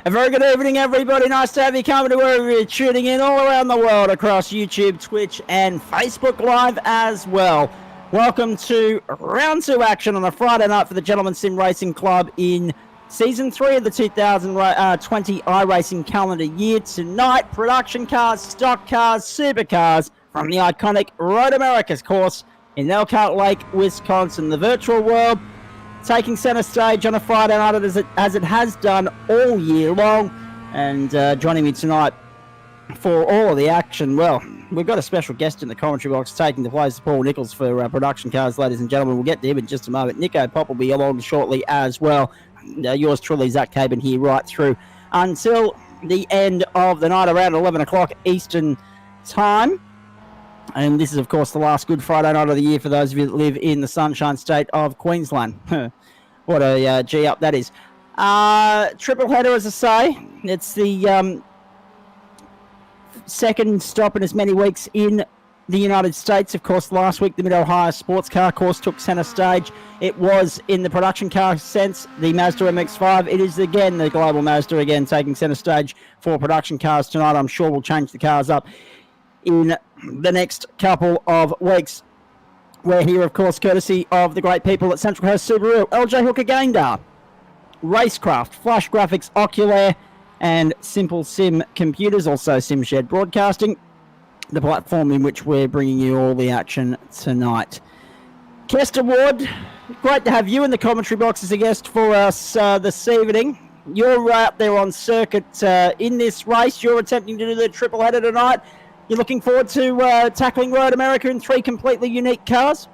A very good evening, everybody. Nice to have you coming to wherever you're tuning in all around the world across YouTube, Twitch, and Facebook Live as well. Welcome to round 2 action on a Friday night for the Gentleman Sim Racing Club in Season 3 of the 2020 iRacing calendar year. Tonight, production cars, stock cars, supercars from the iconic Road America's course in Elkhart Lake, Wisconsin. The virtual world taking center stage on a Friday night as it has done all year long. And joining me tonight for all of the action, well, we've got a special guest in the commentary box taking the place of Paul Nichols for production cars, ladies and gentlemen. We'll get to him in just a moment. Nico Pop will be along shortly as well. Yours truly, Zach Caban, here right through until the end of the night around 11 o'clock Eastern time. And this is, of course, the last Good Friday night of the year for those of you that live in the Sunshine State of Queensland. What a G-up that is. Triple header, as I say. It's the second stop in as many weeks in the United States. Of course, last week, the Mid-Ohio Sports Car course took centre stage. It was, in the production car sense, the Mazda MX-5. It is, again, the global Mazda, again, taking centre stage for production cars tonight. I'm sure we'll change the cars up in the next couple of weeks. We're here, of course, courtesy of the great people at Central Coast Subaru, LJ Hooker Gaindar, Racecraft, Flash Graphics, Oculair, and Simple Sim Computers, also SimShed Broadcasting, the platform in which we're bringing you all the action tonight. Kester Ward, great to have you in the commentary box as a guest for us this evening. You're out there on circuit in this race. You're attempting to do the triple header tonight. You're looking forward to tackling Road America in 3 completely unique cars?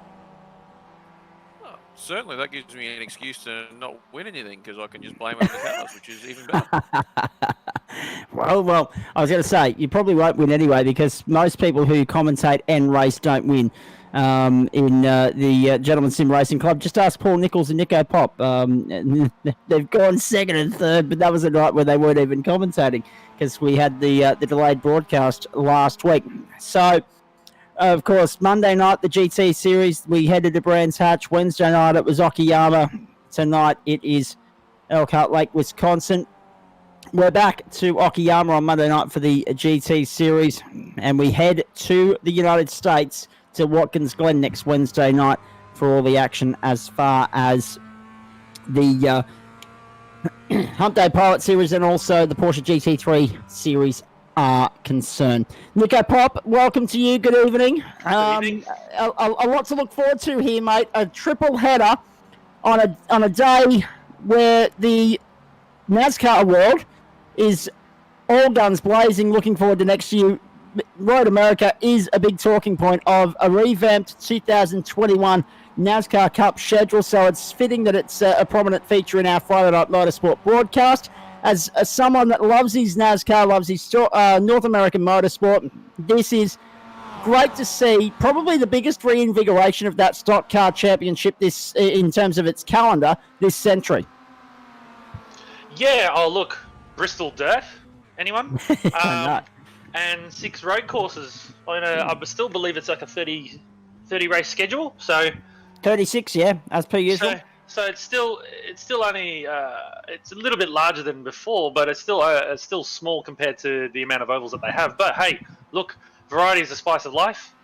Oh, certainly, that gives me an excuse to not win anything because I can just blame it on the cars, which is even better. Well, I was going to say, you probably won't win anyway because most people who commentate and race don't win in the Gentleman Sim Racing Club. Just ask Paul Nichols and Nico Pop. They've gone second and third, but that was a night where they weren't even commentating because we had the delayed broadcast last week. So, of course, Monday night, the GT Series, we headed to Brands Hatch. Wednesday night, it was Okayama. Tonight, it is Elkhart Lake, Wisconsin. We're back to Okayama on Monday night for the GT Series, and we head to the United States to Watkins Glen next Wednesday night for all the action as far as the Hump Day Pilot Series and also the Porsche GT3 Series are concerned. Nico Pop, welcome to you. Good evening. Good evening. A lot to look forward to here, mate. A triple header on a day where the NASCAR world is all guns blazing. Looking forward to next year. Road America is a big talking point of a revamped 2021 NASCAR Cup schedule, so it's fitting that it's a prominent feature in our Friday Night Motorsport broadcast. As someone that loves his NASCAR, loves his North American motorsport, this is great to see. Probably the biggest reinvigoration of that stock car championship this in terms of its calendar this century. Yeah, oh look, Bristol Dirt, anyone? No. And 6 road courses. I still believe it's like a 30 race schedule. So 36, yeah, as per usual. So it's still only it's a little bit larger than before, but it's still small compared to the amount of ovals that they have. But hey, look, variety is the spice of life,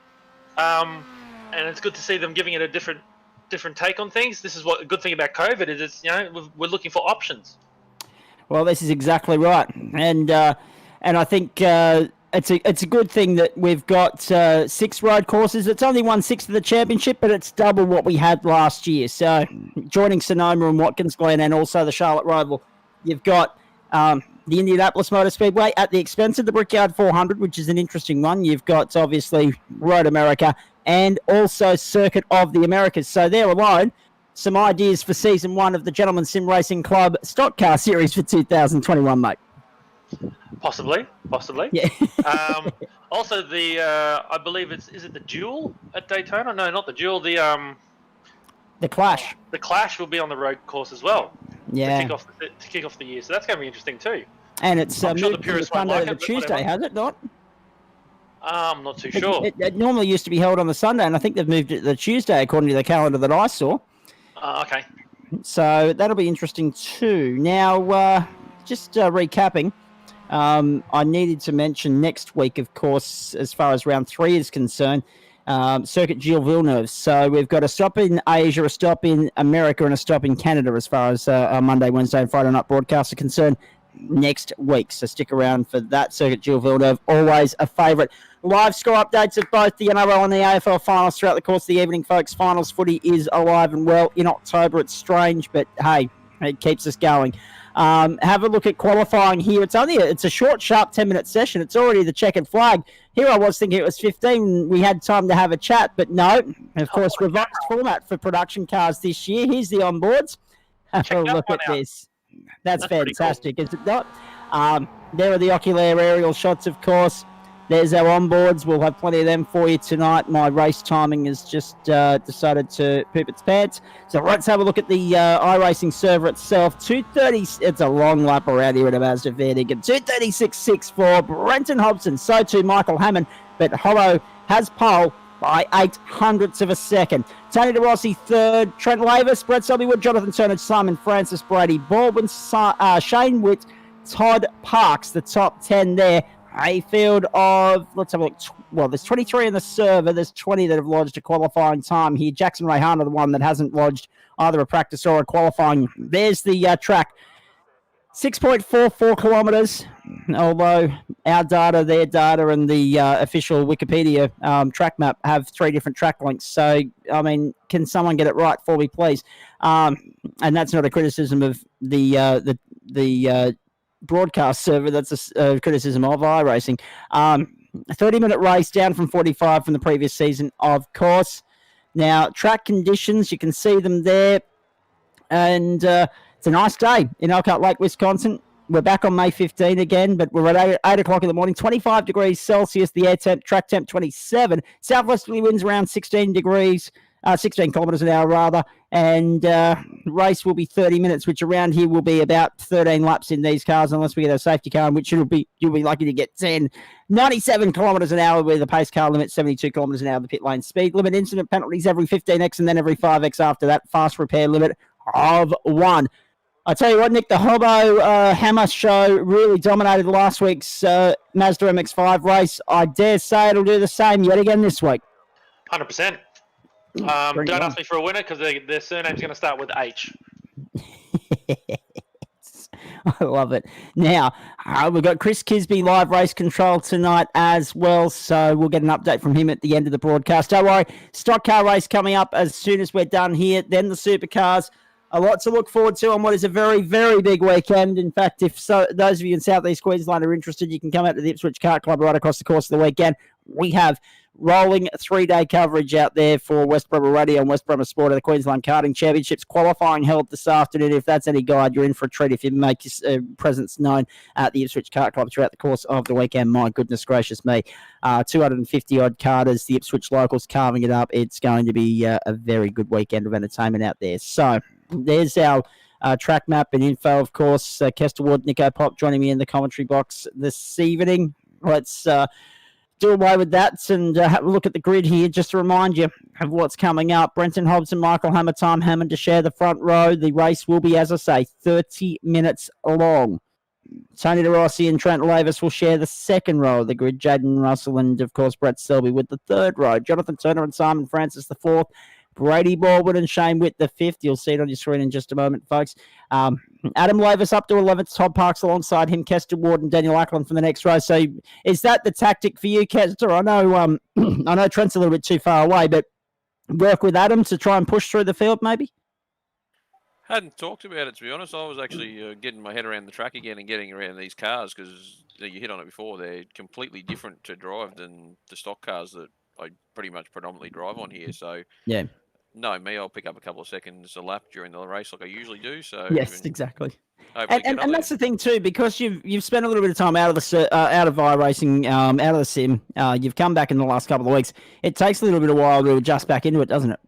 and it's good to see them giving it a different take on things. This is what a good thing about COVID is. It's we're looking for options. Well, this is exactly right, and I think it's a good thing that we've got 6 road courses. It's only 1/6 of the championship, but it's double what we had last year. So, joining Sonoma and Watkins Glen, and also the Charlotte Roval, you've got the Indianapolis Motor Speedway at the expense of the Brickyard 400, which is an interesting one. You've got obviously Road America and also Circuit of the Americas. So there alone, some ideas for Season 1 of the Gentleman Sim Racing Club Stock Car Series for 2021, mate. Possibly. Yeah. Also, I believe is it the Duel at Daytona? No, not the Duel. The Clash. The Clash will be on the road course as well. Yeah. To kick off the year, so that's going to be interesting too. And it's I'm sure the moved to purists won't Sunday like to it, but Tuesday, whatever. has it not? I'm not too sure. It normally used to be held on the Sunday, and I think they've moved it to the Tuesday according to the calendar that I saw. Okay. So that'll be interesting too. Now, just recapping. I needed to mention next week, of course, as far as round 3 is concerned, Circuit Gilles Villeneuve. So we've got a stop in Asia, a stop in America, and a stop in Canada as far as our Monday, Wednesday, and Friday night broadcasts are concerned next week. So stick around for that. Circuit Gilles Villeneuve, always a favourite. Live score updates of both the NRL and the AFL finals throughout the course of the evening, folks. Finals footy is alive and well. In October, it's strange, but hey, it keeps us going. Have a look at qualifying here. It's a short, sharp 10-minute session. It's already the checkered flag. Here I was thinking it was 15. We had time to have a chat, but no. Of course, revised format for production cars this year. Here's the onboards. Have a look at this. That's fantastic, cool. Is it not? There are the ocular aerial shots, of course. There's our onboards. We'll have plenty of them for you tonight. My race timing has just decided to poop its pants. So let's have a look at the iRacing server itself. 2:30. It's a long lap around here at a Mazda Vertigan. 2:36.64. Brenton Hobson. So too Michael Hammond. But Hollow has pole by 0.08 of a second. Tony DeRossi third. Trent Lavis, Brett Selbywood, Jonathan Turner, Simon Francis, Brady Baldwin, Shane Witt, Todd Parks. The top 10 there. A field of, let's have a look, well, there's 23 in the server. There's 20 that have lodged a qualifying time here. Jackson Rayhana, the one that hasn't lodged either a practice or a qualifying. There's the track. 6.44 kilometres, although our data, their data, and the official Wikipedia track map have 3 different track lengths. So, I mean, can someone get it right for me, please? And that's not a criticism of the broadcast server. That's a criticism of iRacing. A 30-minute race, down from 45 from the previous season, of course. Now, track conditions, you can see them there. And it's a nice day in Elkhart Lake, Wisconsin. We're back on May 15 again, but we're at 8 o'clock in the morning. 25 degrees Celsius, the air temp, track temp 27. Southwesterly winds around 16 kilometres an hour rather, and race will be 30 minutes, which around here will be about 13 laps in these cars, unless we get a safety car, in which you'll be lucky to get 10. 97 kilometres an hour with a pace car limit, 72 kilometres an hour the pit lane speed limit. Incident penalties every 15x and then every 5x after that. Fast repair limit of 1. I tell you what, Nick, the Hobo Hammer show really dominated last week's Mazda MX-5 race. I dare say it'll do the same yet again this week. 100%. Don't ask me for a winner because their surname's going to start with H. I love it. Now, we've got Chris Kisby live race control tonight as well, so we'll get an update from him at the end of the broadcast. Don't worry, stock car race coming up as soon as we're done here, then the supercars. A lot to look forward to on what is a very, very big weekend. In fact, if those of you in Southeast Queensland are interested, you can come out to the Ipswich Kart Club right across the course of the weekend. We have rolling 3-day coverage out there for West Bromwich Radio and West Bromwich Sport of the Queensland Karting Championships. Qualifying held this afternoon. If that's any guide, you're in for a treat if you make your presence known at the Ipswich Kart Club throughout the course of the weekend. My goodness gracious me. 250-odd karters, the Ipswich locals carving it up. It's going to be a very good weekend of entertainment out there. So there's our track map and info, of course. Kester Ward, Nico Pop joining me in the commentary box this evening. Let's do away with that and have a look at the grid here just to remind you of what's coming up. Brenton Hobson, Michael Hammer, Tom Hammond to share the front row. The race will be, as I say, 30 minutes long. Tony DeRossi and Trent Lavis will share the second row of the grid. Jaden Russell and, of course, Brett Selby with the third row. Jonathan Turner and Simon Francis the fourth. Brady Baldwin and Shane Witt the fifth. You'll see it on your screen in just a moment, folks. Adam Lavis up to 11th. Todd Parks alongside him. Kester Ward and Daniel Ackland for the next row. So is that the tactic for you, Kester? I know I know Trent's a little bit too far away, but work with Adam to try and push through the field maybe? Hadn't talked about it, to be honest. I was actually getting my head around the track again and getting around these cars because you hit on it before. They're completely different to drive than the stock cars that I pretty much predominantly drive on here. So yeah. No, me, I'll pick up a couple of seconds a lap during the race like I usually do. So yes, exactly. And that's the thing too, because you've spent a little bit of time out of iRacing, out of the sim. You've come back in the last couple of weeks. It takes a little bit of while to adjust back into it, doesn't it?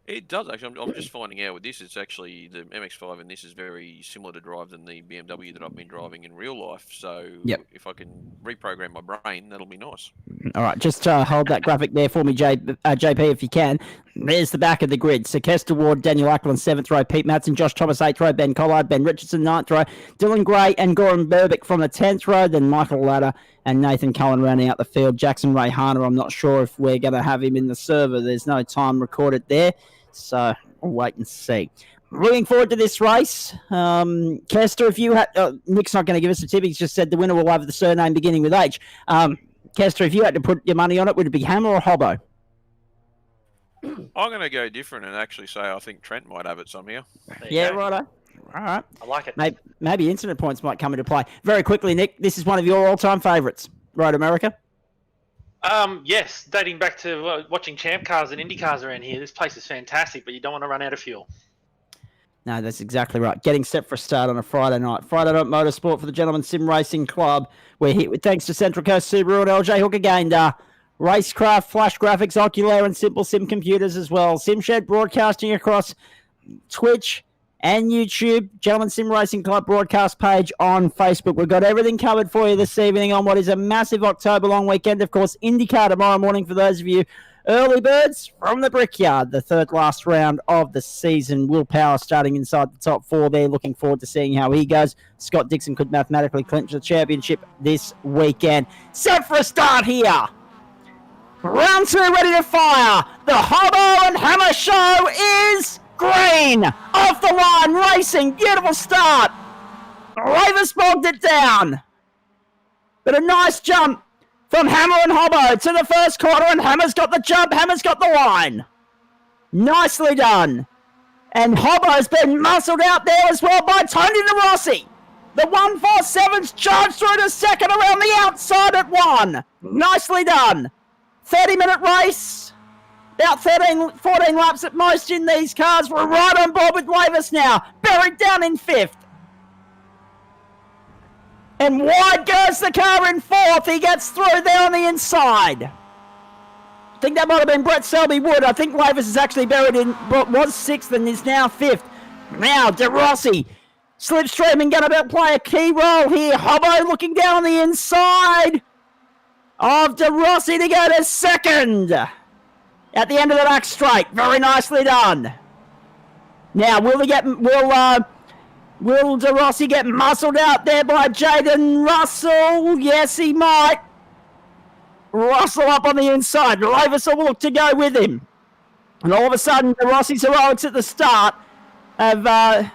It does, actually. I'm just finding out with this, it's actually the MX-5, and this is very similar to drive than the BMW that I've been driving in real life. So if I can reprogram my brain, that'll be nice. All right, just hold that graphic there for me, JP, if you can. There's the back of the grid. So Kester Ward, Daniel Ackland, 7th row. Pete Matson, Josh Thomas, 8th row. Ben Collard, Ben Richardson, 9th row. Dylan Gray and Goran Berbick from the 10th row. Then Michael Ladder and Nathan Cullen rounding out the field. Jackson Ray Harner, I'm not sure if we're going to have him in the server. There's no time recorded there. So we'll wait and see. Looking forward to this race. Kester, if you had... Nick's not going to give us a tip. He's just said the winner will have the surname beginning with H. Kester, if you had to put your money on it, would it be Hammer or Hobbo? I'm going to go different and actually say I think Trent might have it somehow. Yeah, righto. All right. I like it. Maybe incident points might come into play. Very quickly, Nick, this is one of your all-time favourites. Road America? Yes, dating back to watching champ cars and Indy cars around here. This place is fantastic, but you don't want to run out of fuel. No, that's exactly right. Getting set for a start on a Friday night. Friday night motorsport for the Gentlemen Sim Racing Club. We're here with thanks to Central Coast Subaru and LJ Hook again. Racecraft, Flash Graphics, Ocular, and Simple Sim Computers as well. SimShed Broadcasting across Twitch and YouTube. Gentlemen Sim Racing Club broadcast page on Facebook. We've got everything covered for you this evening on what is a massive October long weekend. Of course, IndyCar tomorrow morning for those of you early birds from the Brickyard. The third last round of the season. Will Power starting inside the top 4 there. Looking forward to seeing how he goes. Scott Dixon could mathematically clinch the championship this weekend. Set for a start here. Round 2 ready to fire. The Hobbo and Hammer show is green. Off the line, racing. Beautiful start. Ravis bogged it down. But a nice jump from Hammer and Hobbo to the first quarter, and Hammer's got the jump. Hammer's got the line. Nicely done. And Hobbo's been muscled out there as well by Tony DeRossi. The 147's charged through to second around the outside at 1. Nicely done. 30-minute race, about 14 laps at most in these cars. We're right on board with Lavis now, buried down in 5th. And wide goes the car in 4th. He gets through there on the inside. I think that might have been Brett Selby Wood. I think Lavis is actually buried in what was 6th and is now 5th. Now, DeRossi, slipstreaming, going to play a key role here. Hobbo looking down on the inside of DeRossi to go to second at the end of the back straight. Very nicely done. Now, will DeRossi get muscled out there by Jaden Russell? Yes, he might. Russell up on the inside. Lavis will look to go with him. And all of a sudden, DeRossi's heroics at the start have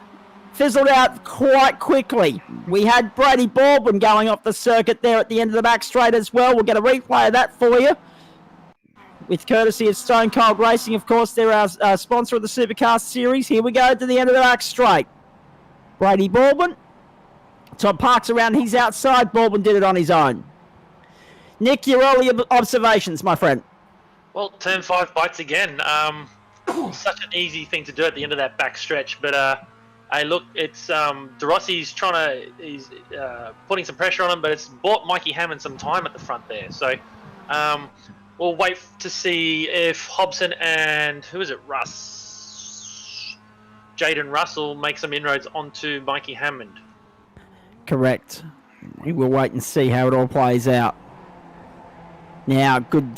fizzled out quite quickly. We had Brady Baldwin going off the circuit there at the end of the back straight as well. We'll get a replay of that for you. With courtesy of Stone Cold Racing, of course, they're our sponsor of the Supercar Series. Here we go to the end of the back straight. Brady Baldwin. Tom Parks around, he's outside. Baldwin did it on his own. Nick, your early observations, my friend. Well, turn 5 bites again. Such an easy thing to do at the end of that back stretch, but hey, look, it's DeRossi's he's putting some pressure on him, but it's bought Mikey Hammond some time at the front there. So we'll wait to see if Hobson and Jaden Russell make some inroads onto Mikey Hammond. Correct. We will wait and see how it all plays out. Now, good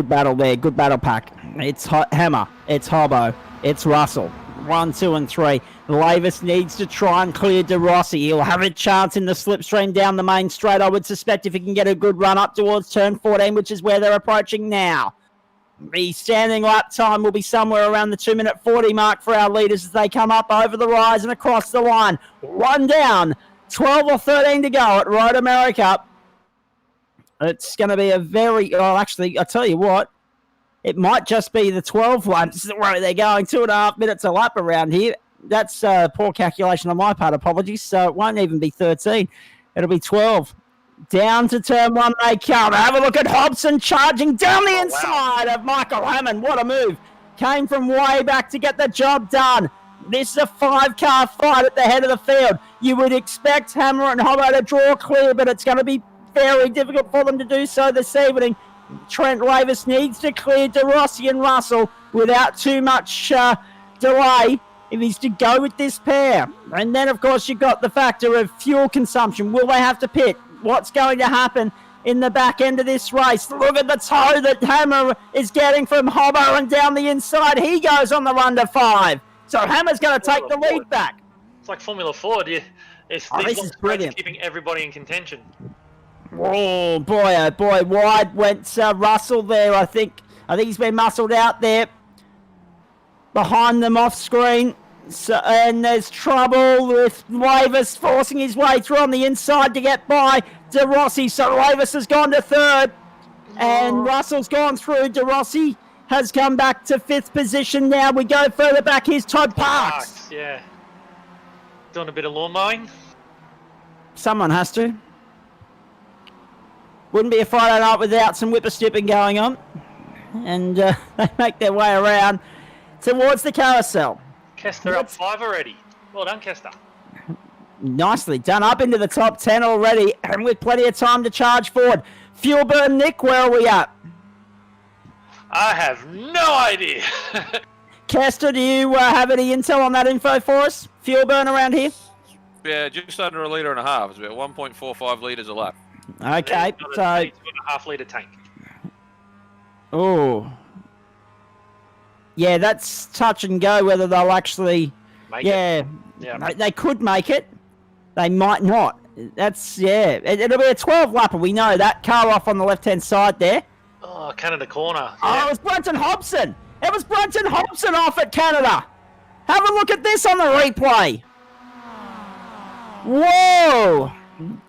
battle there, good battle pack. It's Hammer, it's Hobbo, it's Russell. 1, 2, and 3. Lavis needs to try and clear DeRossi. He'll have a chance in the slipstream down the main straight, I would suspect, if he can get a good run up towards turn 14, which is where they're approaching now. The standing lap time will be somewhere around the 2-minute 40 mark for our leaders as they come up over the rise and across the line. 1 down, 12 or 13 to go at Road America. It's going to be a very... Well, actually, I'll tell you what. It might just be the 12 laps where they're going 2.5 minutes a lap around here. That's poor calculation on my part. Apologies. So it won't even be 13. It'll be 12. Down to turn 1 they come. Have a look at Hobson charging down the inside of Michael Hammond. What a move. Came from way back to get the job done. This is a 5-car fight at the head of the field. You would expect Hammer and Hobbo to draw clear, but it's going to be very difficult for them to do so this evening. Trent Lavis needs to clear DeRossi and Russell without too much delay if he's to go with this pair. And then, of course, you've got the factor of fuel consumption. Will they have to pit? What's going to happen in the back end of this race. Look at the toe that Hammer is getting from Hobbo, and down the inside he goes on the run to 5. So Hammer's going to take the lead back. It's like Formula Ford. This is brilliant. Keeping everybody in contention. Oh boy, wide went Russell there. I think he's been muscled out there behind them off screen. So, and there's trouble with Lavis forcing his way through on the inside to get by De Rossi. So Lavis has gone to 3rd, and Russell's gone through. De Rossi has come back to 5th position. Now we go further back. Here's Todd Parks. Yeah. Doing a bit of lawn mowing. Someone has to. Wouldn't be a Friday night without some whipper-stipping going on. And they make their way around towards the carousel. Kester up 5 already. Well done, Kester. Nicely done. Up into the top 10 already, and with plenty of time to charge forward. Fuel burn, Nick, where are we at? I have no idea. Kester, do you have any intel on that info for us? Fuel burn around here? Yeah, just under 1.5 litres. It's about 1.45 litres a lap. Okay, so... 2.5 litre tank. Oh. Yeah, that's touch and go whether they'll actually... Make it. Yeah. They could make it. They might not. That's, yeah. It'll be a 12-lapper. We know that. Car off on the left-hand side there. Oh, Canada corner. Yeah. Oh, it was Brenton Hobson. It was Brenton Hobson off at Canada. Have a look at this on the replay. Whoa.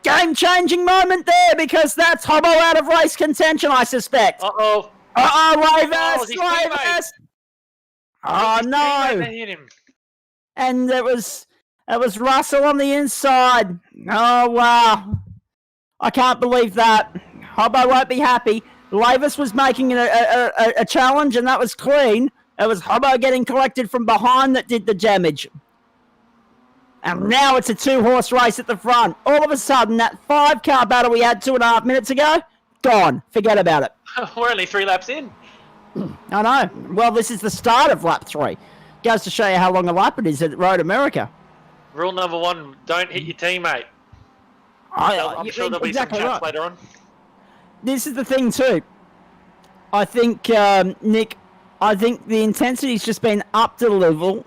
Game-changing moment there, because that's Hobbo out of race contention, I suspect. Uh-oh. Lavis. Oh, no. Hit him. And it was Russell on the inside. Oh, wow. I can't believe that. Hobbo won't be happy. Lavis was making a challenge, and that was clean. It was Hobbo getting collected from behind that did the damage. And now it's a 2-horse race at the front. All of a sudden, that 5-car battle we had 2.5 minutes ago, gone. Forget about it. We're only 3 laps in. I know. Well, this is the start of lap 3. Goes to show you how long a lap it is at Road America. Rule number 1, don't hit your teammate. I'm sure there'll be exactly some chats later on. This is the thing too. I think, Nick, the intensity's just been upped a little,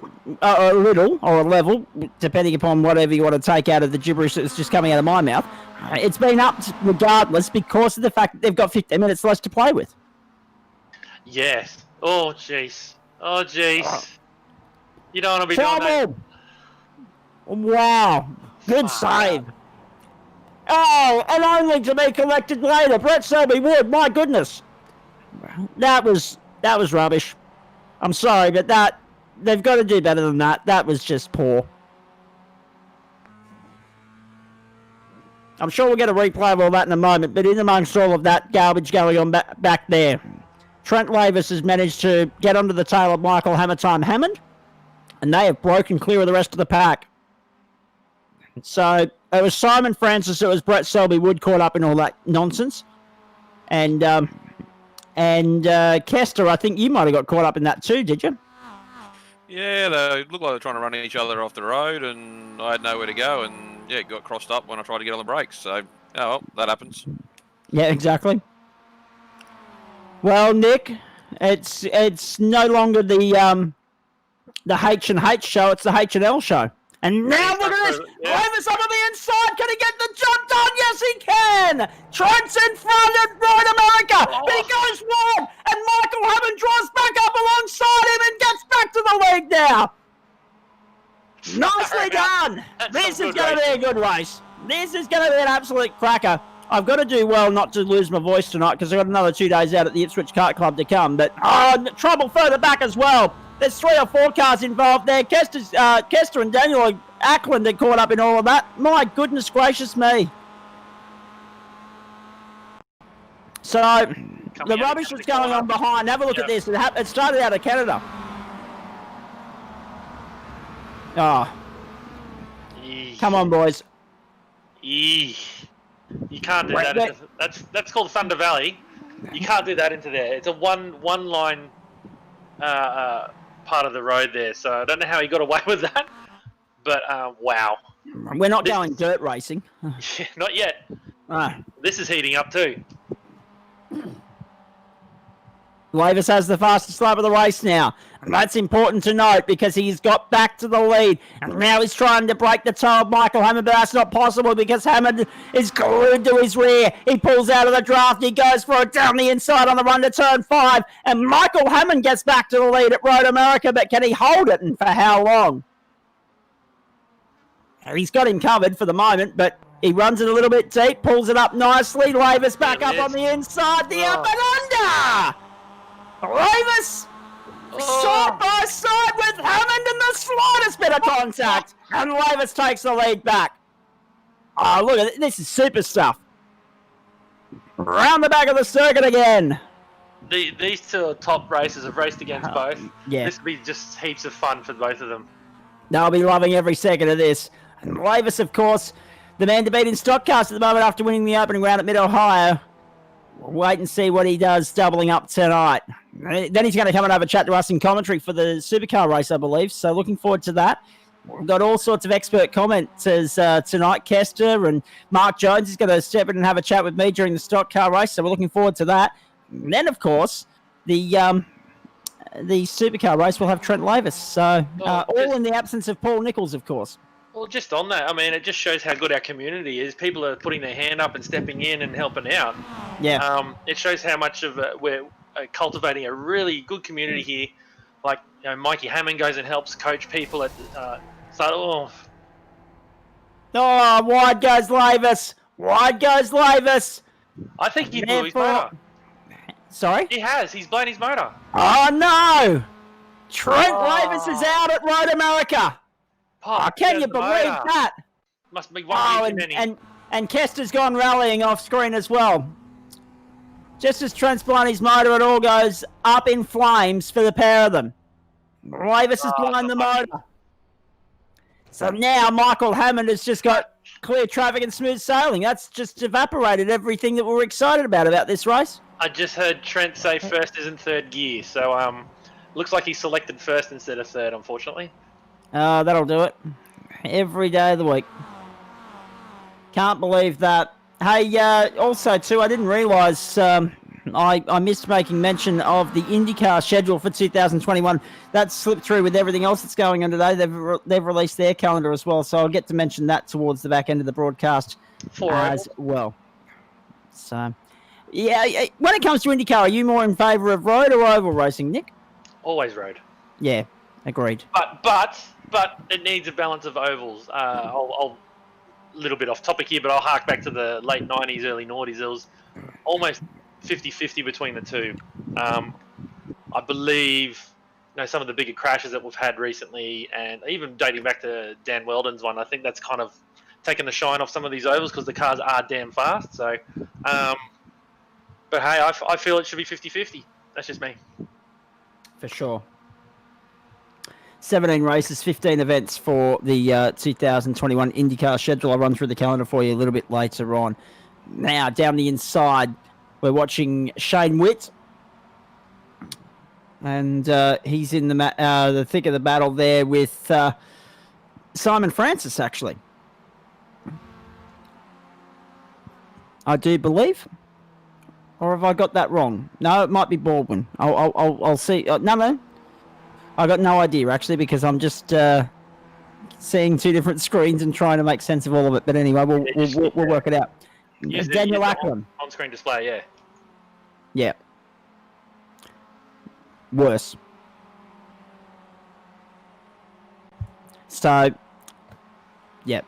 depending upon whatever you want to take out of the gibberish that's just coming out of my mouth. It's been upped regardless because of the fact that they've got 15 minutes less to play with. Yes. Oh, jeez. You don't want to be doing that. Wow. Good save. Oh, and only to be collected later. Brett Selby Wood, my goodness. That was rubbish. I'm sorry, but they've got to do better than that. That was just poor. I'm sure we'll get a replay of all that in a moment, but in amongst all of that garbage going on back there, Trent Lavis has managed to get onto the tail of Michael Hammertime Hammond, and they have broken clear of the rest of the pack. So it was Simon Francis, it was Brett Selby Wood caught up in all that nonsense. And Kester, I think you might have got caught up in that too, did you? Yeah, they looked like they were trying to run each other off the road, and I had nowhere to go, and yeah, got crossed up when I tried to get on the brakes. So, well, that happens. Yeah, exactly. Well, Nick, it's no longer the H&H show, it's the H&L show. And now look at this! Lavis up on the inside, can he get the job done? Yes, he can! Trent's in front at Road America, but he goes wide, and Michael Hammond draws back up alongside him and gets back to the lead now. Nicely done! This is going to be a good race. This is going to be an absolute cracker. I've got to do well not to lose my voice tonight because I've got another 2 days out at the Ipswich Kart Club to come, but trouble further back as well. There's 3 or 4 cars involved there. Kester and Daniel Ackland are caught up in all of that. My goodness gracious me. So, the rubbish that's going on behind, have a look at this. It started out of Canada. Oh. Come on, boys. You can't do that. That's called Thunder Valley. You can't do that into there. It's a one line part of the road there, so I don't know how he got away with that, but wow. We're not going dirt racing. Not yet. This is heating up too. Lavis has the fastest lap of the race now. And that's important to note because he's got back to the lead. And now he's trying to break the toe of Michael Hammond, but that's not possible because Hammond is glued to his rear. He pulls out of the draft. He goes for it down the inside on the run to turn 5. And Michael Hammond gets back to the lead at Road America, but can he hold it and for how long? He's got him covered for the moment, but he runs it a little bit deep, pulls it up nicely. Lavis back up on the inside, the up and under! Lavis side by side with Hammond in the slightest bit of contact, and Lavis takes the lead back. Oh, look at this! Is super stuff. Round the back of the circuit again. These two top racers have raced against both. Yeah. This will be just heaps of fun for both of them. They'll be loving every second of this. And Lavis, of course, the man to beat in stock cars at the moment after winning the opening round at Mid-Ohio. We'll wait and see what he does doubling up tonight. Then he's going to come and have a chat to us in commentary for the supercar race, I believe. So looking forward to that. We've got all sorts of expert commenters tonight. Kester and Mark Jones is going to step in and have a chat with me during the stock car race. So we're looking forward to that. And then, of course, the supercar race will have Trent Lavis. So all in the absence of Paul Nichols, of course. Well, just on that, I mean, it just shows how good our community is. People are putting their hand up and stepping in and helping out. Yeah. It shows how much of we're cultivating a really good community here. Like, you know, Mikey Hammond goes and helps coach people at. Oh, wide goes Lavis. Wide goes Lavis. I think he blew his motor. Sorry? He has. He's blown his motor. Oh, no. Trent Lavis is out at Road America. Oh, can you believe that? Must be one too many. And Kester's gone rallying off screen as well. Just as Trent's blown his motor, it all goes up in flames for the pair of them. Lavis has blown the motor. So now Michael Hammond has just got clear traffic and smooth sailing. That's just evaporated everything that we were excited about this race. I just heard Trent say first isn't third gear, so looks like he selected first instead of third, unfortunately. That'll do it. Every day of the week. Can't believe that. Hey, also, too, I didn't realise I missed making mention of the IndyCar schedule for 2021. That slipped through with everything else that's going on today. They've released their calendar as well, so I'll get to mention that towards the back end of the broadcast as well. So, yeah, when it comes to IndyCar, are you more in favour of road or oval racing, Nick? Always road. Yeah, agreed. But it needs a balance of ovals. I'll a little bit off topic here, but I'll hark back to the late 90s, early noughties. There was almost 50-50 between the two. I believe some of the bigger crashes that we've had recently, and even dating back to Dan Weldon's one, I think that's kind of taken the shine off some of these ovals because the cars are damn fast. So, but hey, I feel it should be 50-50. That's just me. For sure. 17 races, 15 events for the 2021 IndyCar schedule. I'll run through the calendar for you a little bit later on. Now, down the inside, we're watching Shane Witt. And he's in the thick of the battle there with Simon Francis, actually. I do believe. Or have I got that wrong? No, it might be Baldwin. I'll see. No. I got no idea, actually, because I'm just seeing two different screens and trying to make sense of all of it. But anyway, we'll work it out. Daniel Ackland. On-screen display, yeah. Yeah. Worse. So, yeah.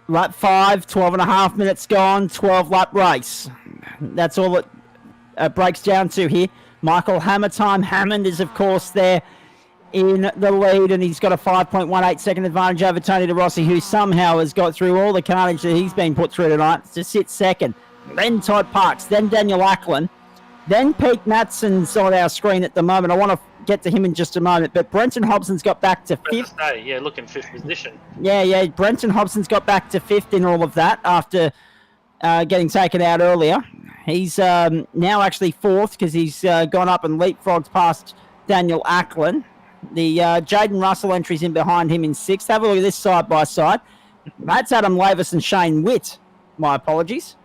Lap 5, 12 and a half minutes gone, 12-lap race. That's all it breaks down to here. Michael Hammer time. Hammond is, of course, there in the lead, and he's got a 5.18 second advantage over Tony De Rossi, who somehow has got through all the carnage that he's been put through tonight to sit second. Then Todd Parks, then Daniel Ackland, then Pete Matson's on our screen at the moment. I want to get to him in just a moment, but Brenton Hobson's got back to fifth. Yeah, looking fifth position. Yeah, Brenton Hobson's got back to fifth in all of that after getting taken out earlier. He's now actually fourth because he's gone up and leapfrogged past Daniel Ackland. The Jaden Russell entry's in behind him in sixth. Have a look at this side by side. That's Adam Lavis and Shane Witt My apologies.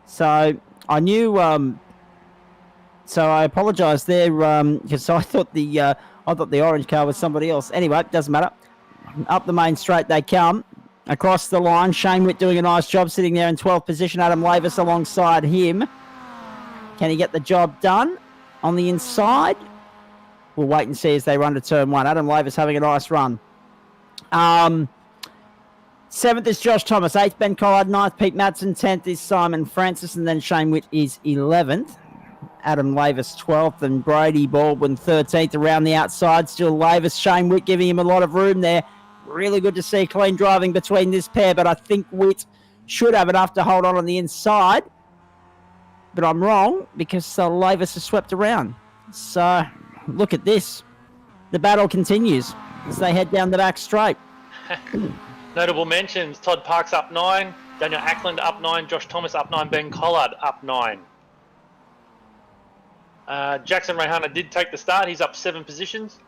So I knew. So I apologise there because I thought the orange car was somebody else. Anyway, it doesn't matter. Up the main straight they come. Across the line, Shane Witt doing a nice job sitting there in 12th position. Adam Lavis alongside him. Can he get the job done on the inside? We'll wait and see as they run to turn 1. Adam Lavis having a nice run. 7th is Josh Thomas. 8th, Ben Collard. 9th, Pete Madsen. 10th is Simon Francis. And then Shane Witt is 11th. Adam Lavis 12th and Brady Baldwin 13th around the outside. Still Lavis, Shane Witt giving him a lot of room there. Really good to see clean driving between this pair, but I think Witt should have enough to hold on the inside. But I'm wrong because Lavis is swept around. So look at this. The battle continues as they head down the back straight. Notable mentions, Todd Parks up 9, Daniel Ackland up 9, Josh Thomas up 9, Ben Collard up 9. Jackson Rehana did take the start. He's up 7 positions.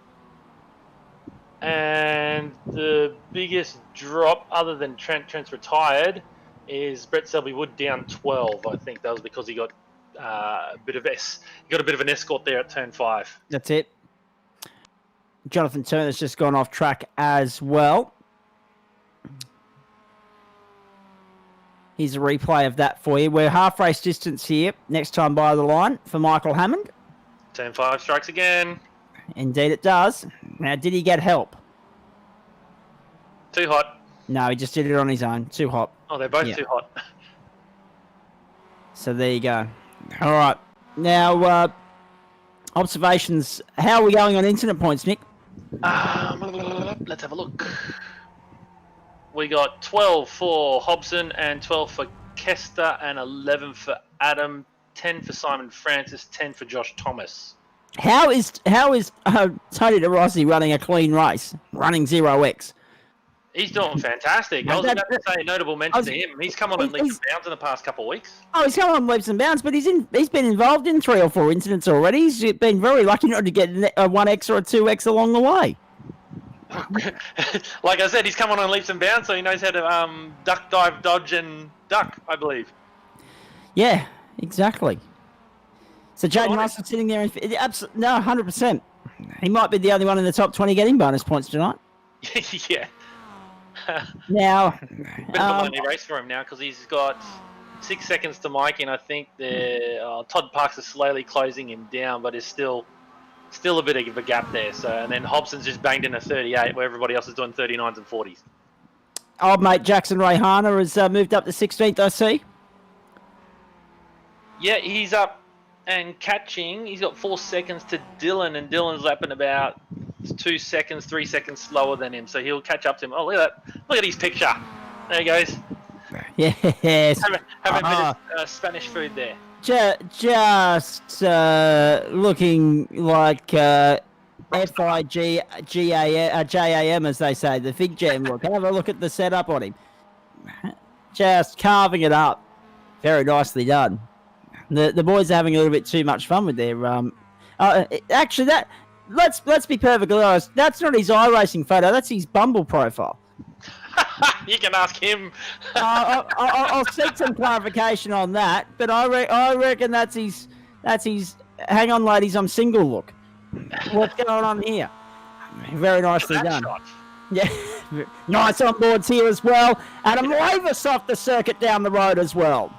And the biggest drop, other than Trent's retired, is Brett Selby-Wood down 12. I think that was because he got a bit of an escort there at turn 5. That's it. Jonathan Turner's just gone off track as well. Here's a replay of that for you. We're half race distance here. Next time by the line for Michael Hammond. Turn 5 strikes again. Indeed it does. Now, did he get help? Too hot. No, he just did it on his own. Too hot. Oh, they're both too hot. So there you go. All right. Now, observations. How are we going on incident points, Nick? Let's have a look. We got 12 for Hobson and 12 for Kester and 11 for Adam, 10 for Simon Francis, 10 for Josh Thomas. How is Tony DeRossi running a clean race, running 0x? He's doing fantastic. I was about to say notable mention to him. He's come on leaps and bounds in the past couple of weeks. Oh, he's come on leaps and bounds, but he's been involved in 3 or 4 incidents already. He's been very lucky not to get a 1x or a 2x along the way. Like I said, he's come on leaps and bounds, so he knows how to duck, dive, dodge, and duck, I believe. Yeah, exactly. So Jaden Russell sitting there, 100%. He might be the only one in the top 20 getting bonus points tonight. Yeah. Now, bit of a lonely race for him now because he's got 6 seconds to Mike, and I think Todd Parks is slowly closing him down, but is still a bit of a gap there. So, and then Hobson's just banged in a 38, where everybody else is doing 39s and 40s. Old mate Jackson Rehana has moved up to 16th, I see. Yeah, he's up and catching. He's got 4 seconds to Dylan, and Dylan's lapping about 2 seconds, 3 seconds slower than him. So he'll catch up to him. Oh, look at that. Look at his picture. There he goes. Yes. Having a bit of Spanish food there. Just looking like FIGJAM, as they say, the Fig Jam look. Have a look at the setup on him. Just carving it up. Very nicely done. The boys are having a little bit too much fun with their actually that let's be perfectly honest, that's not his iRacing photo, that's his Bumble profile. You can ask him. I'll seek some clarification on that, but I reckon that's his hang on ladies, I'm single look. What's going on here? Very nicely done. Shot. Yeah, nice on boards here as well. Adam Lavis off the circuit down the road as well.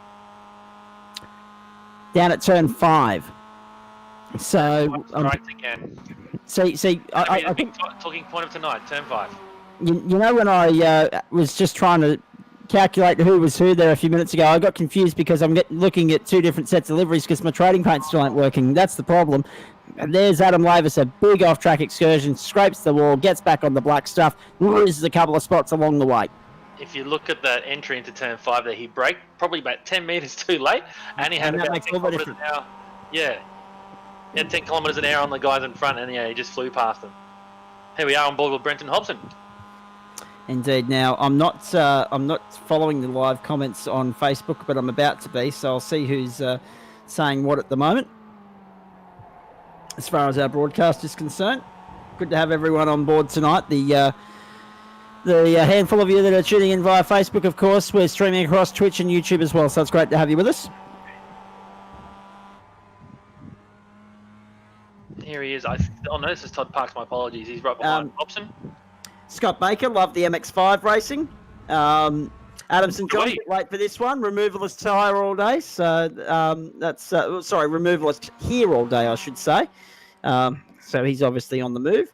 Down at turn 5. So right again. See, I think talking point of tonight, turn 5. You know when I was just trying to calculate who was who there a few minutes ago, I got confused because I'm looking at 2 different sets of liveries because my trading paint still ain't working. That's the problem. And there's Adam Lavis, a big off-track excursion, scrapes the wall, gets back on the black stuff, loses a couple of spots along the way. If you look at that entry into turn 5 there, he braked probably about 10 metres too late, and he had about 10 kilometres an hour. Yeah. He had 10 kilometres an hour on the guys in front, and he just flew past them. Here we are on board with Brenton Hobson. Indeed. Now, I'm not following the live comments on Facebook, but I'm about to be, so I'll see who's saying what at the moment. As far as our broadcast is concerned, good to have everyone on board tonight. The The handful of you that are tuning in via Facebook, of course, we're streaming across Twitch and YouTube as well, so it's great to have you with us. Here he is. Oh no, this is Todd Parks. My apologies. He's right behind Hobson. Scott Baker, love the MX-5 racing. Adamson John, a bit late for this one. Removalist tyre all day, so removalist here all day, I should say. So he's obviously on the move.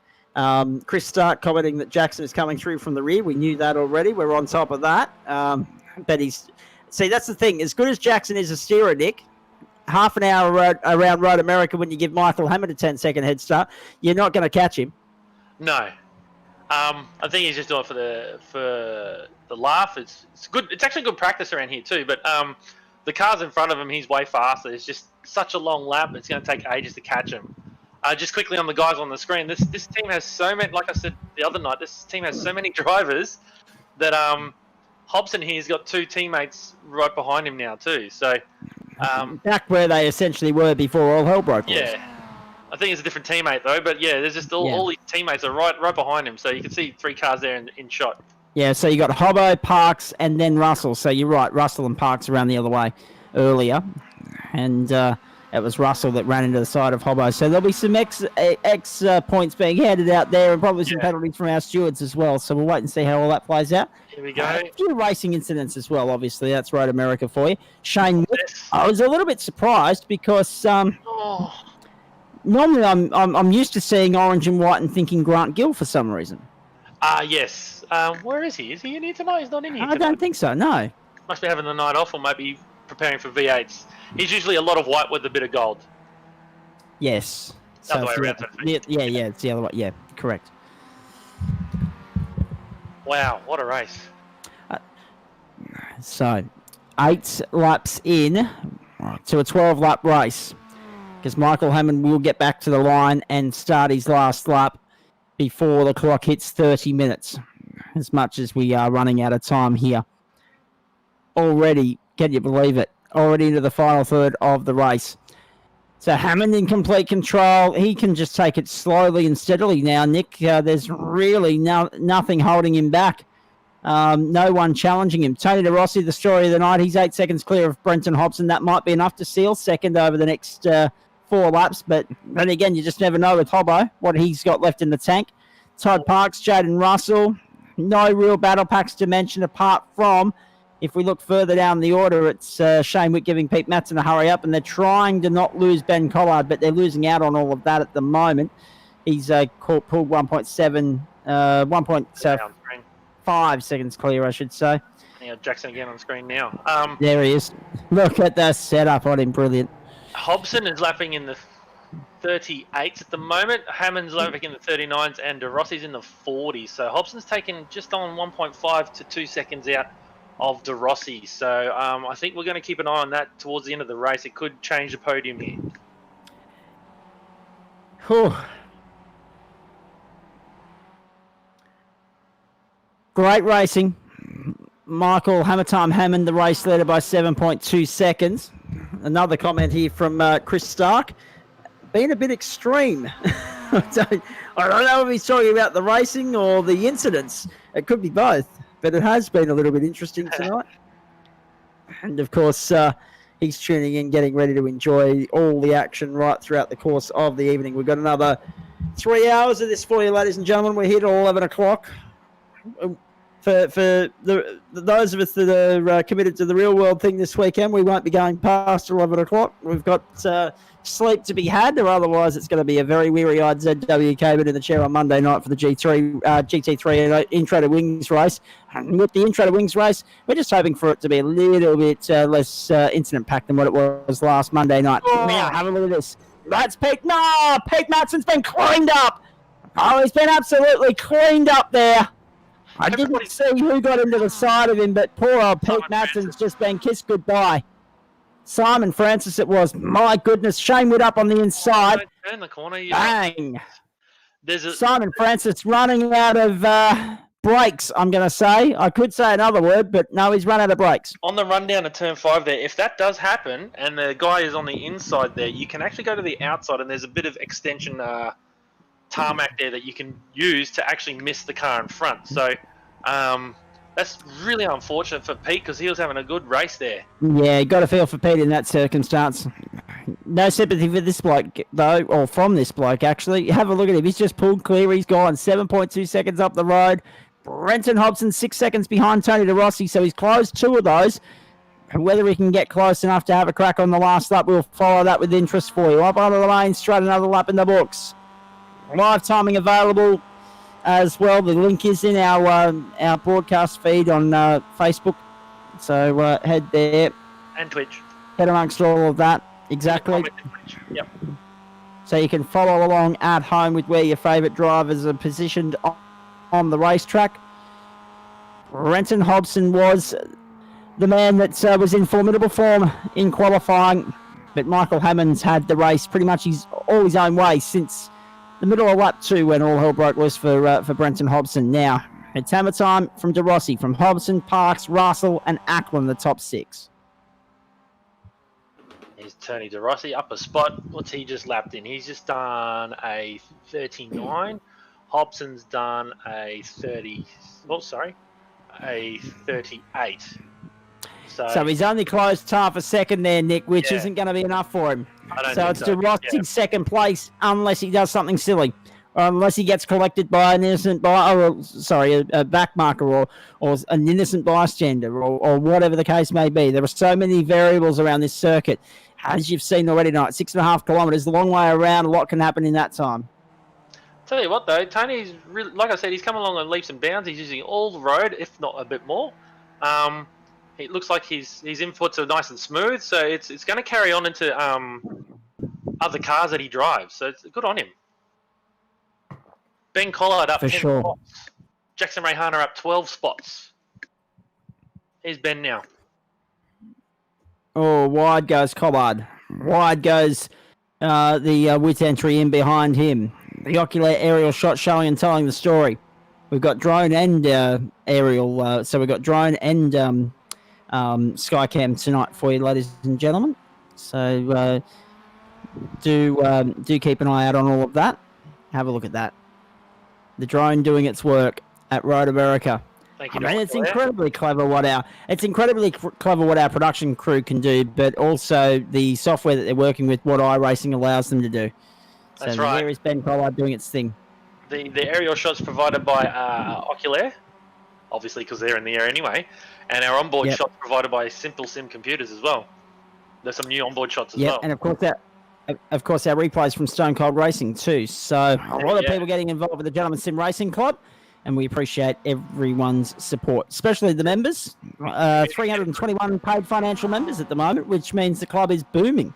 Chris Stark commenting that Jackson is coming through from the rear. We knew that already. We're on top of that. But that's the thing. As good as Jackson is a steerer, Nick, half an hour around Road America when you give Michael Hammond a 10-second head start, you're not going to catch him. No. I think he's just doing it for the laugh. It's good. It's actually good practice around here too. But the cars in front of him, he's way faster. It's just such a long lap. It's going to take ages to catch him. Just quickly on the guys on the screen, this team has so many. Like I said the other night, this team has so many drivers that Hobson here's got 2 teammates right behind him now too. So back where they essentially were before all hell broke loose. Yeah. I think it's a different teammate though, but yeah, there's just all these teammates are right behind him, so you can see 3 cars there in shot. Yeah, so you got Hobbo, Parks, and then Russell. So you're right, Russell and Parks around the other way earlier, and it was Russell that ran into the side of Hobbo. So there'll be some X points being handed out there, and probably some penalties from our stewards as well. So we'll wait and see how all that plays out. Here we go. A few racing incidents as well, obviously. That's Road America for you. Shane, I was a little bit surprised because normally I'm used to seeing orange and white and thinking Grant Gill for some reason. Yes. Where is he? Is he in here tonight? He's not in here tonight. I don't think so, no. Must be having the night off or maybe preparing for V8s. He's usually a lot of white with a bit of gold. Yes. The other way around. Yeah, it's the other way. Yeah, correct. Wow, what a race. So, 8 laps in to a 12-lap race. Because Michael Hammond will get back to the line and start his last lap before the clock hits 30 minutes. As much as we are running out of time here. Already, can you believe it? Already into the final third of the race. So Hammond in complete control. He can just take it slowly and steadily now, Nick. There's really nothing holding him back. No one challenging him. Tony De Rossi, the story of the night. He's 8 seconds clear of Brenton Hobson. That might be enough to seal second over the next 4 laps. But then again, you just never know with Hobbo what he's got left in the tank. Todd Parks, Jaden Russell. No real battle packs to mention apart from, if we look further down the order, it's Shane Wick giving Pete Matson a hurry up, and they're trying to not lose Ben Collard, but they're losing out on all of that at the moment. He's pulled 1.5 seconds clear, I should say. Yeah, Jackson again on screen now. There he is. Look at the setup on him, brilliant. Hobson is lapping in the 38s at the moment. Hammond's lapping in the 39s, and De Rossi's in the 40s. So Hobson's taken just on 1.5 to 2 seconds out of De Rossi. So I think we're going to keep an eye on that towards the end of the race. It could change the podium here. Whew. Great racing. Michael Hammertime Hammond, the race leader by 7.2 seconds. Another comment here from Chris Stark. Been a bit extreme. I don't know if he's talking about the racing or the incidents. It could be both. But it has been a little bit interesting tonight. And, of course, he's tuning in, getting ready to enjoy all the action right throughout the course of the evening. We've got another 3 hours of this for you, ladies and gentlemen. We're here till 11 o'clock. For those of us that are committed to the real world thing this weekend, we won't be going past 11 o'clock. We've got sleep to be had, or otherwise it's going to be a very weary-eyed ZW Cabin in the chair on Monday night for the GT3 Intro to Wings race. And with the Intro to Wings race, we're just hoping for it to be a little bit less incident-packed than what it was last Monday night. Now, have a look at this. That's Pete. No, Pete Matson's been cleaned up. Oh, he's been absolutely cleaned up there. I didn't see who got into the side of him, but poor old Pete Matson's just been kissed goodbye. Simon Francis it was. My goodness, Shane Wood up on the inside. Turn the corner. Bang. Simon Francis running out of brakes, I'm going to say. I could say another word, but no, he's run out of brakes. On the run down to turn 5 there, if that does happen and the guy is on the inside there, you can actually go to the outside and there's a bit of extension tarmac there that you can use to actually miss the car in front. So That's really unfortunate for Pete because he was having a good race there. Yeah, got to feel for Pete in that circumstance. No sympathy for this bloke, though, or from this bloke, actually. Have a look at him. He's just pulled clear. He's gone 7.2 seconds up the road. Brenton Hobson 6 seconds behind Tony De Rossi, so he's closed 2 of those. Whether he can get close enough to have a crack on the last lap, we'll follow that with interest for you. Up onto the lane, straight another lap in the books. Live timing available as well. The link is in our broadcast feed on Facebook. So head there. And Twitch. Head amongst all of that. Exactly. Yep. So you can follow along at home with where your favourite drivers are positioned on the racetrack. Brenton Hobson was the man that was in formidable form in qualifying, but Michael Hammond's had the race pretty much all his own way since the middle of lap 2 when all hell broke loose for Brenton Hobson. Now, it's hammer time from De Rossi, from Hobson, Parks, Russell and Ackland, the top 6. Here's Tony De Rossi up a spot. What's he just lapped in? He's just done a 39. Hobson's done a 30. Oh, sorry, a 38. So he's only closed half a second there, Nick, which isn't going to be enough for him. So it's De Rossi's second place unless he does something silly. Or unless he gets collected by an innocent a back marker or an innocent bystander or whatever the case may be. There are so many variables around this circuit. As you've seen already tonight, 6.5 kilometres, a long way around. A lot can happen in that time. Tell you what, though, Tony's really, like I said, he's come along on leaps and bounds. He's using all the road, if not a bit more. It looks like his inputs are nice and smooth, so it's going to carry on into other cars that he drives. So it's good on him. Ben Collard up for 10 sure. spots. Jackson Rayhana up 12 spots. Here's Ben now. Oh, wide goes Collard. Wide goes the width entry in behind him. The ocular aerial shot showing and telling the story. We've got drone and aerial. So we've got drone and Skycam tonight for you, ladies and gentlemen. So do keep an eye out on all of that. Have a look at that. The drone doing its work at Road America. Thank you. It's incredibly clever what our production crew can do, but also the software that they're working with, what iRacing allows them to do. That's so right. There is Ben Collard doing its thing. The aerial shots provided by Oculair, obviously because they're in the air anyway, and our onboard shots provided by Simple Sim Computers as well. There's some new onboard shots as well. And of course our replays from Stone Cold Racing too. So a lot of people getting involved with the Gentleman Sim Racing Club, and we appreciate everyone's support, especially the members. 321 paid financial members at the moment, which means the club is booming.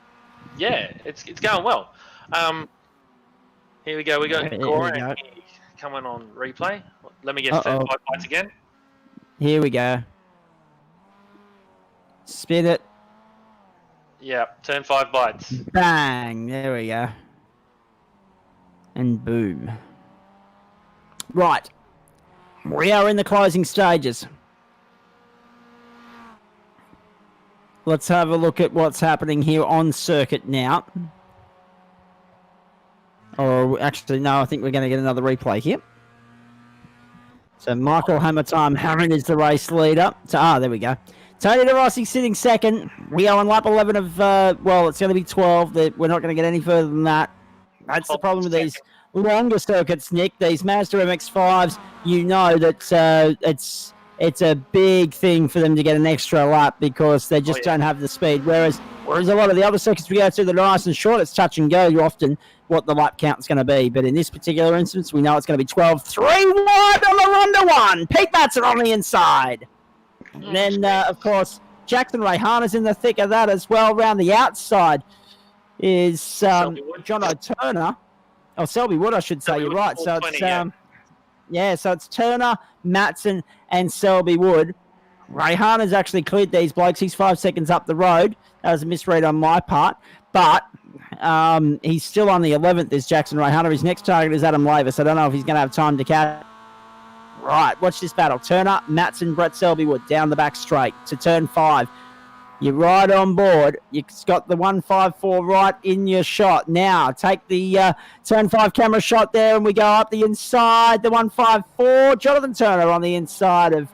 Yeah, it's going well. Here we go. We got Goran coming on replay. Let me get 5 bites again. Here we go. Spin it. Yeah, turn 5 bites. Bang. There we go. And boom. Right. We are in the closing stages. Let's have a look at what's happening here on circuit now. Or actually, no, I think we're going to get another replay here. So Michael Hammer time. Hammond is the race leader. There we go. Tony De Rossi sitting second. We are on lap 11 of, it's going to be 12. We're not going to get any further than that. That's the problem with these longer circuits, Nick. These Mazda MX-5s, you know that it's a big thing for them to get an extra lap because they just don't have the speed. Whereas a lot of the other circuits we go to that are nice and short, it's touch and go often what the lap count's going to be. But in this particular instance, we know it's going to be 12. 3 wide on the Ronda one. Pete Batson on the inside. And then, of course, Jackson Rayhana's in the thick of that as well. Around the outside is John O'Turner. Oh, Selby Wood, I should say. You're right. So it's so it's Turner, Matson, and Selby Wood. Rayhana's actually cleared these blokes. He's 5 seconds up the road. That was a misread on my part. But he's still on the 11th, is Jackson Rayhana. His next target is Adam Lavis. I don't know if he's going to have time to catch. Right, watch this battle. Turner, Matson, Brett Selby Wood down the back straight to turn 5. You're right on board. You've got the 154 right in your shot. Now, take the turn 5 camera shot there, and we go up the inside. The 154. Jonathan Turner on the inside of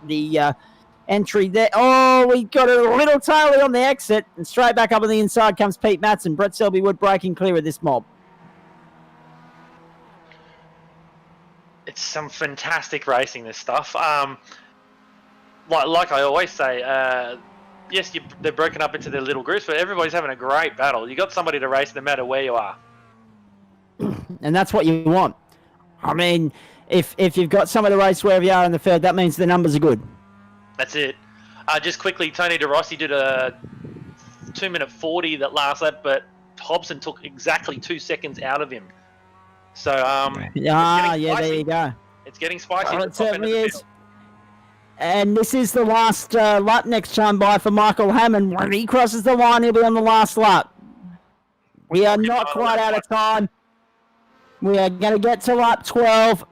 the entry there. Oh, we got a little taily on the exit, and straight back up on the inside comes Pete Matson. Brett Selby-Wood breaking clear of this mob. It's some fantastic racing, this stuff. Like I always say, yes, they're broken up into their little groups, but everybody's having a great battle. You got somebody to race no matter where you are. And that's what you want. I mean, if you've got somebody to race wherever you are in the field, that means the numbers are good. That's it. Just quickly, Tony De Rossi did a 2-minute 40 that last lap, but Hobson took exactly 2 seconds out of him. So, there you go. It's getting spicy. It certainly is. And this is the last lap next time by for Michael Hammond. When he crosses the line, he'll be on the last lap. We are not quite out of time. We are going to get to lap 12.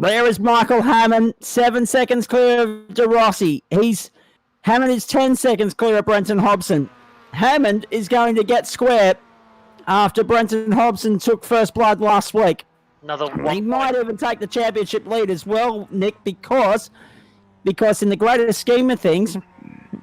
There is Michael Hammond, 7 seconds clear of De Rossi. Hammond is 10 seconds clear of Brenton Hobson. Hammond is going to get square after Brenton Hobson took first blood last week. He might even take the championship lead as well, Nick, because in the greater scheme of things,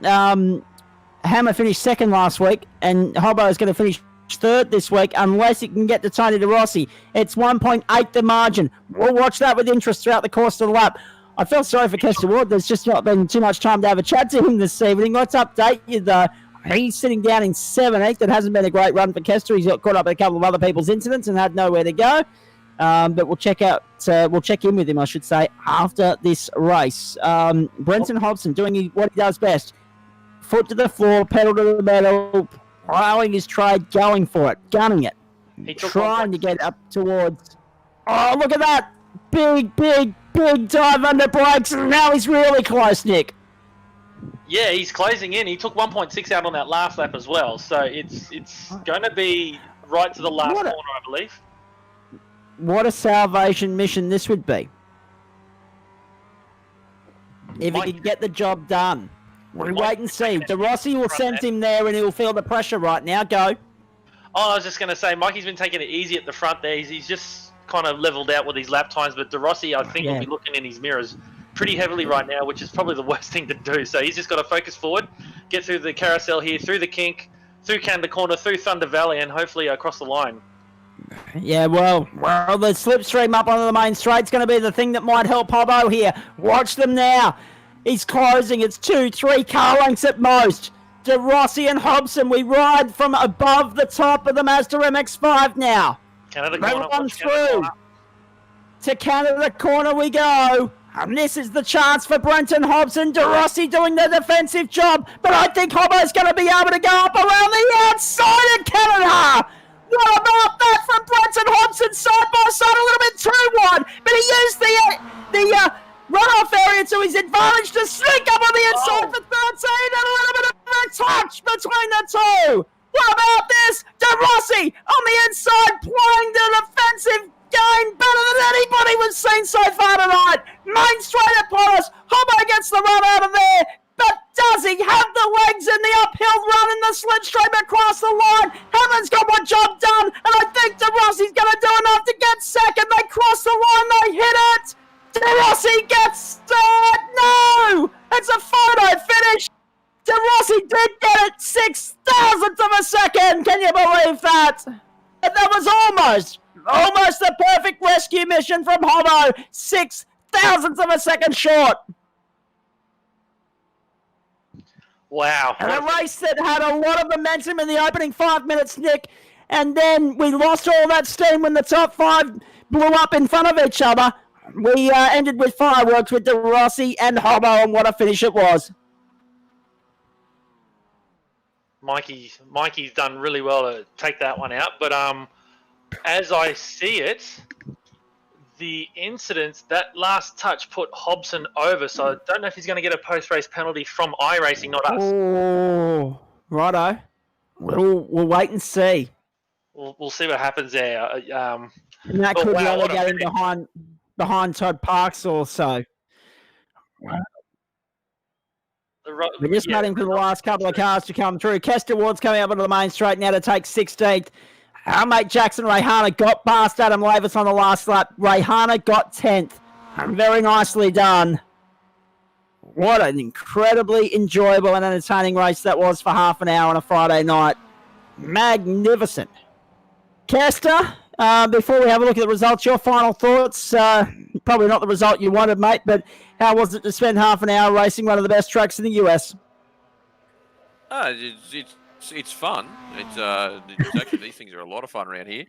Hammer finished second last week, and Hobbo is going to finish third this week unless he can get to Tony De Rossi. It's 1.8 the margin. We'll watch that with interest throughout the course of the lap. I felt sorry for Kester Ward. There's just not been too much time to have a chat to him this evening. Let's update you, though. He's sitting down in 7th. It hasn't been a great run for Kester. He's got caught up with a couple of other people's incidents and had nowhere to go. But we'll check in with him, I should say, after this race. Brenton Hobson doing what he does best. Foot to the floor, pedal to the metal, plowing his trade, going for it, gunning it. Trying to get up towards... Oh, look at that! Big dive under brakes, and now he's really close, Nick. Yeah, he's closing in. He took 1.6 out on that last lap as well. So it's going to be right to the last corner, I believe. What a salvation mission this would be. If he could get the job done. We'll wait and see. De Rossi will send him there and he'll feel the pressure right now. Go. Oh, I was just going to say, Mikey's been taking it easy at the front there. He's just kind of leveled out with his lap times, but De Rossi, I think, will be looking in his mirrors pretty heavily right now, which is probably the worst thing to do. So he's just got to focus forward, get through the carousel here, through the kink, through Canada Corner, through Thunder Valley, and hopefully across the line. Yeah, well, the slipstream up onto the main straight's going to be the thing that might help Hobbo here. Watch them now. He's closing. It's 2-3 car lengths at most. De Rossi and Hobson, we ride from above the top of the Mazda MX-5 now. Canada Corner. Run through. To Canada Corner we go. And this is the chance for Brenton Hobson. De Rossi doing the defensive job. But I think Hobbo's going to be able to go up around the outside of Canada. What about that from Brenton Hobson? Side by side, a little bit too wide. But he used the runoff area to his advantage to sneak up on the inside for 13. And a little bit of a touch between the two. What about this? De Rossi on the inside playing the defensive game better than anybody we've seen so far tonight. Main straight upon us. Hobbo gets the run out of there. But does he have the legs in the uphill run in the slipstream across the line? Hammond's got one job done, and I think De Rossi's going to do enough to get second. They cross the line, they hit it. De Rossi gets third. No! It's a photo finish. De Rossi did get it 6,000th of a second. Can you believe that? And that was almost a perfect rescue mission from Hobbo. 6,000th of a second short. Wow. And a race that had a lot of momentum in the opening 5 minutes, Nick. And then we lost all that steam when the top 5 blew up in front of each other. We ended with fireworks with De Rossi and Hobbo, and what a finish it was. Mikey's done really well to take that one out. But as I see it, the incident, that last touch put Hobson over. So I don't know if he's going to get a post-race penalty from iRacing, not us. Oh, righto. We'll wait and see. We'll see what happens there. And that could really get him behind Todd Parks also. The We're just waiting for the last couple of cars to come through. Kester Ward's coming up onto the main straight now to take 16th. Our mate Jackson Rayhana got past Adam Lavis on the last lap. Rayhana got 10th. Very nicely done. What an incredibly enjoyable and entertaining race that was for half an hour on a Friday night. Magnificent. Kester, before we have a look at the results, your final thoughts? Probably not the result you wanted, mate, but how was it to spend half an hour racing one of the best tracks in the US? It's fun. It's actually, these things are a lot of fun around here.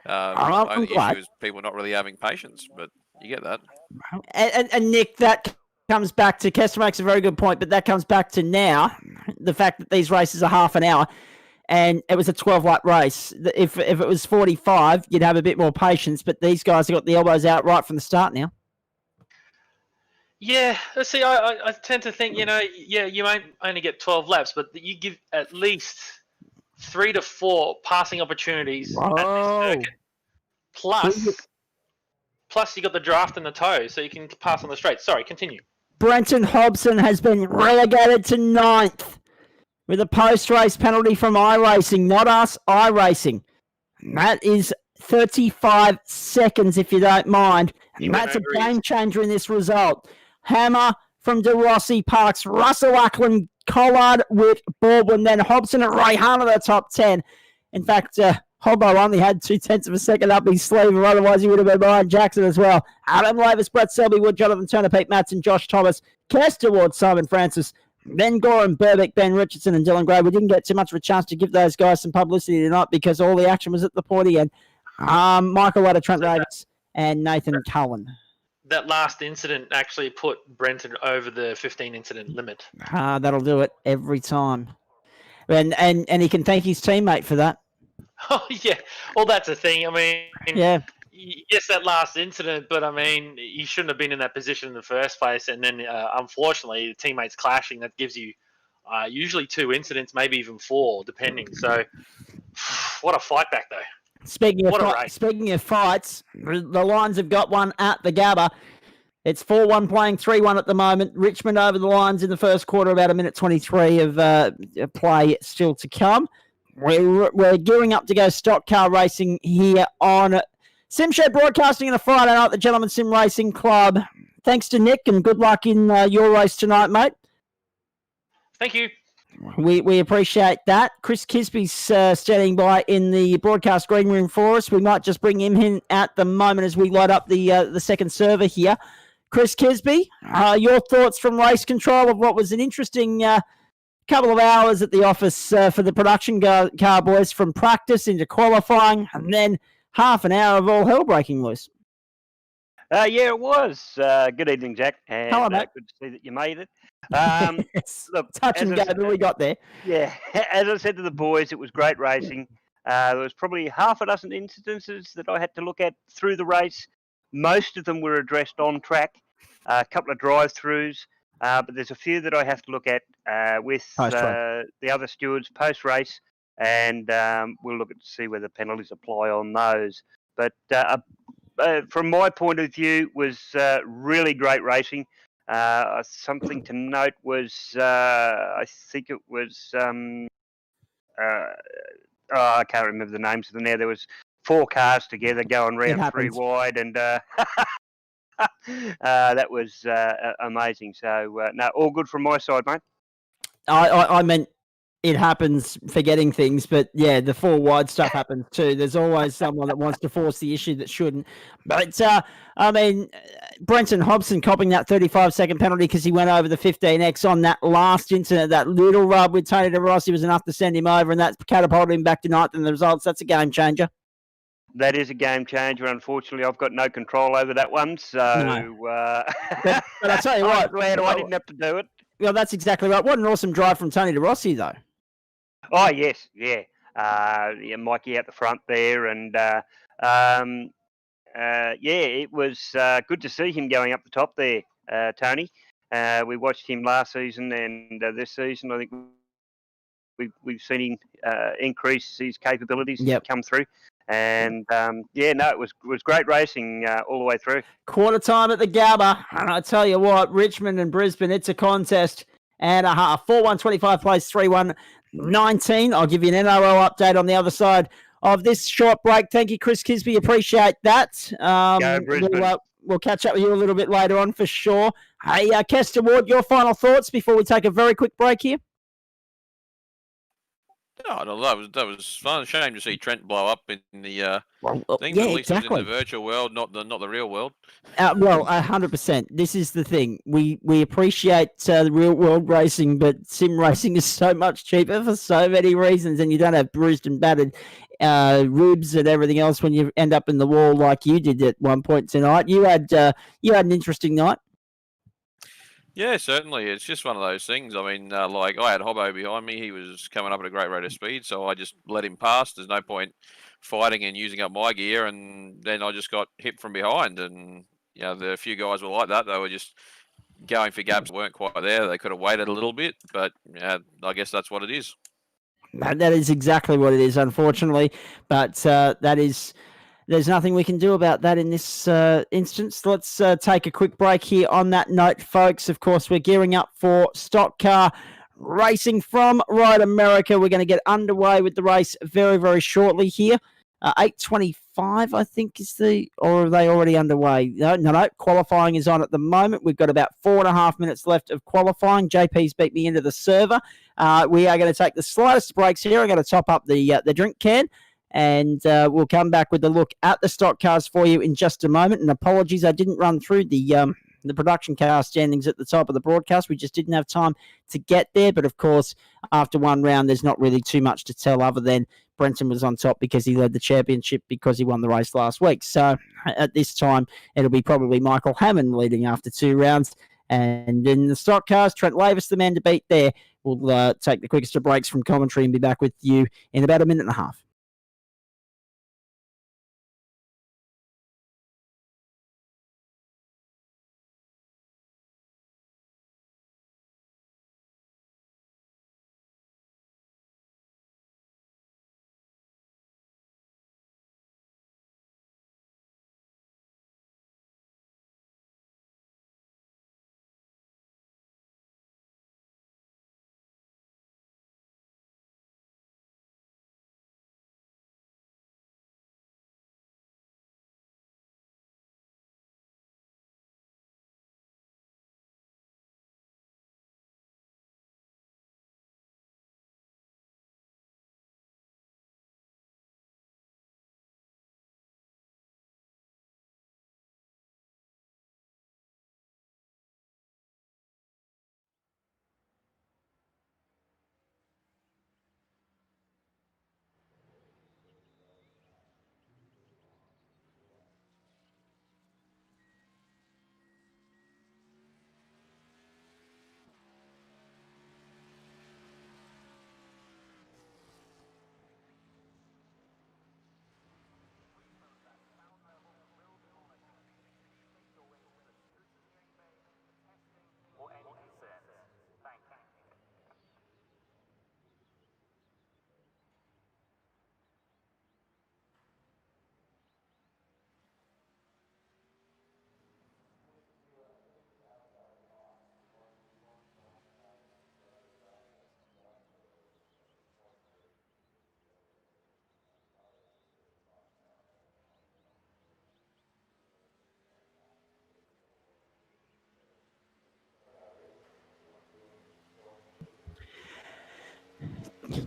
I'm The glad. issue is people not really having patience, but you get that. And Nick, that comes back to, Kester makes a very good point, but that comes back to now, the fact that these races are half an hour, and it was a 12-lap race. If it was 45, you'd have a bit more patience, but these guys have got the elbows out right from the start now. Yeah, see, I tend to think, you might only get 12 laps, but you give at least 3 to 4 passing opportunities at this circuit. Plus you got the draft and the toe, so you can pass on the straight. Sorry, continue. Brenton Hobson has been relegated to 9th with a post-race penalty from iRacing, not us, iRacing. That is 35 seconds, if you don't mind. And that's a game changer in this result. Hammer from De Rossi Parks, Russell Ackland, Collard with Baldwin, then Hobson and Rayhana the top 10. In fact, Hobbo only had 0.2 of a second up his sleeve, or otherwise he would have been behind Jackson as well. Adam Lavis, Brett Selby Wood, Jonathan Turner, Pete Matson, Josh Thomas, Kester Ward, Simon Francis, Ben Gorham, Burbick, Ben Richardson, and Dylan Gray. We didn't get too much of a chance to give those guys some publicity tonight because all the action was at the pointy end. Michael Latta, Trent Davis, and Nathan Cullen. That last incident actually put Brenton over the 15 incident limit. That'll do it every time. And he can thank his teammate for that. Oh, yeah. Well, that's the thing. I mean, yeah. Yes, that last incident, but I mean, you shouldn't have been in that position in the first place. And then, unfortunately, the teammates clashing, that gives you usually 2 incidents, maybe even 4, depending. So, what a fight back, though. Speaking of fights, the Lions have got one at the Gabba. It's 4-1 playing 3-1 at the moment. Richmond over the Lions in the first quarter, about 1:23 of play still to come. We're gearing up to go stock car racing here on SimShed Broadcasting on a Friday night at the Gentleman Sim Racing Club. Thanks to Nick, and good luck in your race tonight, mate. Thank you. We appreciate that. Chris Kisby's standing by in the broadcast green room for us. We might just bring him in at the moment as we light up the second server here. Chris Kisby, your thoughts from race control of what was an interesting couple of hours at the office for the production car boys, from practice into qualifying, and then half an hour of all hell breaking loose. Yeah, it was. Good evening, Jack. And, hello, mate. Good to see that you made it. Yes. Look, touch and go, but we got there. Yeah, as I said to the boys, it was great racing. There was probably half a dozen incidences that I had to look at through the race. Most of them were addressed on track. A couple of drive-throughs, but there's a few that I have to look at with the other stewards post-race, and we'll look at to see whether penalties apply on those. But from my point of view, was really great racing. Something to note was, I think it was, I can't remember the names of them now. There was 4 cars together going round 3 wide, and that was amazing. So, no, all good from my side, mate. I meant it happens, forgetting things, but yeah, the 4 wide stuff happens too. There's always someone that wants to force the issue that shouldn't. But, I mean, Brenton Hobson copping that 35-second penalty because he went over the 15X on that last incident. That little rub with Tony De Rossi was enough to send him over, and that's catapulted him back to 9th in the results. That's a game changer. That is a game changer. Unfortunately, I've got no control over that one. So, no. But I tell you what, I'm glad I didn't have to do it. Well, that's exactly right. What an awesome drive from Tony De Rossi, though. Oh, yes, yeah. Mikey out the front there, and it was good to see him going up the top there, Tony. We watched him last season, and this season I think we've seen him increase his capabilities come through. And it was great racing all the way through. Quarter time at the Gabba, and I tell you what, Richmond and Brisbane, it's a contest. and a half. 4-1-25 plays 3-1-19. I'll give you an NRL update on the other side of this short break. Thank you, Chris Kisby. Appreciate that. Go Brisbane. We'll catch up with you a little bit later on for sure. Hey, Kester Ward, your final thoughts before we take a very quick break here? No, that was fun. Shame to see Trent blow up in the thing, yeah, but at least exactly. it was in the virtual world, not the real world. Well, 100%. This is the thing. We appreciate the real world racing, but sim racing is so much cheaper for so many reasons, and you don't have bruised and battered ribs and everything else when you end up in the wall like you did at one point tonight. You had an interesting night. Yeah, certainly. It's just one of those things. I mean, like I had Hobbo behind me. He was coming up at a great rate of speed, so I just let him pass. There's no point fighting and using up my gear, and then I just got hit from behind. And the few guys were like that. They were just going for gaps that weren't quite there. They could have waited a little bit, but I guess that's what it is. That is exactly what it is, unfortunately. But there's nothing we can do about that in this instance. Let's take a quick break here on that note, folks. Of course, we're gearing up for stock car racing from Ride America. We're going to get underway with the race very, very shortly here. 8:25, I think, or are they already underway? No. Qualifying is on at the moment. We've got about 4.5 minutes left of qualifying. JP's beat me into the server. We are going to take the slightest breaks here. I'm going to top up the drink can. And we'll come back with a look at the stock cars for you in just a moment. And apologies, I didn't run through the production car standings at the top of the broadcast. We just didn't have time to get there. But, of course, after one round, there's not really too much to tell other than Brenton was on top because he led the championship because he won the race last week. So at this time, it'll be probably Michael Hammond leading after 2 rounds. And in the stock cars, Trent Lavis, the man to beat there. We'll take the quickest of breaks from commentary and be back with you in about a minute and a half.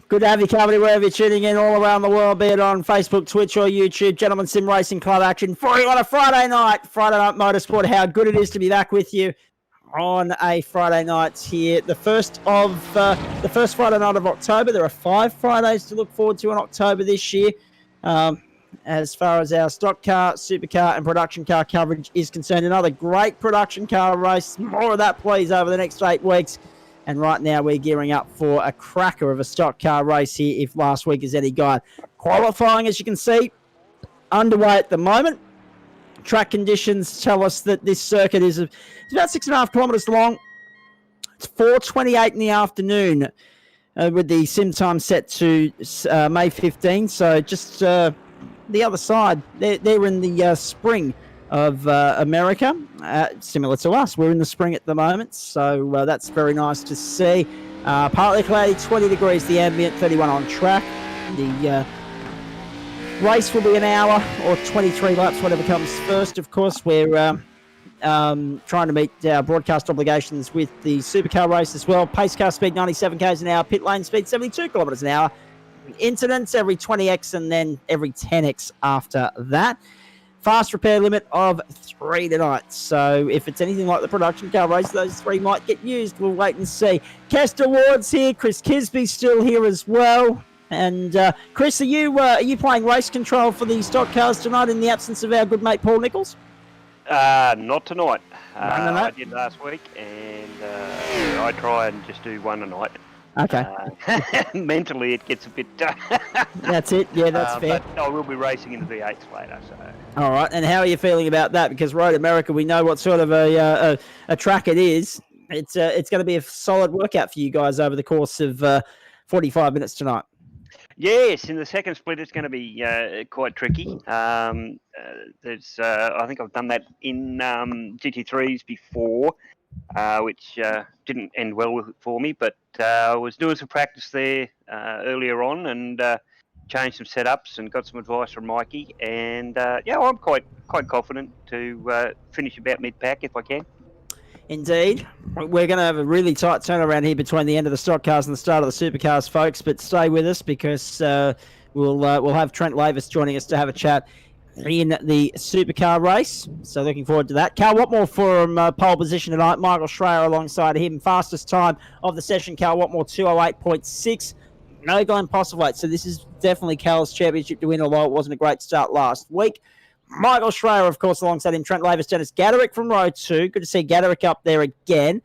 Good to have you company wherever you're tuning in all around the world, be it on Facebook, Twitch, or YouTube. Gentlemen Sim Racing Club action for you on a Friday night motorsport. How good it is to be back with you on a Friday night here. The first Friday night of October. There are 5 Fridays to look forward to in October this year. As far as our stock car, supercar, and production car coverage is concerned, another great production car race. More of that, please, over the next 8 weeks. And right now we're gearing up for a cracker of a stock car race here, if last week is any guide. Qualifying, as you can see, underway at the moment. Track conditions tell us that this circuit is about 6.5 kilometres long. It's 4:28 in the afternoon with the sim time set to May 15. So just the other side, they're in the spring of America, similar to us. We're in the spring at the moment, so that's very nice to see. Partly cloudy, 20 degrees the ambient, 31 on track. The race will be an hour or 23 laps, whatever comes first. Of course, we're trying to meet our broadcast obligations with the supercar race as well. Pace car speed 97 k's an hour, pit lane speed 72 kilometres an hour. Incidents every 20x and then every 10x after that. Fast repair limit of 3 tonight. So if it's anything like the production car race, those 3 might get used. We'll wait and see. Kester Ward's here. Chris Kisby's still here as well. And Chris, are you playing race control for the stock cars tonight in the absence of our good mate Paul Nichols? Not tonight. No. I did last week, and I try and just do one a night. Okay. Mentally, it gets a bit. That's it. Yeah, that's fair. But I will be racing in the V8s later. So. All right. And how are you feeling about that? Because Road America, we know what sort of a track it is. It's going to be a solid workout for you guys over the course of 45 minutes tonight. Yes, in the second split, it's going to be quite tricky. There's, I think I've done that in GT3s before, which didn't end well for me. But I was doing some practice there earlier on and changed some setups and got some advice from Mikey. And I'm quite confident to finish about mid-pack if I can. Indeed. We're going to have a really tight turnaround here between the end of the stock cars and the start of the supercars, folks. But stay with us because we'll have Trent Lavis joining us to have a chat in the supercar race. So looking forward to that. Cal Watmore from pole position tonight. Michael Schreier alongside him. Fastest time of the session, Cal Watmore, 2:08.6. No Glenn Postlethwaite. So this is definitely Cal's championship to win, although it wasn't a great start last week. Michael Schreier, of course, alongside him, Trent Lavis, Dennis Gaderick from row 2. Good to see Gaderick up there again.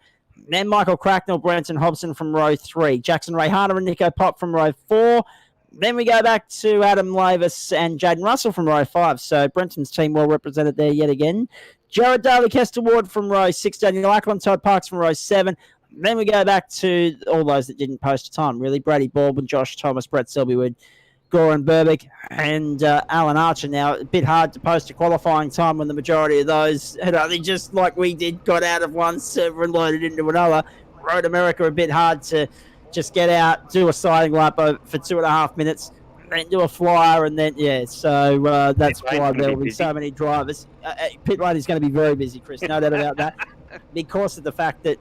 Then Michael Cracknell, Branson Hobson from row 3. Jackson Rayhana and Nico Pop from row 4. Then we go back to Adam Lavis and Jaden Russell from row 5. So Brenton's team well represented there yet again. Jared Daly, Kester Ward from row 6. Daniel Ackland, Todd Parks from row 7. Then we go back to all those that didn't post a time, really. Brady Baldwin, Josh Thomas, Brett Selbywood, Goran Burbick and Alan Archer. Now, a bit hard to post a qualifying time when the majority of those had only just like we did, got out of one server and loaded into another. Road America a bit hard to just get out, do a siding lap for 2.5 minutes, then do a flyer, and then, so that's why there will be so many drivers. Pit lane is going to be very busy, Chris, no doubt about that, because of the fact that,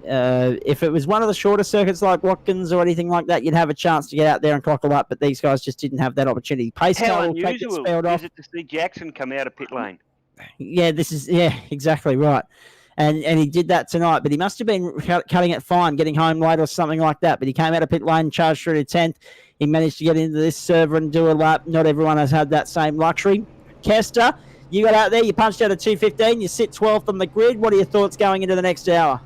if it was one of the shorter circuits like Watkins or anything like that, you'd have a chance to get out there and clock a lap, but these guys just didn't have that opportunity. Pace car will take its spelled off. Is it to see Jackson come out of pit lane? Yeah, exactly right. And he did that tonight, but he must have been cutting it fine, getting home late or something like that. But he came out of pit lane, charged through to 10th. He managed to get into this server and do a lap. Not everyone has had that same luxury. Kester, you got out there, you punched out a 2:15, you sit 12th on the grid. What are your thoughts going into the next hour?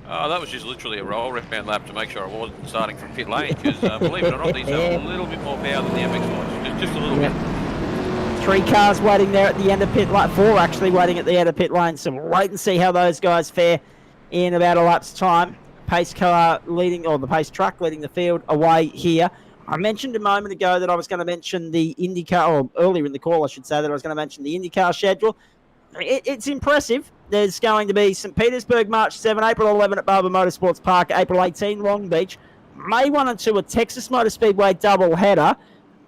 That was just literally a roll round lap to make sure I wasn't starting from pit lane because, believe it or not, these have a little bit more power than the MX ones, just a little bit. 3 cars waiting there at the end of pit lane, 4 actually waiting at the end of pit lane, so we'll wait and see how those guys fare in about a lap's time. Pace car leading, or the pace truck leading the field away here. I mentioned a moment ago that I was going to mention the IndyCar, or earlier in the call I should say that I was going to mention the IndyCar schedule. It's impressive. There's going to be St. Petersburg, March 7, April 11 at Barber Motorsports Park, April 18, Long Beach. May 1 and 2 a Texas Motor Speedway doubleheader.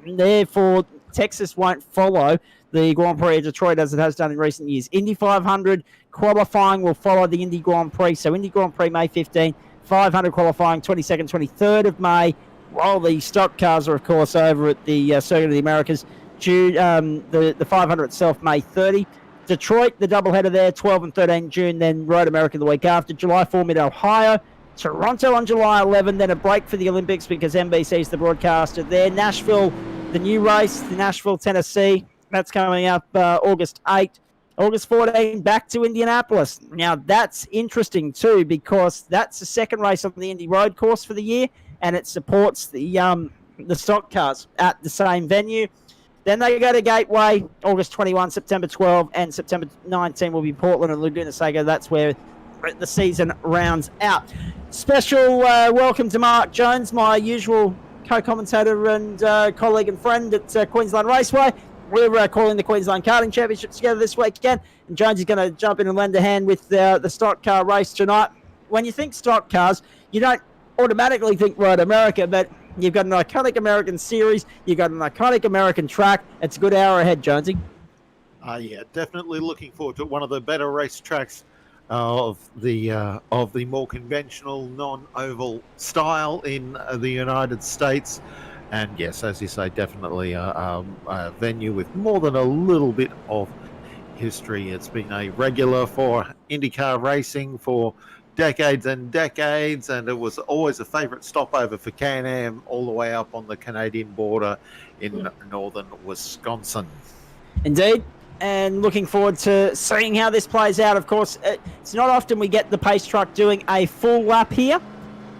Therefore, Texas won't follow the Grand Prix of Detroit as it has done in recent years. Indy 500 qualifying will follow the Indy Grand Prix. So Indy Grand Prix May 15, 500 qualifying 22nd, 23rd of May, while the stock cars are, of course, over at the Circuit of the Americas. June, the 500 itself, May 30. Detroit, the doubleheader there, 12 and 13 June, then Road America the week after. July 4, Mid-Ohio. Toronto on July 11, then a break for the Olympics because NBC's the broadcaster there. Nashville, the new race, the Nashville, Tennessee. That's coming up August 8. August 14, back to Indianapolis. Now, that's interesting too because that's the second race on the Indy Road course for the year, and it supports the stock cars at the same venue. Then they go to Gateway, August 21, September 12, and September 19 will be Portland and Laguna Seca. That's where the season rounds out. Special welcome to Mark Jones, my usual co-commentator and colleague and friend at Queensland Raceway. we're calling the Queensland Karting Championship together this week again, and Jones is going to jump in and lend a hand with the stock car race tonight. When you think stock cars, you don't automatically think Road America, but you've got an iconic American series, you've got an iconic American track. It's a good hour ahead, Jonesy. Yeah, definitely looking forward to one of the better race tracks of the more conventional non-oval style in the United States. And yes, as you say, definitely a venue with more than a little bit of history. It's been a regular for IndyCar racing for decades and decades, and it was always a favourite stopover for Can-Am all the way up on the Canadian border in northern Wisconsin. Indeed. And looking forward to seeing how this plays out. Of course, it's not often we get the pace truck doing a full lap here,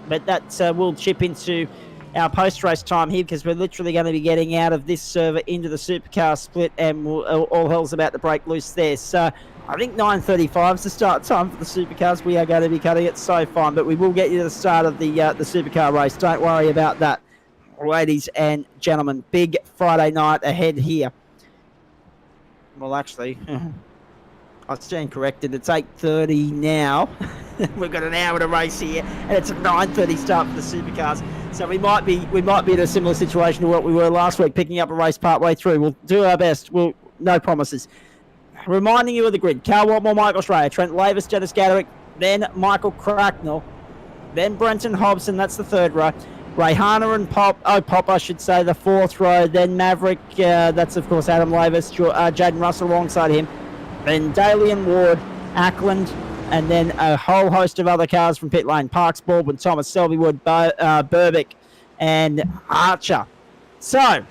but that will chip into our post-race time here, because we're literally going to be getting out of this server into the supercar split, and all hell's about to break loose there. So I think 9:35 is the start time for the supercars. We are going to be cutting it so fine, but we will get you to the start of the supercar race. Don't worry about that, ladies and gentlemen. Big Friday night ahead here. Well, actually, I stand corrected. It's 8:30 now. We've got an hour to race here, and it's a 9:30 start for the supercars. So we might be in a similar situation to what we were last week, picking up a race partway through. We'll do our best. No promises. Reminding you of the grid: Cal Watmore, Michael Schreier, Trent Lavis, Dennis Gaderick, then Michael Cracknell, then Brenton Hobson. That's the third row. Ray Hana and Pop, I should say, the fourth row. Then Maverick, that's of course Adam Lavis, Jaden Russell alongside him. Then Daly and Ward, Ackland, and then a whole host of other cars from pit lane: Parks, Baldwin, Thomas, Selbywood, Burbick, and Archer. So,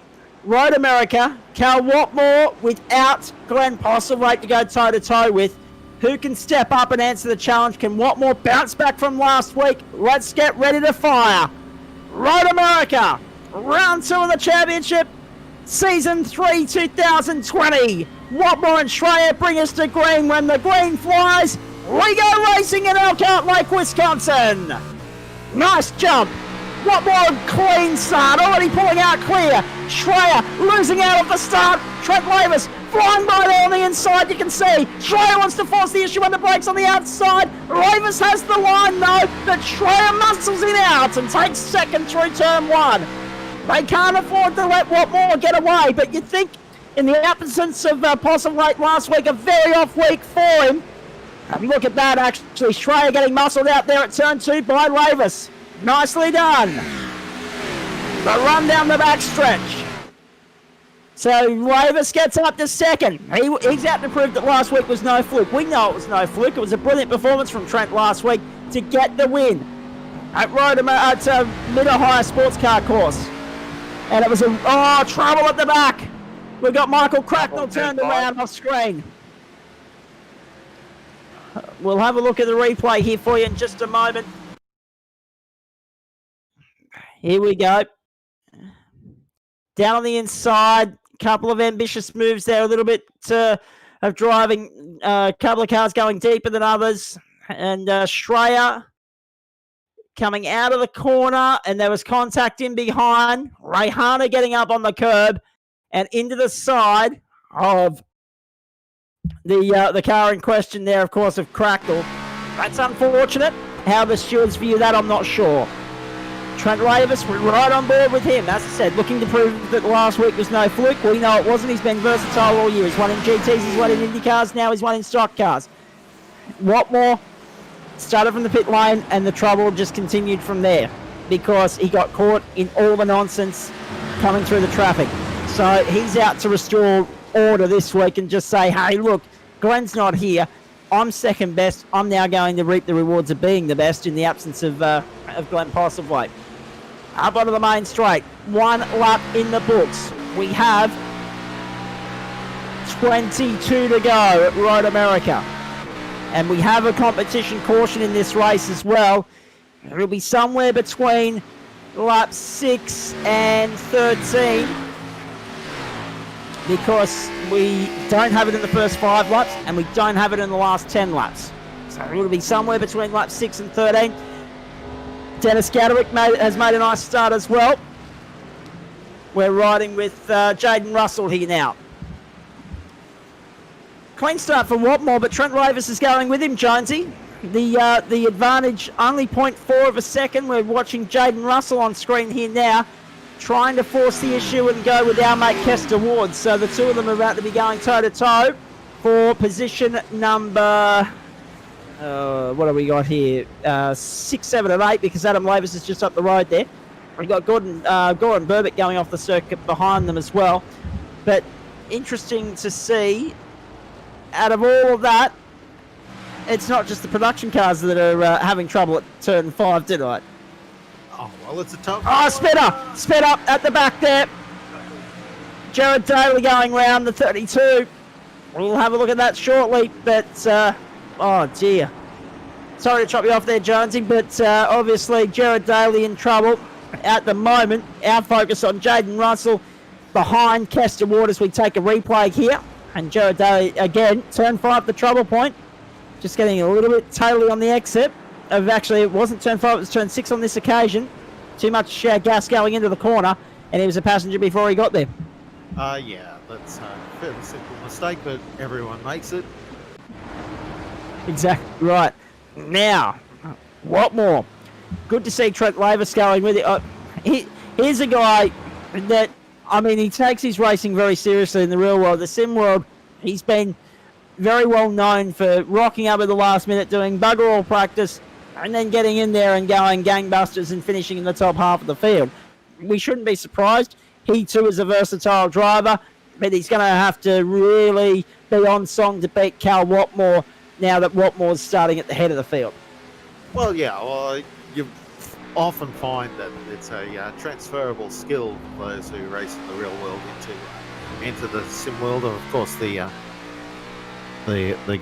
Road America, Cal Watmore without Glenn Postlethwaite to go toe-to-toe with. Who can step up and answer the challenge? Can Watmore bounce back from last week? Let's get ready to fire. Road America, round 2 of the championship, season 3, 2020. Watmore and Schreier bring us to green. When the green flies, we go racing in Elkhart Lake, Wisconsin. Nice jump. Watmore clean start, already pulling out clear. Schreier losing out at the start. Trent Lavis flying by there on the inside, you can see. Schreier wants to force the issue on the brakes on the outside. Lavis has the line though, but Schreier muscles it out and takes second through turn 1. They can't afford to let Watmore get away, but you'd think in the absence of Postlethwaite last week, a very off week for him. And look at that, actually. Schreier getting muscled out there at turn 2 by Lavis. Nicely done. The run down the back stretch. So Lavis gets up to second. He's out to prove that last week was no fluke. We know it was no fluke. It was a brilliant performance from Trent last week to get the win at Mid-Ohio Sports Car Course. And it was trouble at the back. We've got Michael Cracknell turned around off screen. We'll have a look at the replay here for you in just a moment. Here we go. Down on the inside, couple of ambitious moves there, a little bit of driving, a couple of cars going deeper than others. And Schreier coming out of the corner, and there was contact in behind. Rayhana getting up on the curb and into the side of the car in question there, of course, of Cracknell. That's unfortunate. How the stewards view that, I'm not sure. Trent Lavis, we're right on board with him. As I said, looking to prove that last week was no fluke. We know it wasn't. He's been versatile all year. He's won in GTs, he's won in Indy cars, now he's won in stock cars. Watmore started from the pit lane, and the trouble just continued from there because he got caught in all the nonsense coming through the traffic. So he's out to restore order this week and just say, hey, look, Glenn's not here. I'm second best. I'm now going to reap the rewards of being the best in the absence of Glenn Postlethwaite. Up onto the main straight. 1 lap in the books. We have 22 to go at Road America. And we have a competition caution in this race as well. It'll be somewhere between lap 6 and 13. Because we don't have it in the first 5 laps and we don't have it in the last 10 laps. So it'll be somewhere between lap 6 and 13. Dennis Gaderick has made a nice start as well. We're riding with Jaden Russell here now. Clean start for Watmore, but Trent Lavis is going with him, Jonesy. The advantage, only 0.4 of a second. We're watching Jaden Russell on screen here now, trying to force the issue and go with our mate Kester Ward. So the two of them are about to be going toe-to-toe for position number... what have we got here? 6, 7, and 8, because Adam Lavis is just up the road there. We've got Gordon Burbick going off the circuit behind them as well. But interesting to see, out of all of that, it's not just the production cars that are having trouble at turn 5 tonight. Oh, well, it's a tough... Oh, sped up at the back there. Jared Daly going round the 32. We'll have a look at that shortly, but, oh dear. Sorry to chop you off there, Jonesy, but obviously Jared Daly in trouble at the moment. Our focus on Jaden Russell behind Kester Ward as we take a replay here. And Jared Daly, again, turn 5, the trouble point. Just getting a little bit taily on the exit. Actually, it wasn't turn 5, it was turn 6 on this occasion. Too much gas going into the corner, and he was a passenger before he got there. Yeah, that's a fairly simple mistake, but everyone makes it. Exactly right. Now, what more? Good to see Trent Lavis going with it. Here's a guy that, I mean, he takes his racing very seriously in the real world. The sim world, he's been very well known for rocking up at the last minute, doing bugger all practice, and then getting in there and going gangbusters and finishing in the top half of the field. We shouldn't be surprised. He too is a versatile driver, but he's going to have to really be on song to beat Cal Watmore now that Watmore's starting at the head of the field. Well, yeah, well, you often find that it's a transferable skill for those who race in the real world into the sim world, and of course the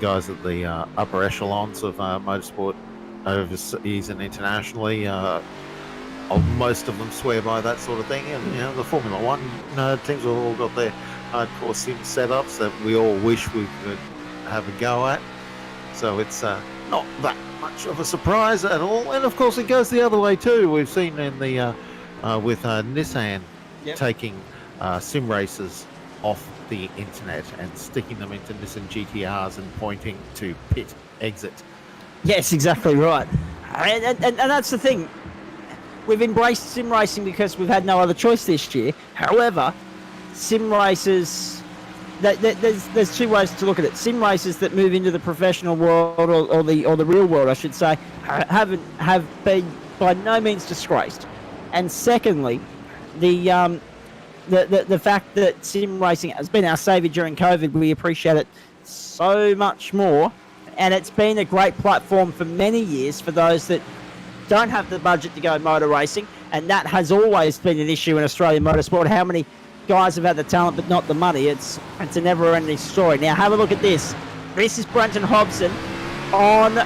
guys at the upper echelons of motorsport overseas and internationally. Most of them swear by that sort of thing, and the Formula One teams have all got their hardcore sim setups that we all wish we could have a go at. So it's not that much of a surprise at all, and of course it goes the other way too. We've seen in the with Nissan taking sim races off the internet and sticking them into Nissan GTRs and pointing to pit exit. Yes, exactly right. And that's the thing. We've embraced sim racing because we've had no other choice this year. However, sim racers, there's two ways to look at it. Sim racers that move into the professional world or the real world, I should say, have been by no means disgraced. And secondly, the fact that sim racing has been our saviour during COVID, we appreciate it so much more. And it's been a great platform for many years for those that don't have the budget to go motor racing, and that has always been an issue in Australian motorsport. How many guys have had the talent but not the money? It's a never-ending story. Now have a look at this. This is Brenton Hobson on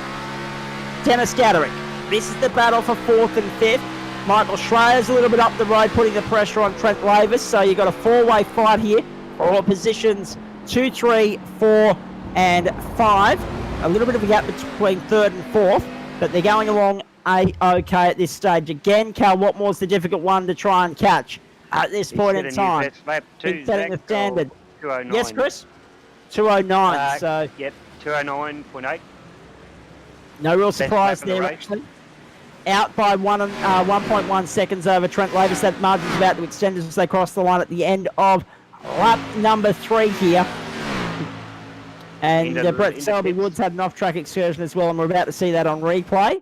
Dennis Gadderick. This is the battle for 4th and 5th. Michael Schreier's a little bit up the road, putting the pressure on Trent Lavis. So you've got a 4-way fight here for positions 2, 3, 4, and 5. A little bit of a gap between 3rd and 4th, but they're going along A-OK at this stage. Again, Cal Watmore's the difficult one to try and catch at this point in time. He's setting the standard. 209. Yes, Chris? 209. So Yep, 209.8. no real surprise there, actually. Out by 1.1 seconds over Trent Lavis. That margin's about to extend as they cross the line at the end of lap number 3 here. And Brett Selby Woods had an off-track excursion as well, and we're about to see that on replay.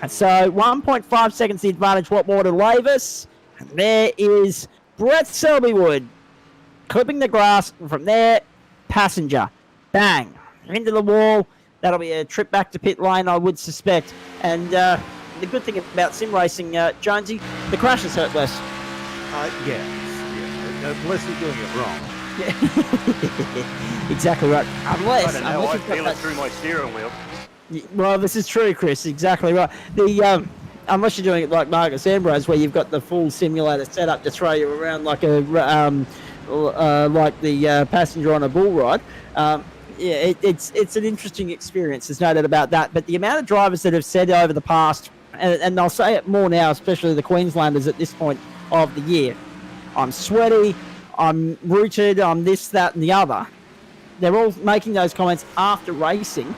And so 1.5 seconds the advantage, Watmore to Lavis. And there is Brett Selby Wood clipping the grass, and from there, passenger. Bang. Into the wall. That'll be a trip back to pit lane, I would suspect. And the good thing about sim racing, Jonesy, the crashes hurt less. Yes. Unless you're doing it wrong. Yeah. Exactly right. I don't know, I feel it through my steering wheel. Well, this is true, Chris. Exactly right. The unless you're doing it like Marcus Ambrose, where you've got the full simulator set up to throw you around like a like the passenger on a bull ride. It's an interesting experience. There's no doubt about that. But the amount of drivers that have said over the past, and I'll say it more now, especially the Queenslanders at this point of the year, I'm sweaty, I'm rooted, I'm this, that, and the other. they're all making those comments after racing.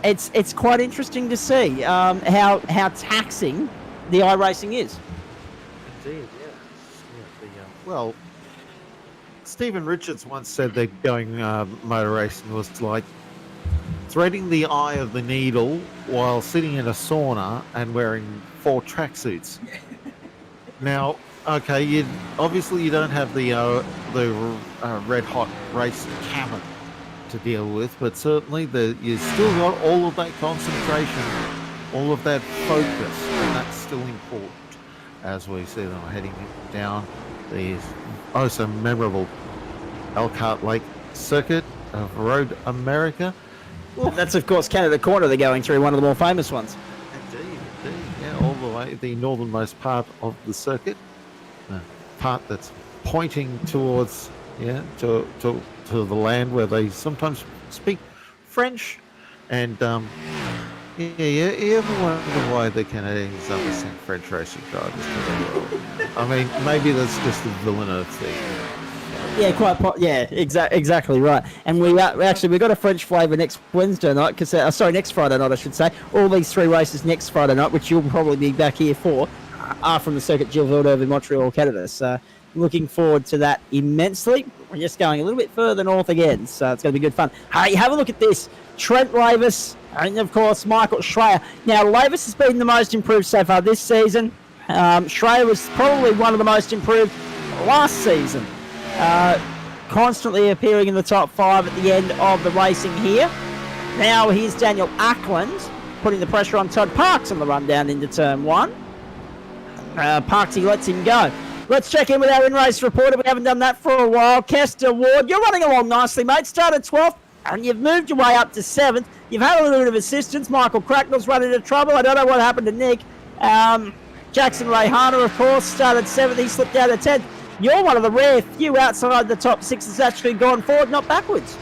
It's quite interesting to see how taxing the iRacing is. Indeed, well, Stephen Richards once said that going motor racing was like threading the eye of the needle while sitting in a sauna and wearing 4 tracksuits. Now, okay, you don't have the red hot race cabin to deal with, but certainly you still got all of that concentration, all of that focus, and that's still important as we see them heading down the so memorable Elkhart Lake circuit of Road America. And that's, of course, Canada Corner they're going through, one of the more famous ones. Indeed, yeah, all the way, the northernmost part of the circuit, the part that's pointing towards, to the land where they sometimes speak French, and you ever wonder why the Canadians don't send French racing drivers to the world? I mean, maybe that's just the Villeneuve thing. Yeah, exactly right. And we got a French flavour next Wednesday night, next Friday night, I should say. All these 3 races next Friday night, which you'll probably be back here for, are from the circuit Gilles Villeneuve in Montreal, Canada. So looking forward to that immensely. We're just going a little bit further north again, so it's going to be good fun. Hey, have a look at this. Trent Lavis and, of course, Michael Schreier. Now, Lavis has been the most improved so far this season. Schreier was probably one of the most improved last season. Constantly appearing in the top 5 at the end of the racing here. Now here's Daniel Ackland putting the pressure on Todd Parks on the run down into turn 1. Parksy lets him go. Let's check in with our in-race reporter. We haven't done that for a while. Kester Ward, you're running along nicely, mate. Started 12th, and you've moved your way up to 7th. You've had a little bit of assistance. Michael Cracknell's run into trouble. I don't know what happened to Nick. Jackson Rayhana, of course, started 7th. He slipped down to 10th. You're one of the rare few outside the top 6 that's actually gone forward, not backwards.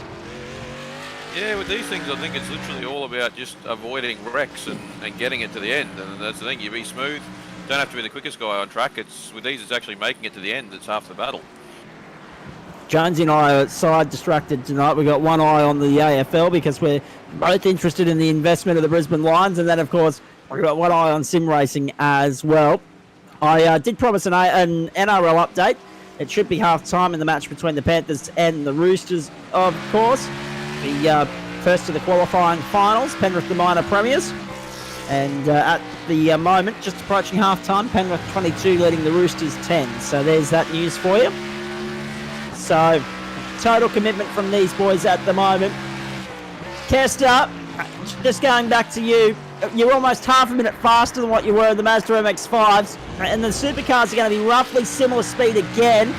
Yeah, with these things, I think it's literally all about just avoiding wrecks and getting it to the end. And that's the thing, you be smooth. Don't have to be the quickest guy on track. With these, it's actually making it to the end. It's half the battle. Jonesy and I are side distracted tonight. We've got one eye on the AFL because we're both interested in the investment of the Brisbane Lions. And then, of course, we've got one eye on sim racing as well. I did promise an NRL update. It should be half-time in the match between the Panthers and the Roosters, of course. The first of the qualifying finals, Penrith the minor premiers. And at the moment, just approaching half-time, Penrith 22 leading the Roosters 10. So there's that news for you. So, total commitment from these boys at the moment. Kester, just going back to you. You're almost half a minute faster than what you were in the Mazda MX-5s. And the supercars are going to be roughly similar speed again.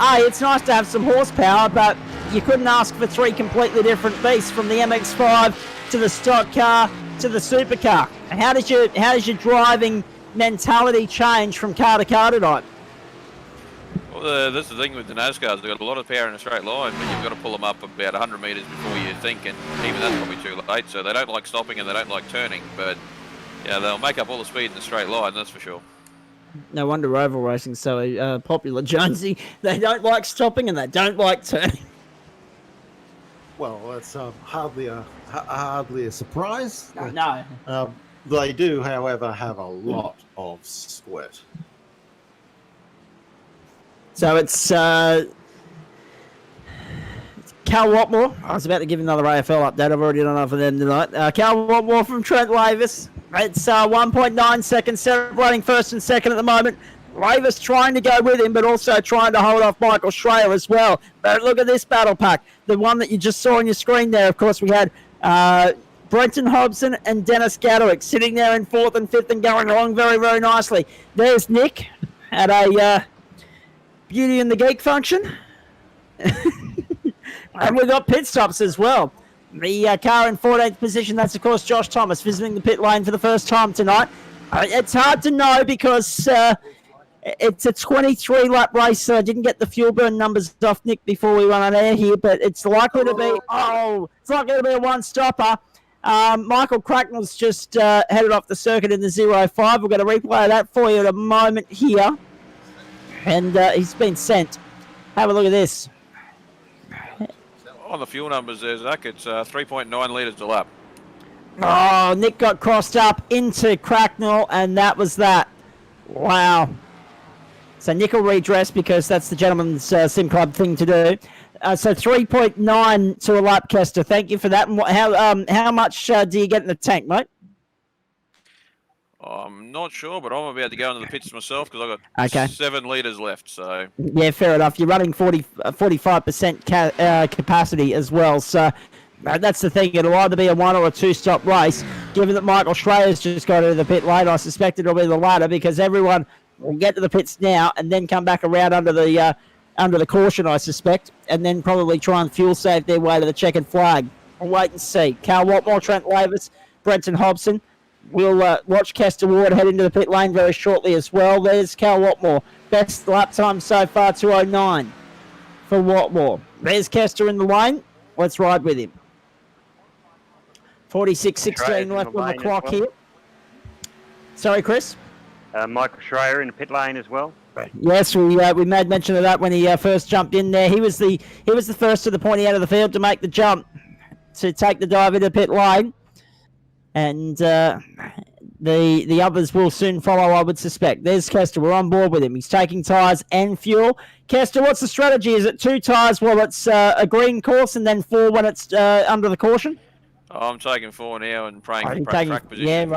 It's nice to have some horsepower, but you couldn't ask for 3 completely different beasts, from the MX-5 to the stock car to the supercar. How does your driving mentality change from car to car tonight? Well, that's the thing with the NASCARs. They've got a lot of power in a straight line, but you've got to pull them up about 100 metres before you think, and even that's probably too late. So they don't like stopping and they don't like turning, but yeah, they'll make up all the speed in the straight line, that's for sure. No wonder oval racing's so popular, Jonesy. They don't like stopping and they don't like turning. Well, that's hardly a surprise. No. They do, however, have a lot of sweat. So it's Cal Watmore. I was about to give another AFL update. I've already done enough of them tonight. Cal Watmore from Trent Lavis. It's 1.9 seconds, separating first and second at the moment. Lavis trying to go with him, but also trying to hold off Michael Schreier as well. But look at this battle pack. The one that you just saw on your screen there, of course, we had Brenton Hobson and Dennis Gadwick sitting there in 4th and 5th and going along very, very nicely. There's Nick at a Beauty and the Geek function. And we've got pit stops as well. The car in 14th position, that's, of course, Josh Thomas visiting the pit lane for the first time tonight. It's hard to know because it's a 23-lap race, so I didn't get the fuel burn numbers off Nick before we went on air here, but it's likely to be a one-stopper. Michael Cracknell's just headed off the circuit in the 05. We're going to replay that for you in a moment here. And he's been sent. Have a look at this. On the fuel numbers there, Zach, it's 3.9 litres a lap. Oh, Nick got crossed up into Cracknell, and that was that. Wow. So Nick will redress because that's the gentleman's sim club thing to do. So 3.9 to a lap, Kester. Thank you for that. And how much do you get in the tank, mate? I'm not sure, but I'm about to go into the pits myself because I've got 7 litres left. So yeah, fair enough. You're running 45% capacity as well. So that's the thing. It'll either be a 1 or a 2-stop race. Given that Michael Schreier's just got into the pit lane, I suspect it'll be the latter because everyone will get to the pits now and then come back around under the caution, I suspect, and then probably try and fuel save their way to the checkered flag. We'll wait and see. Cal Watmore, Trent Lavis, Brenton Hobson. We'll watch Kester Ward head into the pit lane very shortly as well. There's Cal Watmore. Best lap time so far, 2:09 for Watmore. There's Kester in the lane. Let's ride with him. 46.16 left on the clock here. Sorry, Chris? Michael Schreier in the pit lane as well. Yes, we made mention of that when he first jumped in there. He was the first to the pointy end of the field to make the jump to take the dive into the pit lane. And the others will soon follow, I would suspect. There's Kester. We're on board with him. He's taking tyres and fuel. Kester, what's the strategy? Is it 2 tyres while it's a green course and then 4 when it's under the caution? I'm taking 4 now and praying for track position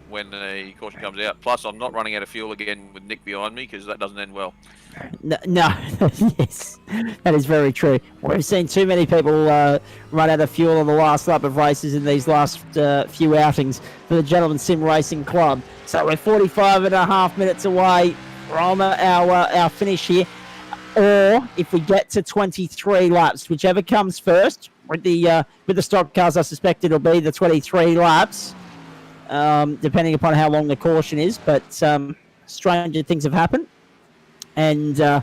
when the caution comes out. Plus, I'm not running out of fuel again with Nick behind me because that doesn't end well. No, yes, that is very true. We've seen too many people run out of fuel on the last lap of races in these last few outings for the Gentleman Sim Racing Club. So we're 45.5 minutes away from our finish here. Or if we get to 23 laps, whichever comes first, with the stock cars, I suspect it'll be the 23 laps, depending upon how long the caution is. But stranger things have happened. And the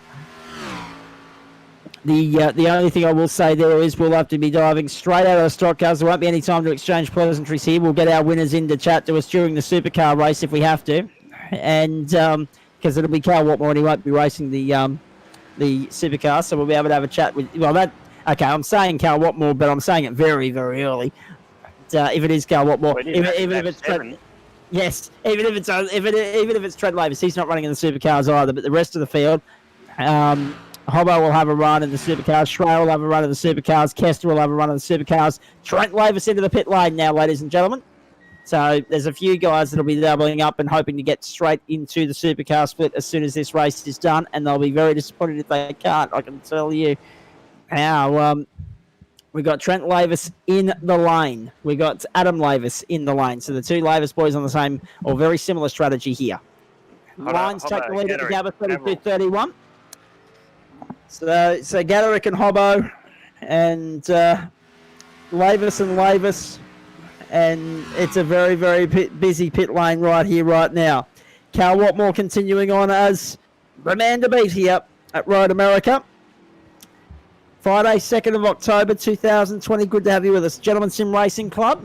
only thing I will say there is we'll have to be diving straight out of the stock cars. There won't be any time to exchange pleasantries here. We'll get our winners in to chat to us during the supercar race if we have to. And because it'll be Cal Watmore and he won't be racing the supercar, so we'll be able to have a chat with... Okay, I'm saying Cal Watmore, but I'm saying it very, very early. If it is Cal Watmore, even if it's Trent, yes, even if it's Trent Lavis, he's not running in the supercars either. But the rest of the field, Hobbo will have a run in the supercars. Schreier will have a run in the supercars. Kester will have a run in the supercars. Trent Lavis into the pit lane now, ladies and gentlemen. So there's a few guys that'll be doubling up and hoping to get straight into the supercar split as soon as this race is done, and they'll be very disappointed if they can't. I can tell you. Now, we got Trent Lavis in the lane. We got Adam Lavis in the lane. So the 2 Lavis boys on the same or very similar strategy here. Lines take the lead at the Gabba 32-31. So Gaderick and Hobbo and Lavis. And it's a very, very busy pit lane right here, right now. Cal Watmore continuing on as the man to beat here at Road America. Friday, 2nd of October, 2020. Good to have you with us. Gentleman Sim Racing Club.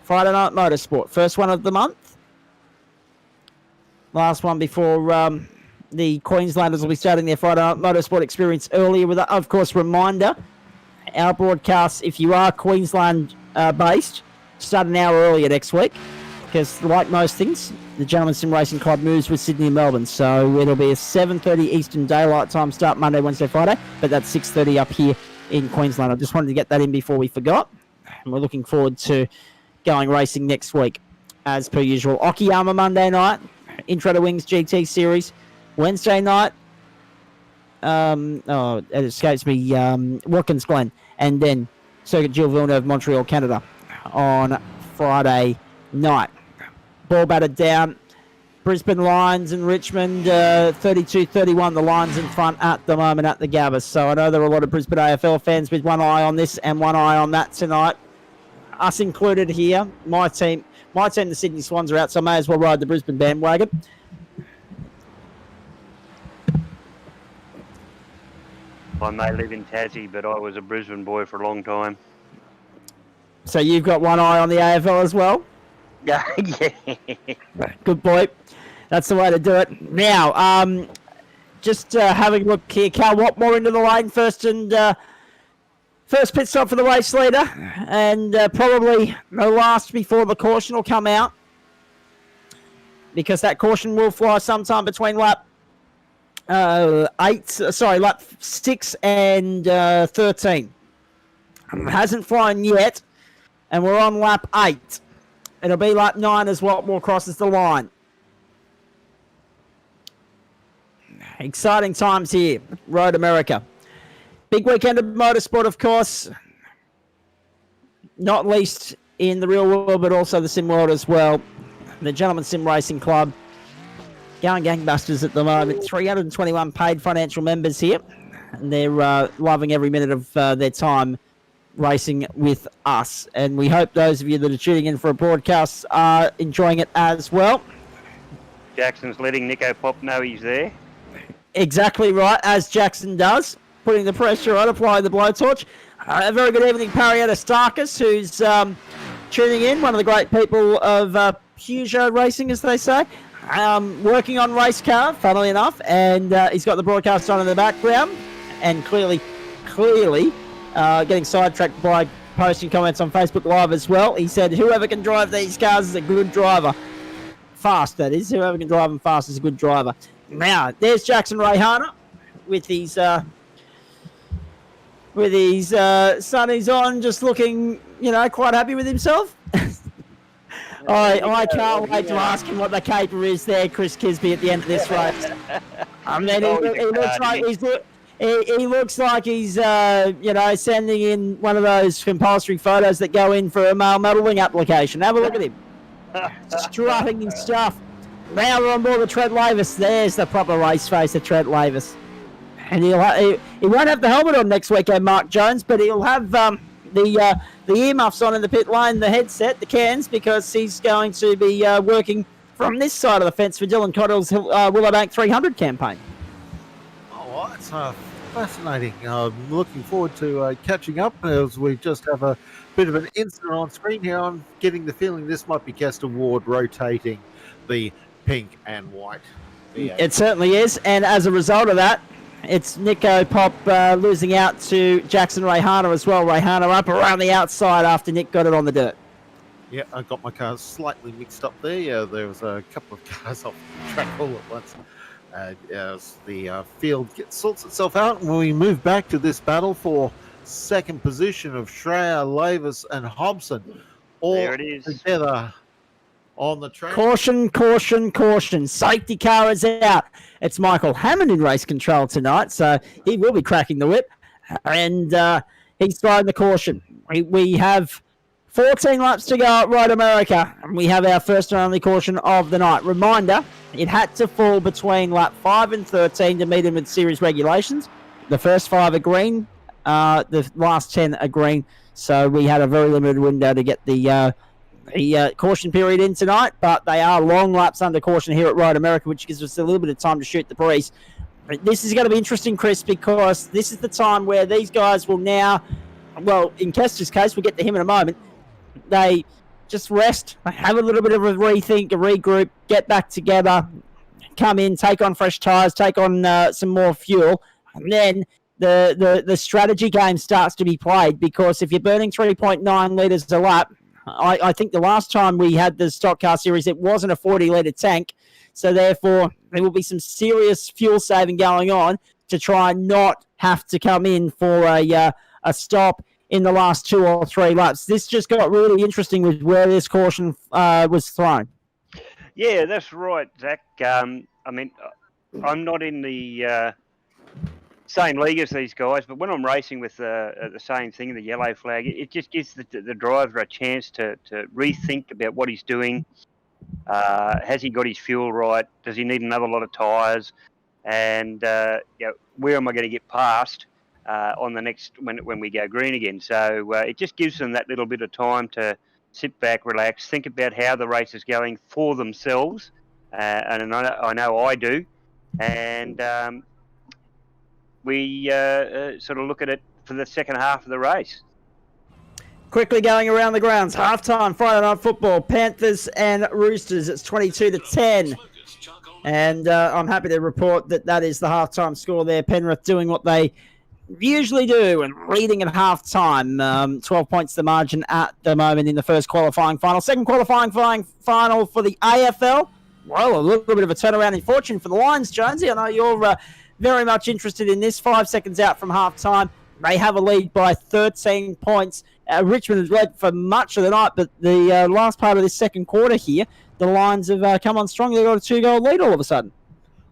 Friday Night Motorsport. First one of the month. Last one before the Queenslanders will be starting their Friday Night Motorsport experience earlier. With, of course, reminder, our broadcasts, if you are Queensland-based, start an hour earlier next week. Because, like most things, the Gentleman Sim Racing Club moves with Sydney and Melbourne. So it'll be a 7:30 Eastern Daylight Time start Monday, Wednesday, Friday. But that's 6:30 up here in Queensland. I just wanted to get that in before we forgot. And we're looking forward to going racing next week, as per usual. Okayama Monday night. Intro to Wings GT Series. Wednesday night. It escapes me. Watkins Glen. And then Circuit Gilles Villeneuve, Montreal, Canada on Friday night. Ball batted down. Brisbane Lions and Richmond 32-31. The Lions in front at the moment at the Gabba. So I know there are a lot of Brisbane AFL fans with one eye on this and one eye on that tonight. Us included here. My team, the Sydney Swans, are out, so I may as well ride the Brisbane bandwagon. I may live in Tassie, but I was a Brisbane boy for a long time. So you've got one eye on the AFL as well? Yeah. Good boy. That's the way to do it. Now, just having a look here. Cal Watmore into the lane first and First pit stop for the race leader, and probably the last before the caution will come out, because that caution will fly sometime between lap lap 6 and 13. It hasn't flown yet, and we're on lap 8. It'll be lap 9 as Watmore crosses the line. Exciting times here, Road America. Big weekend of motorsport, of course, not least in the real world, but also the sim world as well. The Gentleman Sim Racing Club going gangbusters at the moment. 321 paid financial members here, and they're loving every minute of their time racing with us. And we hope those of you that are tuning in for a broadcast are enjoying it as well. Jackson's letting Nico Pop know he's there. Exactly right, as Jackson does, putting the pressure on, applying the blowtorch. A very good evening, Parietta Starkis, who's tuning in, one of the great people of Peugeot racing, as they say, working on race car, funnily enough, and he's got the broadcast on in the background, and clearly getting sidetracked by posting comments on Facebook Live as well. He said, whoever can drive these cars is a good driver. Fast, that is. Whoever can drive them fast is a good driver. Now, there's Jackson Rayhana with his sunnies on, just looking, quite happy with himself. I can't wait to ask him what the caper is there, Chris Kisby, at the end of this race. I mean, he looks like he's sending in one of those compulsory photos that go in for a male modelling application. Have a look at him. Strutting his stuff. Now we're on board the Trent Lavis. There's the proper race face of Trent Lavis. And he won't have the helmet on next weekend, Mark Jones, but he'll have the earmuffs on in the pit lane, the headset, the cans, because he's going to be working from this side of the fence for Dylan Cottill's Willowbank 300 campaign. Oh, that's fascinating. I'm looking forward to catching up, as we just have a bit of an incident on screen here. I'm getting the feeling this might be Kester Ward rotating the pink and white. It certainly is, and as a result of that, it's Nico Pop losing out to Jackson Rayhana as well. Rayhana up around the outside after Nick got it on the dirt. Yeah, I got my cars slightly mixed up there. Yeah, there was a couple of cars off the track all at once. As the field sorts itself out, and we move back to this battle for second position of Schreier, Lavis, and Hobson, all There it is. together on the track. Caution, caution, caution. Safety car is out. It's Michael Hammond in race control tonight, so he will be cracking the whip. And he's throwing the caution. We have 14 laps to go at Road America, and we have our first and only caution of the night. Reminder, it had to fall between lap 5 and 13 to meet in with series regulations. The first 5 are green, the last 10 are green, so we had a very limited window to get the caution period in tonight, but they are long laps under caution here at Road America, which gives us a little bit of time to shoot the breeze. This is going to be interesting, Chris, because this is the time where these guys will now, well, in Kester's case, we'll get to him in a moment, they just rest, have a little bit of a rethink, a regroup, get back together, come in, take on fresh tyres, take on some more fuel, and then the strategy game starts to be played, because if you're burning 3.9 litres a lap, I think the last time we had the Stockcar Series, it wasn't a 40-litre tank, so therefore there will be some serious fuel saving going on to try and not have to come in for a stop in the last 2 or 3 laps. This just got really interesting with where this caution was thrown. Yeah, that's right, Zach. I mean, I'm not in the same league as these guys, but when I'm racing with the same thing, the yellow flag, it just gives the driver a chance to rethink about what he's doing. Has he got his fuel right? Does he need another lot of tyres? And where am I going to get past on the next when we go green again? So it just gives them that little bit of time to sit back, relax, think about how the race is going for themselves, and I know I do, and we sort of look at it for the second half of the race. Quickly going around the grounds, halftime, Friday Night Football, Panthers and Roosters. It's 22-10. And I'm happy to report that is the halftime score there. Penrith doing what they usually do, and leading at half-time. 12 points the margin at the moment in the first qualifying final. Second qualifying final for the AFL. Well, a little bit of a turnaround in fortune for the Lions, Jonesy. I know you're very much interested in this. 5 seconds out from half-time. They have a lead by 13 points. Richmond has led for much of the night, but the last part of this second quarter here, the Lions have come on strong. They've got a 2-goal lead all of a sudden.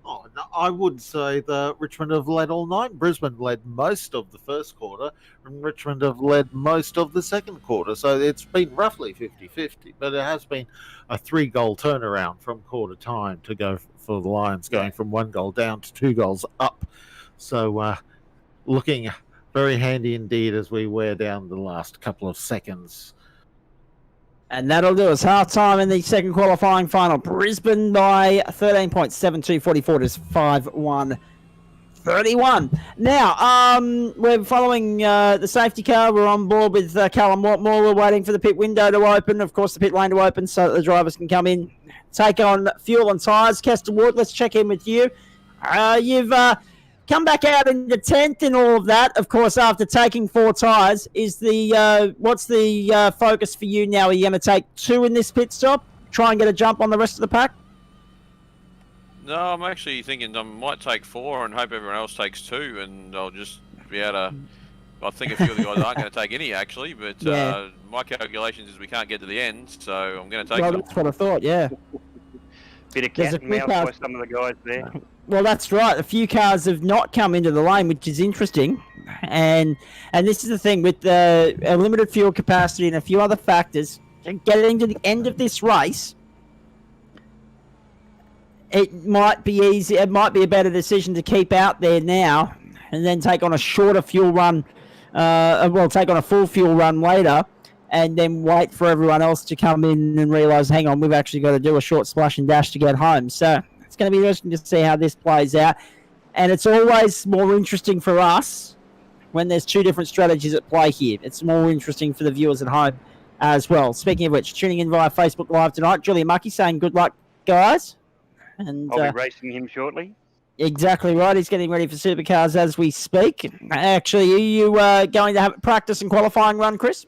Oh, no, I would say that Richmond have led all night. Brisbane led most of the first quarter, and Richmond have led most of the second quarter. So it's been roughly 50-50, but it has been a 3-goal turnaround from quarter time to go for the Lions, going from 1 goal down to 2 goals up. So looking very handy indeed as we wear down the last couple of seconds. And that'll do us. Half-time in the second qualifying final. Brisbane by 13 points, 7-2-44 to 5-1-31. Now, we're following the safety car. We're on board with Callum Watmore. We're waiting for the pit window to open, of course, the pit lane to open so that the drivers can come in, take on fuel and tyres. Kester Wood, let's check in with you. You've come back out in the 10th in all of that, of course, after taking 4 tyres. Is the what's the focus for you now? Are you going to take 2 in this pit stop? Try and get a jump on the rest of the pack? No, I'm actually thinking I might take 4 and hope everyone else takes 2, and I'll just be able to... I think a few of the guys aren't going to take any, actually, but Yeah. My calculations is we can't get to the end, so I'm going to take Well, them. that's what I thought, yeah. Bit of There's cat a and mouse quick by some of the guys there. Well, that's right. A few cars have not come into the lane, which is interesting. And this is the thing with a limited fuel capacity and a few other factors. Getting to the end of this race, it might be easy. It might be a better decision to keep out there now and then take on a shorter fuel run. Take on a full fuel run later, and then wait for everyone else to come in and realise, hang on, we've actually got to do a short splash and dash to get home. So it's going to be interesting to see how this plays out. And it's always more interesting for us when there's 2 different strategies at play here. It's more interesting for the viewers at home as well. Speaking of which, tuning in via Facebook Live tonight, Julia Mucky saying good luck, guys. And I'll be racing him shortly. Exactly right. He's getting ready for supercars as we speak. Actually, are you going to have a practice and qualifying run, Chris?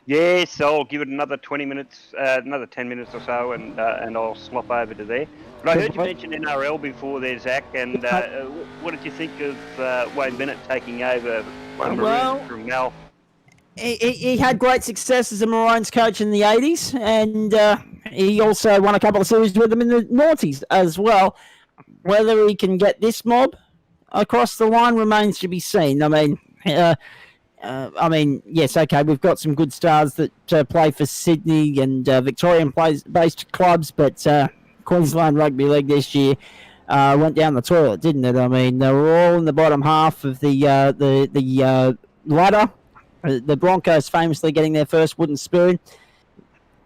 Yes, I'll give it another 20 minutes, another 10 minutes or so, and I'll slop over to there. But I heard you mention NRL before there, Zach, and what did you think of Wayne Bennett taking over from Mel? He had great success as a Maroons coach in the 80s, and he also won a couple of series with them in the noughties as well. Whether he can get this mob across the line remains to be seen. I mean, yes, okay, we've got some good stars that play for Sydney and Victorian-based clubs, but Queensland Rugby League this year went down the toilet, didn't it? I mean, they were all in the bottom half of the ladder. The Broncos famously getting their first wooden spoon.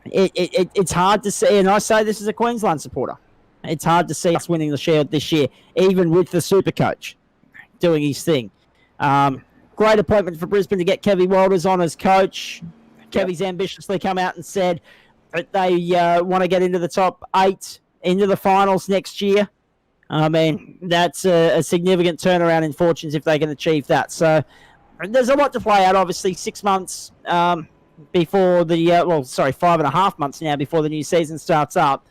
It's hard to see, and I say this as a Queensland supporter, it's hard to see us winning the Shield this year, even with the super coach doing his thing. Great appointment for Brisbane to get Kevy Walters on as coach. Kevy's ambitiously come out and said that they want to get into the top 8, into the finals next year. I mean, that's a significant turnaround in fortunes if they can achieve that. So there's a lot to play out, obviously. 6 months before the 5.5 months now before the new season starts up.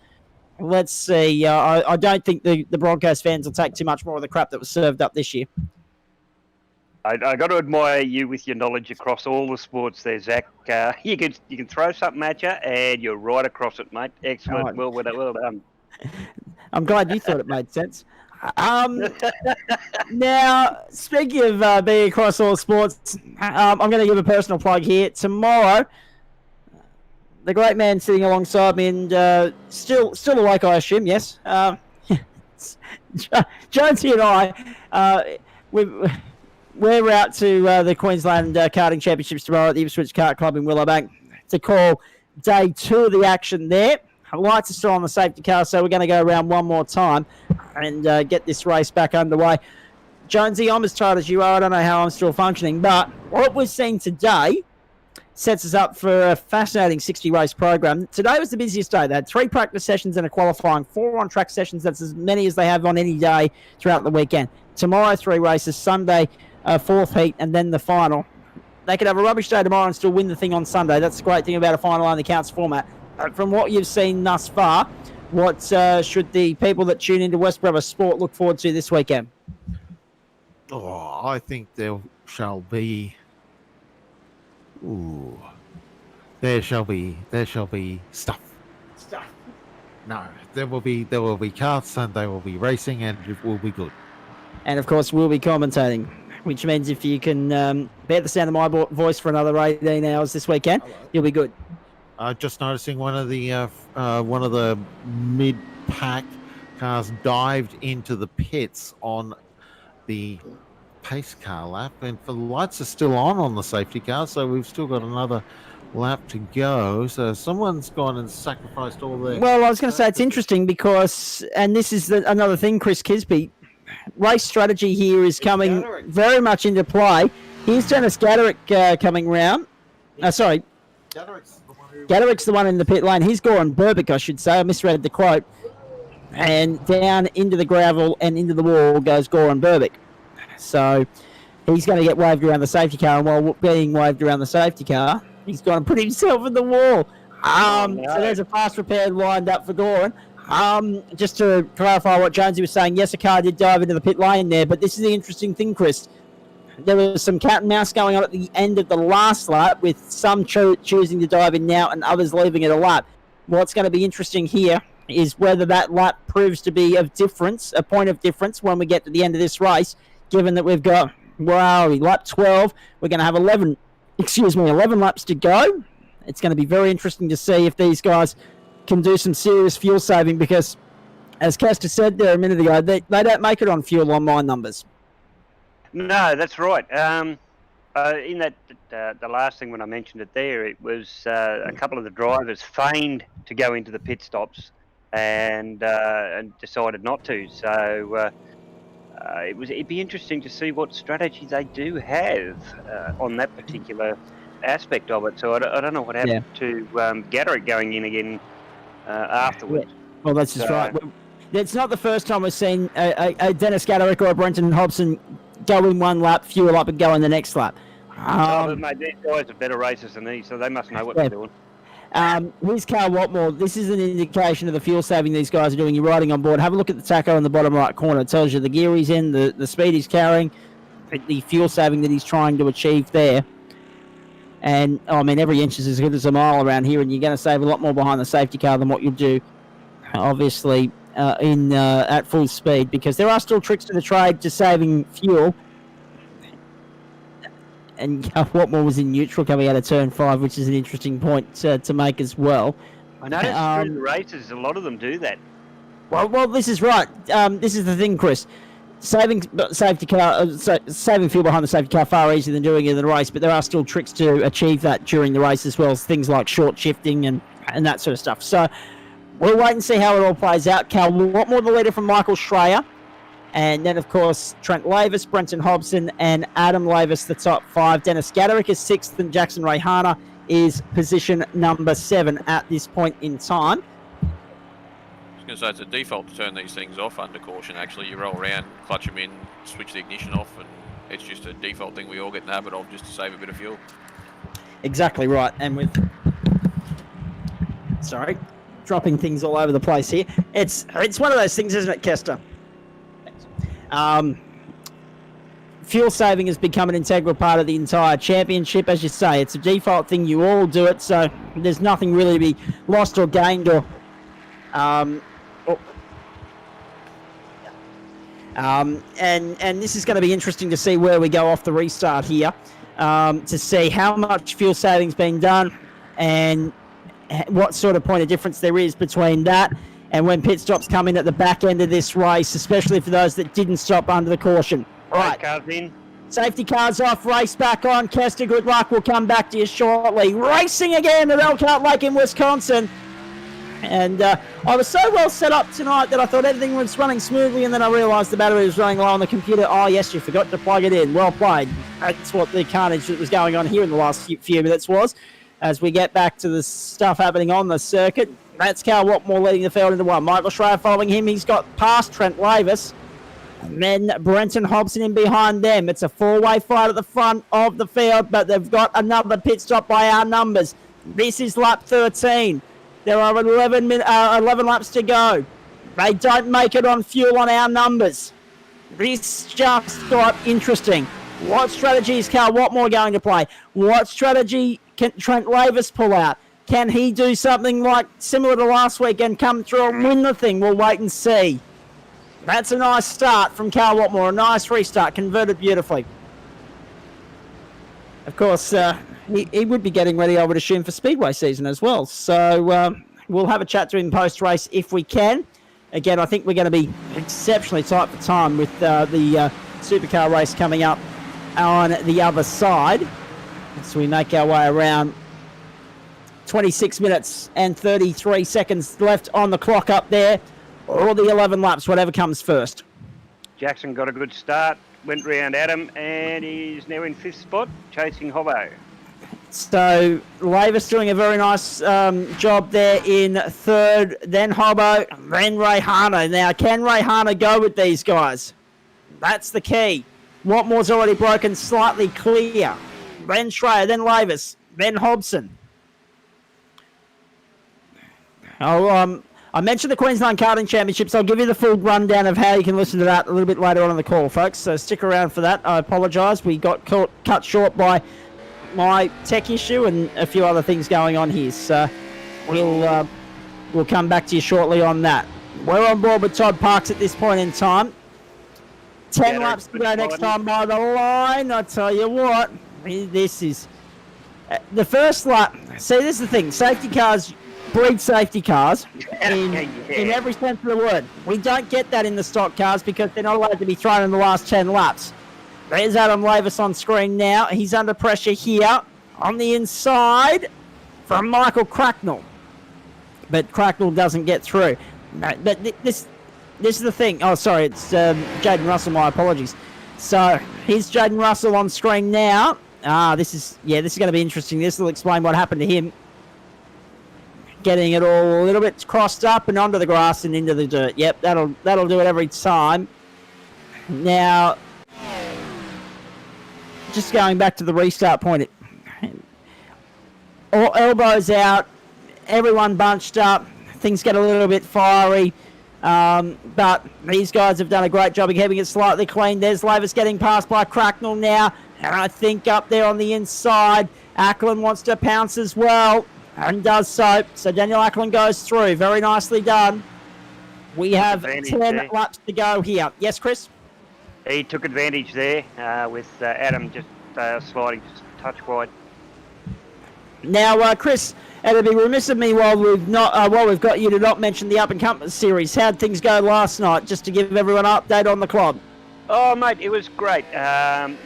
Let's see. I don't think the Broncos fans will take too much more of the crap that was served up this year. I got to admire you with your knowledge across all the sports there, Zach. You can throw something at you and you're right across it, mate. Excellent. Oh. Well done. I'm glad you thought it made sense. Now, speaking of being across all sports, I'm going to give a personal plug here. Tomorrow, the great man sitting alongside me and still awake, I assume, yes. Jonesy and I, we're out to the Queensland Karting Championships tomorrow at the Ipswich Kart Club in Willowbank to call day 2 of the action there. Lights are still on the safety car, so we're going to go around one more time and get this race back underway. Jonesy, I'm as tired as you are. I don't know how I'm still functioning, but what we've seen today sets us up for a fascinating 60-race program. Today was the busiest day. They had 3 practice sessions and a qualifying, 4 on-track sessions. That's as many as they have on any day throughout the weekend. Tomorrow, 3 races. Sunday, fourth heat, and then the final. They could have a rubbish day tomorrow and still win the thing on Sunday. That's the great thing about a final only counts format. From what you've seen thus far, what should the people that tune into West Brother Sport look forward to this weekend? Oh, I think there shall be. There shall be stuff. Stuff. No, there will be karts and they will be racing and it will be good. And of course, we'll be commentating, which means if you can bear the sound of my voice for another 18 hours this weekend, you'll be good. Just noticing one of the mid-pack cars dived into the pits on the pace car lap, and the lights are still on the safety car, so we've still got another lap to go. So someone's gone and sacrificed all their... Well, I was going to say it's interesting because, and this is another thing, Chris Kisby, race strategy here is coming very much into play. Here's Dennis Gaderick coming round. Sorry. Gaderick's the one in the pit lane. He's gone Burbick, I should say. I misread the quote. And down into the gravel and into the wall goes Goran Burbick. So he's going to get waved around the safety car. And while being waved around the safety car, he's gone and put himself in the wall. So there's a fast repair lined up for Goran. Just to clarify what Jonesy was saying, yes, a car did dive into the pit lane there, but this is the interesting thing, Chris. There was some cat and mouse going on at the end of the last lap, with some choosing to dive in now and others leaving it a lap. What's going to be interesting here is whether that lap proves to be of difference, a point of difference when we get to the end of this race, given that we've got, lap 12, we're going to have 11 laps to go. It's going to be very interesting to see if these guys can do some serious fuel saving, because, as Kester said there a minute ago, they don't make it on fuel on my numbers. No, that's right. In that the last thing when I mentioned it there, it was a couple of the drivers feigned to go into the pit stops and decided not to. So it'd be interesting to see what strategy they do have on that particular aspect of it. So I don't know what happened to Gaderick going in again afterwards. Yeah. Well, that's just right. It's not the first time we've seen a Dennis Gaderick or a Brenton Hobson go in one lap, fuel up, and go in the next lap. But mate, these guys are better racers than these, so they must know what they're doing. Here's Carl Watmore. This is an indication of the fuel saving these guys are doing. You're riding on board. Have a look at the tacho in the bottom right corner. It tells you the gear he's in, the speed he's carrying, the fuel saving that he's trying to achieve there. And, every inch is as good as a mile around here, and you're going to save a lot more behind the safety car than what you do, obviously, at full speed, because there are still tricks to the trade to saving fuel. And Watmore was in neutral coming out of turn 5, which is an interesting point to make as well. I noticed through the races, a lot of them do that. Well, this is right. This is the thing, Chris. Saving safety car, saving fuel behind the safety car far easier than doing it in the race, but there are still tricks to achieve that during the race as well, as things like short shifting and that sort of stuff. So we'll wait and see how it all plays out. Cal Watmore, the leader from Michael Schreier. And then, of course, Trent Lavis, Brenton Hobson, and Adam Lavis, the top 5. Dennis Gaderick is 6th, and Jackson Rayhana is position number 7 at this point in time. I was going to say, it's a default to turn these things off under caution, actually. You roll around, clutch them in, switch the ignition off, and it's just a default thing we all get in the habit of, just to save a bit of fuel. Exactly right. And with... Sorry, dropping things all over the place here. It's one of those things, isn't it, Kester? Fuel saving has become an integral part of the entire championship. As you say, it's a default thing. You all do it, so there's nothing really to be lost or gained. And this is going to be interesting to see where we go off the restart here, to see how much fuel saving's been done and what sort of point of difference there is between that and when pit stops come in at the back end of this race, especially for those that didn't stop under the caution. Right. Cars in. Safety cars off, race back on. Kester, good luck. We'll come back to you shortly. Racing again at Elkhart Lake in Wisconsin. And I was so well set up tonight that I thought everything was running smoothly, and then I realised the battery was running low on the computer. Oh, yes, you forgot to plug it in. Well played. That's what the carnage that was going on here in the last few minutes was. As we get back to the stuff happening on the circuit, that's Cal Watmore leading the field into 1. Michael Schreier following him. He's got past Trent Lavis. And then Brenton Hobson in behind them. It's a four-way fight at the front of the field, but they've got another pit stop by our numbers. This is lap 13. There are 11 laps to go. They don't make it on fuel on our numbers. This just got interesting. What strategy is Cal Watmore going to play? What strategy can Trent Lavis pull out? Can he do something like similar to last week and come through and win the thing? We'll wait and see. That's a nice start from Cal Watmore. A nice restart, converted beautifully. Of course, he would be getting ready, I would assume, for Speedway season as well. So we'll have a chat to him post-race if we can. Again, I think we're going to be exceptionally tight for time with the supercar race coming up on the other side. So we make our way around. 26 minutes and 33 seconds left on the clock up there. Or the 11 laps, whatever comes first. Jackson got a good start, went round Adam, and he's now in 5th spot, chasing Hobbo. So Lavis doing a very nice job there in 3rd, then Hobbo, then Rayhana. Now, can Rayhana go with these guys? That's the key. Watmore's already broken slightly clear. Then Schreier, then Lavis, then Hobson. I mentioned the Queensland Karting Championships. I'll give you the full rundown of how you can listen to that a little bit later on in the call, folks. So stick around for that. I apologise. We got cut short by my tech issue and a few other things going on here. So we'll come back to you shortly on that. We're on board with Todd Parks at this point in time. 10 laps to go next time by the line. I tell you what, this is the first lap. See, this is the thing. Safety cars breed safety cars in every sense of the word. We don't get that in the stock cars because they're not allowed to be thrown in the last 10 laps. There's Adam Lavis on screen now. He's under pressure here on the inside from Michael Cracknell. But Cracknell doesn't get through. But this is the thing. Oh, sorry, it's Jaden Russell. My apologies. So here's Jaden Russell on screen now. This is going to be interesting. This will explain what happened to him. Getting it all a little bit crossed up and onto the grass and into the dirt. Yep, that'll do it every time. Now, just going back to the restart point. All elbows out, everyone bunched up. Things get a little bit fiery. But these guys have done a great job of keeping it slightly clean. There's Lavis getting passed by Cracknell now. And I think up there on the inside, Ackland wants to pounce as well. And does so. So Daniel Ackland goes through. Very nicely done. We have 10 laps to go here. Yes, Chris? He took advantage there with Adam just sliding just a touch wide. Now, Chris, it'd be remiss of me while we've got you to not mention the Up and Coming series. How'd things go last night? Just to give everyone an update on the club. Oh, mate, it was great.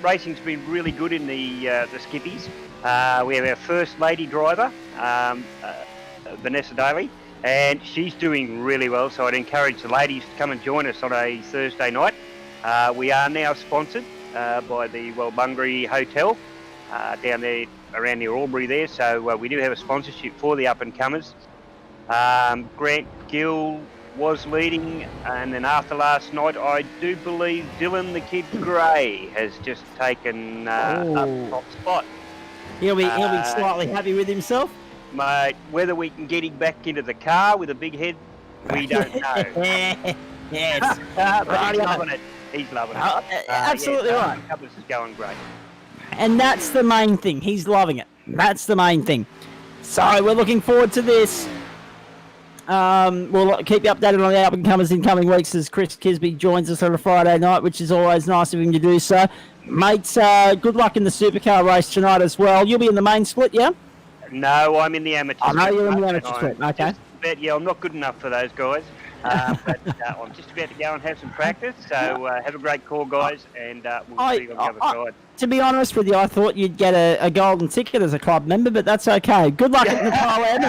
Racing's been really good in the skippies. We have our first lady driver, Vanessa Daly, and she's doing really well, so I'd encourage the ladies to come and join us on a Thursday night. We are now sponsored by the Wellbungary Hotel down there around near Albury there, so we do have a sponsorship for the up-and-comers. Grant Gill was leading, and then after last night, I do believe Dylan the Kid Gray has just taken up top spot. He'll be slightly happy with himself. Mate, whether we can get him back into the car with a big head, we don't know. Yes. But he's loving it. He's loving it. Absolutely right. Covers is going great. And that's the main thing. He's loving it. That's the main thing. So we're looking forward to this. We'll keep you updated on the up-and-comers in coming weeks as Chris Kisby joins us on a Friday night, which is always nice of him to do so. Mate, good luck in the supercar race tonight as well. You'll be in the main split, yeah? No, I'm in the amateur split. I know you're in the amateur split, okay. I'm not good enough for those guys. But I'm just about to go and have some practice. So have a great call, guys, and we'll see you on the other side. To be honest with you, I thought you'd get a golden ticket as a club member, but that's okay. Good luck at the Natal end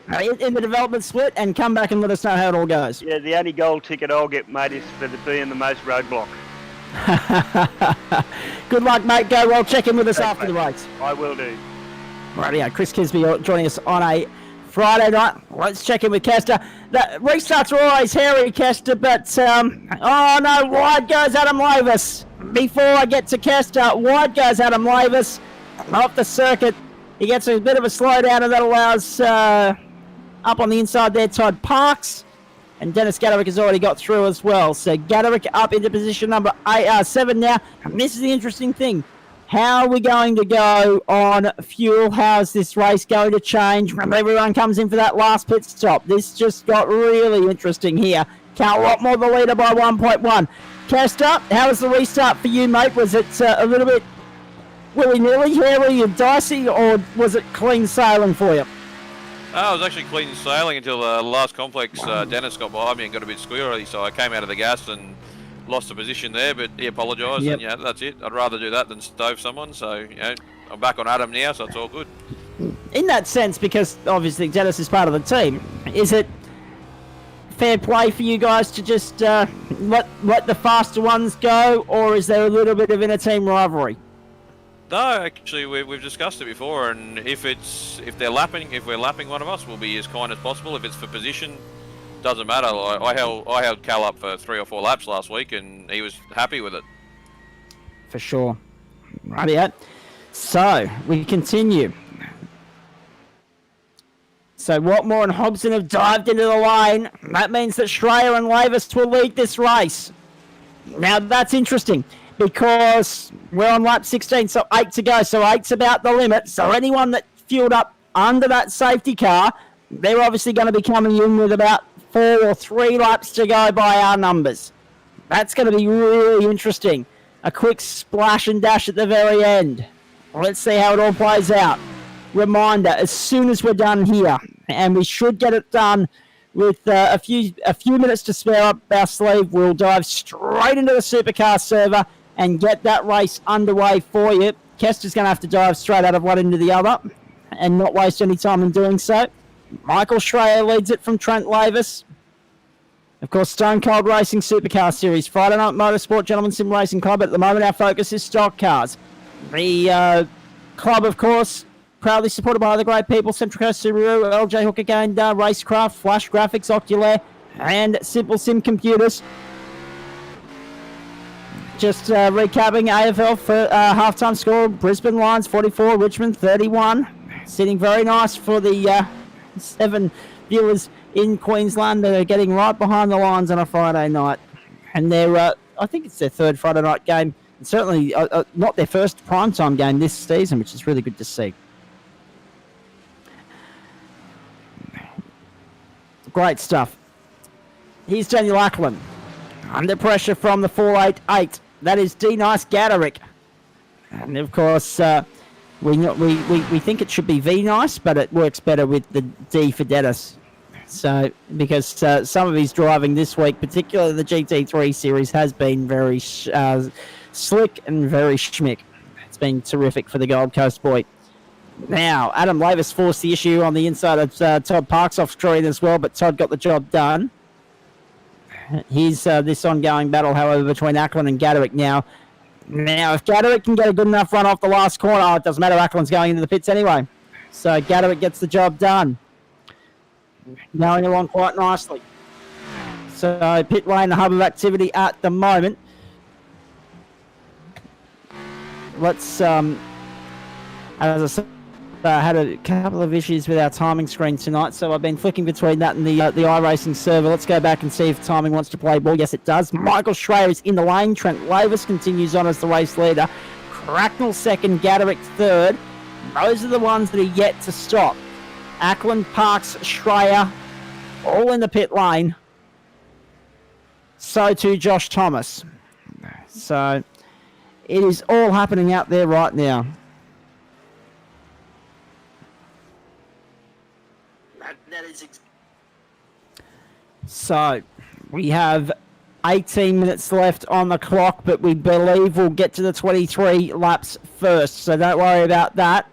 and in the development split, and come back and let us know how it all goes. Yeah, the only gold ticket I'll get, mate, is for being the most roadblock. Good luck, mate. Go well. Check in with us after the race. I will do. Rightio, Chris Kisby joining us on a Friday night. Let's check in with Kester. That restarts are always hairy, Kester, but oh no, wide goes Adam Lavis. Before I get to Kester, wide goes Adam Lavis off the circuit. He gets a bit of a slowdown, and that allows up on the inside there Todd Parks. And Dennis Gaderick has already got through as well. So Gaderick up into position number 7 now. And this is the interesting thing. How are we going to go on fuel? How is this race going to change when everyone comes in for that last pit stop? This just got really interesting here. Cal Rockmore the leader by 1.1. Kester, how was the restart for you, mate? Was it a little bit willy-nilly, hairy and dicey, or was it clean sailing for you? I was actually clean sailing until the last complex. Dennis got behind me and got a bit squirrely, so I came out of the gas and lost the position there, but he apologised, Yep. and yeah, that's it. I'd rather do that than stove someone, so I'm back on Adam now, so it's all good. In that sense, because obviously Dennis is part of the team, is it fair play for you guys to just let the faster ones go, or is there a little bit of inter-team rivalry? No, actually, we've discussed it before, and if we're lapping one of us, we'll be as kind as possible. If it's for position, doesn't matter. I held Cal up for 3 or 4 laps last week, and he was happy with it. For sure. Right. So we continue. So Watmore and Hobson have dived into the lane. That means that Schreier and Lavis will lead this race. Now that's interesting, because we're on lap 16, so 8 to go. So 8's about the limit. So anyone that fueled up under that safety car, they're obviously going to be coming in with about 4 or 3 laps to go by our numbers. That's going to be really interesting. A quick splash and dash at the very end. Let's see how it all plays out. Reminder, as soon as we're done here, and we should get it done with a few minutes to spare up our sleeve, we'll dive straight into the supercar server and get that race underway for you. Kester's going to have to dive straight out of one into the other and not waste any time in doing so. Michael Schreier leads it from Trent Lavis. Of course, Stone Cold Racing Supercar Series, Friday Night Motorsport Gentlemen Sim Racing Club. At the moment, our focus is stock cars. The club, of course, proudly supported by the great people, Central Coast Subaru, LJ Hooker Gander, Racecraft, Flash Graphics, Oculair, and Simple Sim Computers. Just recapping AFL for halftime score, Brisbane Lions 44, Richmond 31. Sitting very nice for the 7 viewers in Queensland that are getting right behind the Lions on a Friday night. And they're, I think it's their 3rd Friday night game. And certainly not their first primetime game this season, which is really good to see. Great stuff. Here's Daniel Ackland. Under pressure from the 488. That is D. Nice Gaderick. And of course, we think it should be V Nice, but it works better with the D for Dennis. So, because some of his driving this week, particularly the GT3 series, has been very slick and very schmick. It's been terrific for the Gold Coast boy. Now, Adam Lavis forced the issue on the inside of Todd Parks off screen as well, but Todd got the job done. Here's this ongoing battle, however, between Ackland and Gaderick now. Now, if Gaderick can get a good enough run off the last corner, it doesn't matter, Ackland's going into the pits anyway. So Gaderick gets the job done. Going along quite nicely. So pit lane, the hub of activity at the moment. Let's, as I said, had a couple of issues with our timing screen tonight, so I've been flicking between that and the iRacing server. Let's go back and see if timing wants to play ball. Yes, it does. Michael Schreier is in the lane. Trent Lavis continues on as the race leader. Cracknell second, Gaderick third. Those are the ones that are yet to stop. Ackland, Parks, Schreier, all in the pit lane. So too Josh Thomas. So it is all happening out there right now. So we have 18 minutes left on the clock, but we believe we'll get to the 23 laps first. So don't worry about that.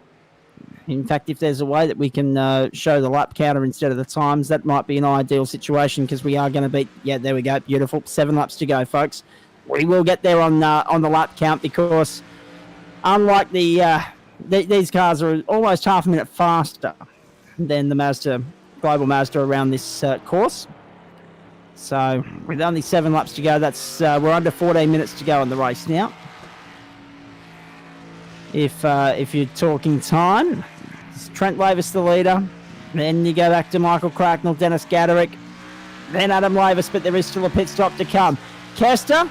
In fact, if there's a way that we can show the lap counter instead of the times, that might be an ideal situation, because we are going to beat... Yeah, there we go. Beautiful. 7 laps to go, folks. We will get there on the lap count, because unlike these cars are almost half a minute faster than the Mazda Global Mazda around this course. So with only 7 laps to go, that's we're under 14 minutes to go in the race now. If you're talking time, it's Trent Lavis the leader. Then you go back to Michael Cracknell, Dennis Gaderick, then Adam Lavis, but there is still a pit stop to come. Kester,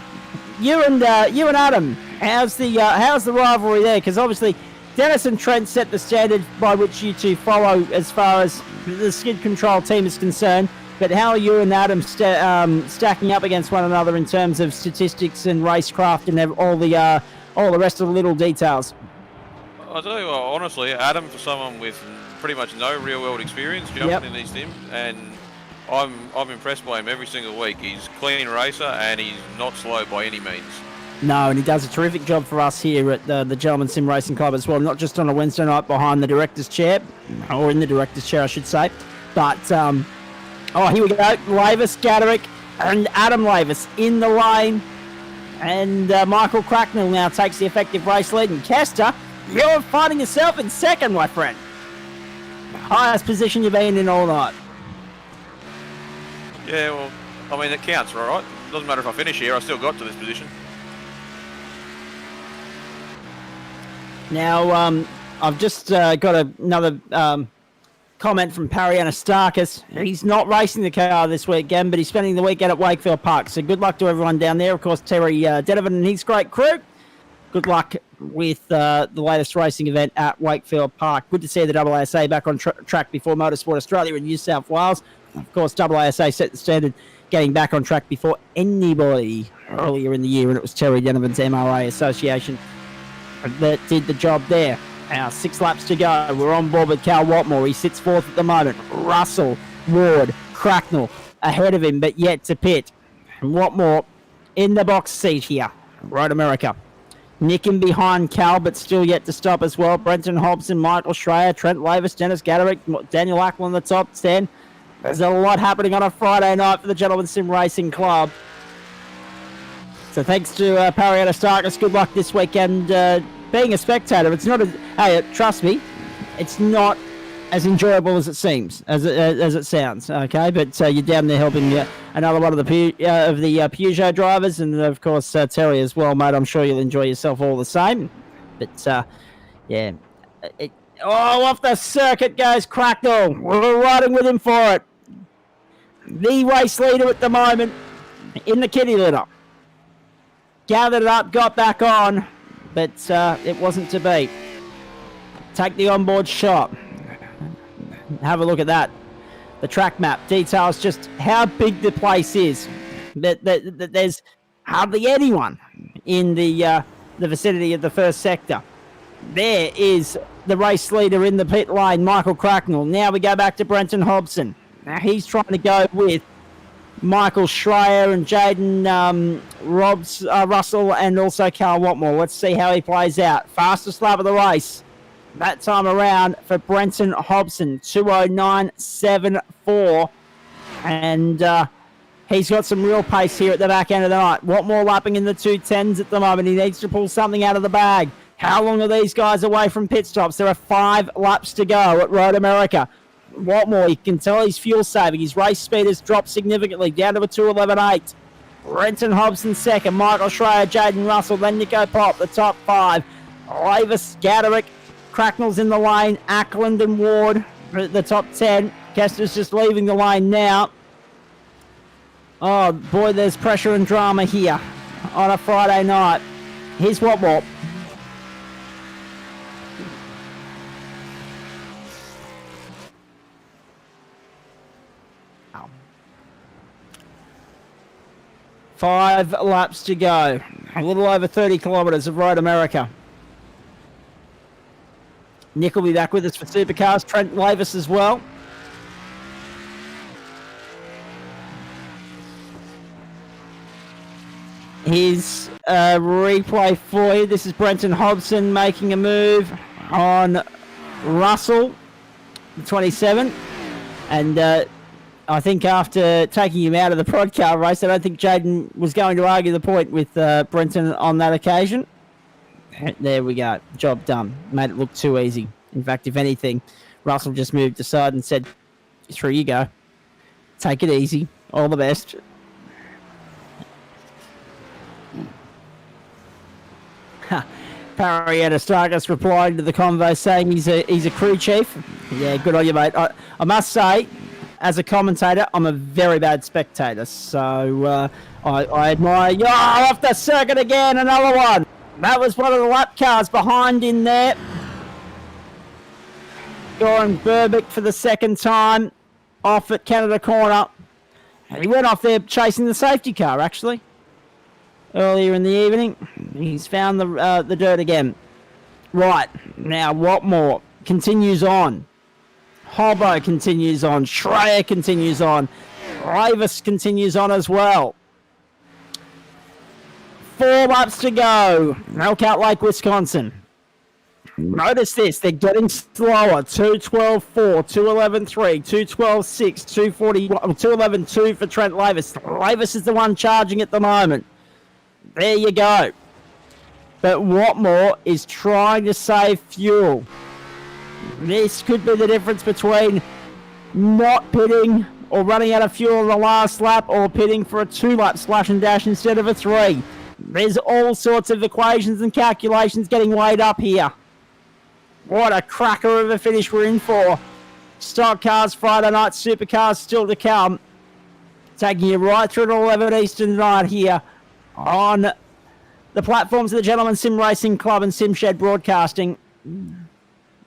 you and Adam, how's the rivalry there? Because obviously Dennis and Trent set the standard by which you two follow as far as the skid control team is concerned. But how are you and Adam stacking up against one another in terms of statistics and racecraft and all the rest of the little details? I'll tell you what, honestly, Adam, for someone with pretty much no real-world experience jumping in these sims, and I'm impressed by him every single week. He's a clean racer and he's not slow by any means. No, and he does a terrific job for us here at the Gentleman Sim Racing Club as well, not just on a Wednesday night behind the director's chair, or in the director's chair, I should say, but... here we go. Lavis, Gaderick, and Adam Lavis in the lane. And Michael Cracknell now takes the effective race lead. And Kester, you're finding yourself in second, my friend. Highest position you've been in all night. Yeah, well, I mean, it counts, right? Doesn't matter if I finish here, I still got to this position. Now, I've just got another... comment from Parry Anastakis. He's not racing the car this weekend, but he's spending the weekend at Wakefield Park. So good luck to everyone down there. Of course, Terry Denovan and his great crew. Good luck with the latest racing event at Wakefield Park. Good to see the AASA back on track before Motorsport Australia in New South Wales. Of course, AASA set the standard getting back on track before anybody earlier in the year, and it was Terry Denovan's MRA Association that did the job there. 6 laps to go. We're on board with Cal Watmore. He sits fourth at the moment. Russell, Ward, Cracknell ahead of him, but yet to pit. And Watmore in the box seat here. Road America. Nicking behind Cal, but still yet to stop as well. Brenton Hobson, Michael Schreier, Trent Lavis, Dennis Gaderick, Daniel Ackland in the top 10. There's a lot happening on a Friday night for the Gentleman Sim Racing Club. So thanks to Parry Anastakis. Good luck this weekend. Being a spectator, it's not trust me, it's not as enjoyable as it seems, as it sounds. Okay, but you're down there helping another one of the Peugeot drivers, and of course Terry as well, mate. I'm sure you'll enjoy yourself all the same. But off the circuit goes Cracknell. We're riding with him for it. The race leader at the moment in the kitty litter. Gathered it up, got back on. But it wasn't to be. Take the onboard shot. Have a look at that. The track map details just how big the place is. That there's hardly anyone in the vicinity of the first sector. There is the race leader in the pit lane, Michael Cracknell. Now we go back to Brenton Hobson. Now he's trying to go with Michael Schreier and Jaden Russell and also Carl Watmore. Let's see how he plays out. Fastest lap of the race. That time around for Brenton Hobson, 2:09.74. And he's got some real pace here at the back end of the night. Watmore lapping in the 2:10s at the moment. He needs to pull something out of the bag. How long are these guys away from pit stops? There are 5 laps to go at Road America. Watmore, you can tell he's fuel saving. His race speed has dropped significantly, down to a 2:11.8. Brenton Hobson second, Michael Schreier, Jaden Russell, then Nico Pop, the top 5. Lavis, Gaderick, Cracknell's in the lane, Ackland and Ward the top 10. Kester's just leaving the lane now. Oh boy, there's pressure and drama here on a Friday night. Here's Watmore. Oh. 5 laps to go. A little over 30 kilometres of Road America. Nick will be back with us for Supercars. Trent Lavis as well. Here's a replay for you. This is Brenton Hobson making a move on Russell, 27. And I think after taking him out of the prod car race, I don't think Jaden was going to argue the point with Brenton on that occasion. There we go. Job done. Made it look too easy. In fact, if anything, Russell just moved aside and said, through you go. Take it easy. All the best. Parrietta Starkus replying to the convo saying he's a crew chief. Yeah, good on you, mate. I must say, as a commentator, I'm a very bad spectator. So I admire you. Oh, off the circuit again, another one. That was one of the lap cars behind in there. Goran Burbick for the second time off at Canada Corner. He went off there chasing the safety car, actually. Earlier in the evening, he's found the dirt again. Right, now Watmore continues on. Hobbo continues on. Schreier continues on. Ravis continues on as well. 4 laps to go. Elkhart Lake, Wisconsin. Notice this, they're getting slower. 2:12.4, 2:11.3, 2:12.6, 2:41, 2:11.2 for Trent Lavis. Lavis is the one charging at the moment. There you go. But Watmore is trying to save fuel. This could be the difference between not pitting or running out of fuel on the last lap or pitting for a 2-lap slash and dash instead of a 3. There's all sorts of equations and calculations getting weighed up here. What a cracker of a finish we're in for. Stock cars, Friday night supercars still to come. Taking you right through to 11 Eastern tonight here on the platforms of the Gentleman Sim Racing Club and SimShed Broadcasting.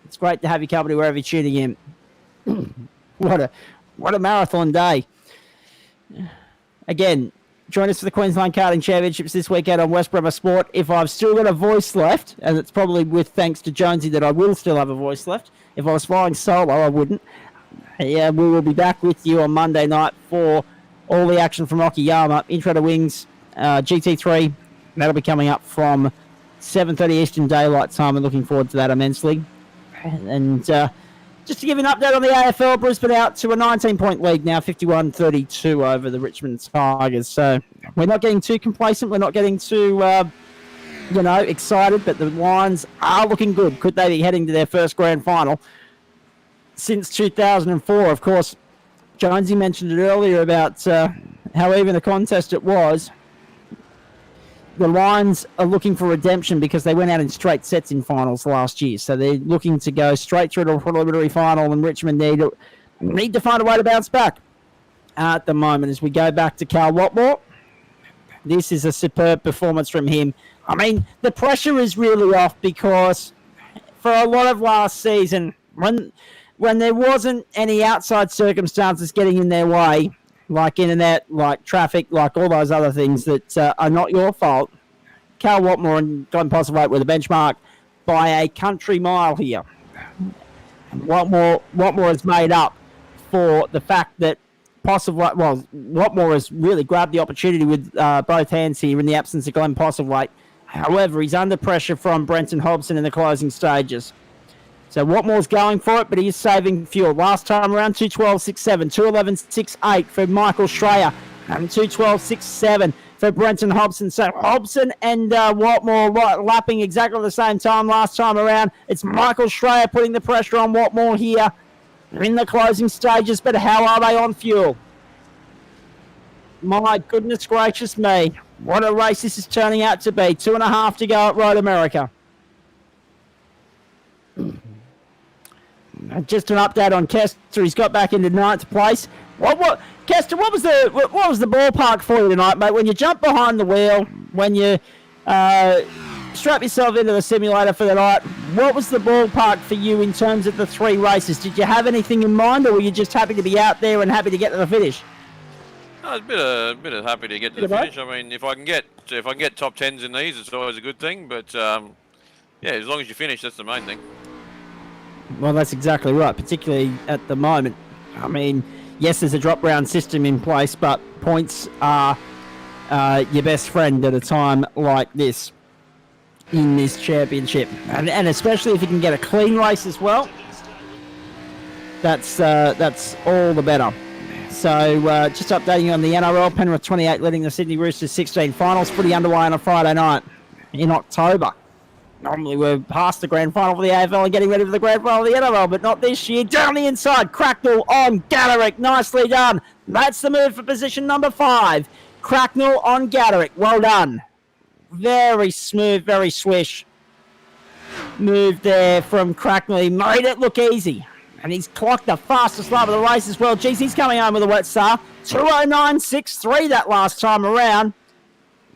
It's great to have you company wherever you're tuning in. What a marathon day. Again, join us for the Queensland Karting Championships this weekend on West Bremer Sport. If I've still got a voice left, and it's probably with thanks to Jonesy that I will still have a voice left. If I was flying solo, I wouldn't. Yeah, we will be back with you on Monday night for all the action from Okayama. Intro to Wings, GT3. That'll be coming up from 7:30 Eastern Daylight Time. I'm looking forward to that immensely. And just to give an update on the AFL, Brisbane out to a 19-point lead now, 51-32 over the Richmond Tigers. So we're not getting too complacent. We're not getting too, excited. But the Lions are looking good. Could they be heading to their first grand final since 2004? Of course, Jonesy mentioned it earlier about how even a contest it was. The Lions are looking for redemption because they went out in straight sets in finals last year. So they're looking to go straight through to a preliminary final, and Richmond need to find a way to bounce back at the moment. As we go back to Cal Watmore, this is a superb performance from him. I mean, the pressure is really off because for a lot of last season, when there wasn't any outside circumstances getting in their way, like internet, like traffic, like all those other things that are not your fault, Cal Watmore and Glenn Postlethwaite were the benchmark by a country mile here. Watmore has made up for the fact that Watmore has really grabbed the opportunity with both hands here in the absence of Glenn Postlethwaite. However, he's under pressure from Brenton Hobson in the closing stages. So Watmore's going for it, but he is saving fuel. Last time around, 2:12.67, 2:11.68 for Michael Schreier, and 2:12.67 for Brenton Hobson. So Hobson and Watmore lapping exactly the same time last time around. It's Michael Schreier putting the pressure on Watmore here in the closing stages, but how are they on fuel? My goodness gracious me. What a race this is turning out to be. 2.5 to go at Road America. Just an update on Kester. He's got back into 9th place. Kester, what was the ballpark for you tonight, mate? When you jump behind the wheel, when you strap yourself into the simulator for the night, what was the ballpark for you in terms of the 3 races? Did you have anything in mind, or were you just happy to be out there and happy to get to the finish? I was a bit of happy to get to the finish. I mean, if I can get top 10s in these, it's always a good thing. But yeah, as long as you finish, that's the main thing. Well, that's exactly right, particularly at the moment. I mean, yes, there's a drop round system in place, but points are your best friend at a time like this in this championship. And especially if you can get a clean race as well, that's all the better. So just updating you on the NRL, Penrith 28 leading the Sydney Roosters 16 finals. Pretty underway on a Friday night in October. Normally we're past the grand final for the AFL and getting ready for the grand final of the NRL, but not this year. Down the inside, Cracknell on Gaderick. Nicely done. That's the move for position number 5. Cracknell on Gaderick. Well done. Very smooth, very swish move there from Cracknell. He made it look easy. And he's clocked the fastest lap of the race as well. Geez, he's coming home with a wet star. 209.63 that last time around.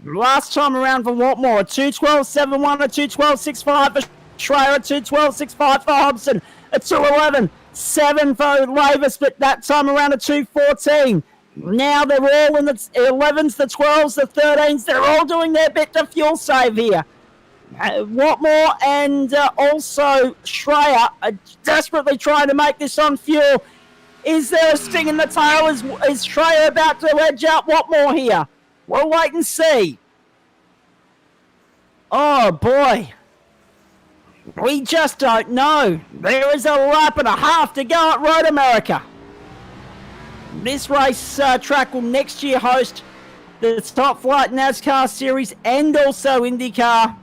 Last time around for Watmore, a 212.71, a 212.65 for Schreier, a 212.65 for Hobson, a 211.7 for Lavis, but that time around a 214. Now they're all in the 11s, the 12s, the 13s. They're all doing their bit to fuel save here. Watmore and also Schreier are desperately trying to make this on fuel. Is there a sting in the tail? Is Schreier about to edge out Watmore here? We'll wait and see. Oh, boy. We just don't know. There is a lap and a half to go at Road America. This race track will next year host the Top Flight NASCAR Series and also IndyCar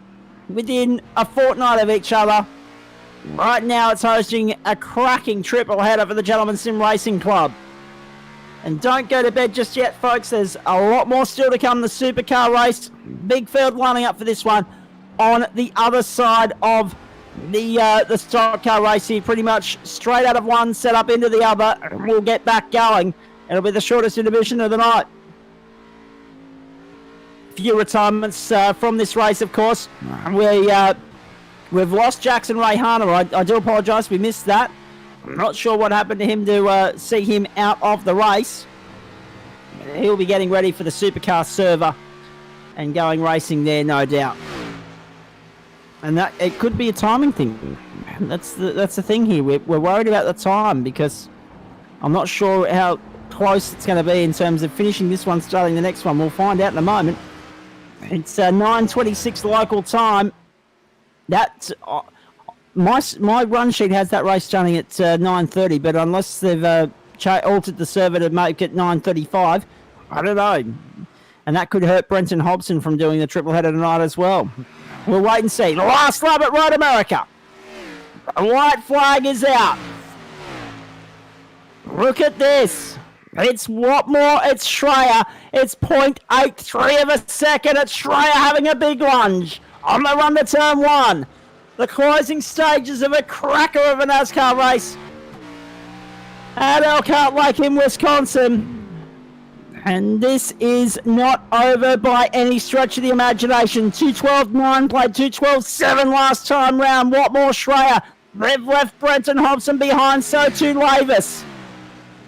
within a fortnight of each other. Right now it's hosting a cracking triple header for the Gentleman Sim Racing Club. And don't go to bed just yet, folks. There's a lot more still to come. The supercar race. Big field lining up for this one on the other side of the stock car race here. Pretty much straight out of one, set up into the other. We'll get back going. It'll be the shortest intermission of the night. Few retirements from this race, of course. We've lost Jackson Ray Harner. I do apologise. We missed that. I'm not sure what happened to him to see him out of the race. He'll be getting ready for the supercar server and going racing there, no doubt. And that it could be a timing thing. That's the thing here. We're worried about the time because I'm not sure how close it's going to be in terms of finishing this one, starting the next one. We'll find out in a moment. It's 9:26 local time. That's my run sheet has that race starting at 9:30, but unless they've altered the server to make it 9:35, I don't know. And that could hurt Brenton Hobson from doing the triple header tonight as well. We'll wait and see. The last lap at Road America. The white flag is out. Look at this. It's Watmore, it's Schreier. It's 0.83 of a second. It's Schreier having a big lunge on the run to turn 1. The closing stages of a cracker of a NASCAR race at Elkhart Lake in Wisconsin. And this is not over by any stretch of the imagination. 2:12.9 played 2:12.7 last time round. Watmore, Schreier. They've left Brenton Hobson behind, so too Lavis.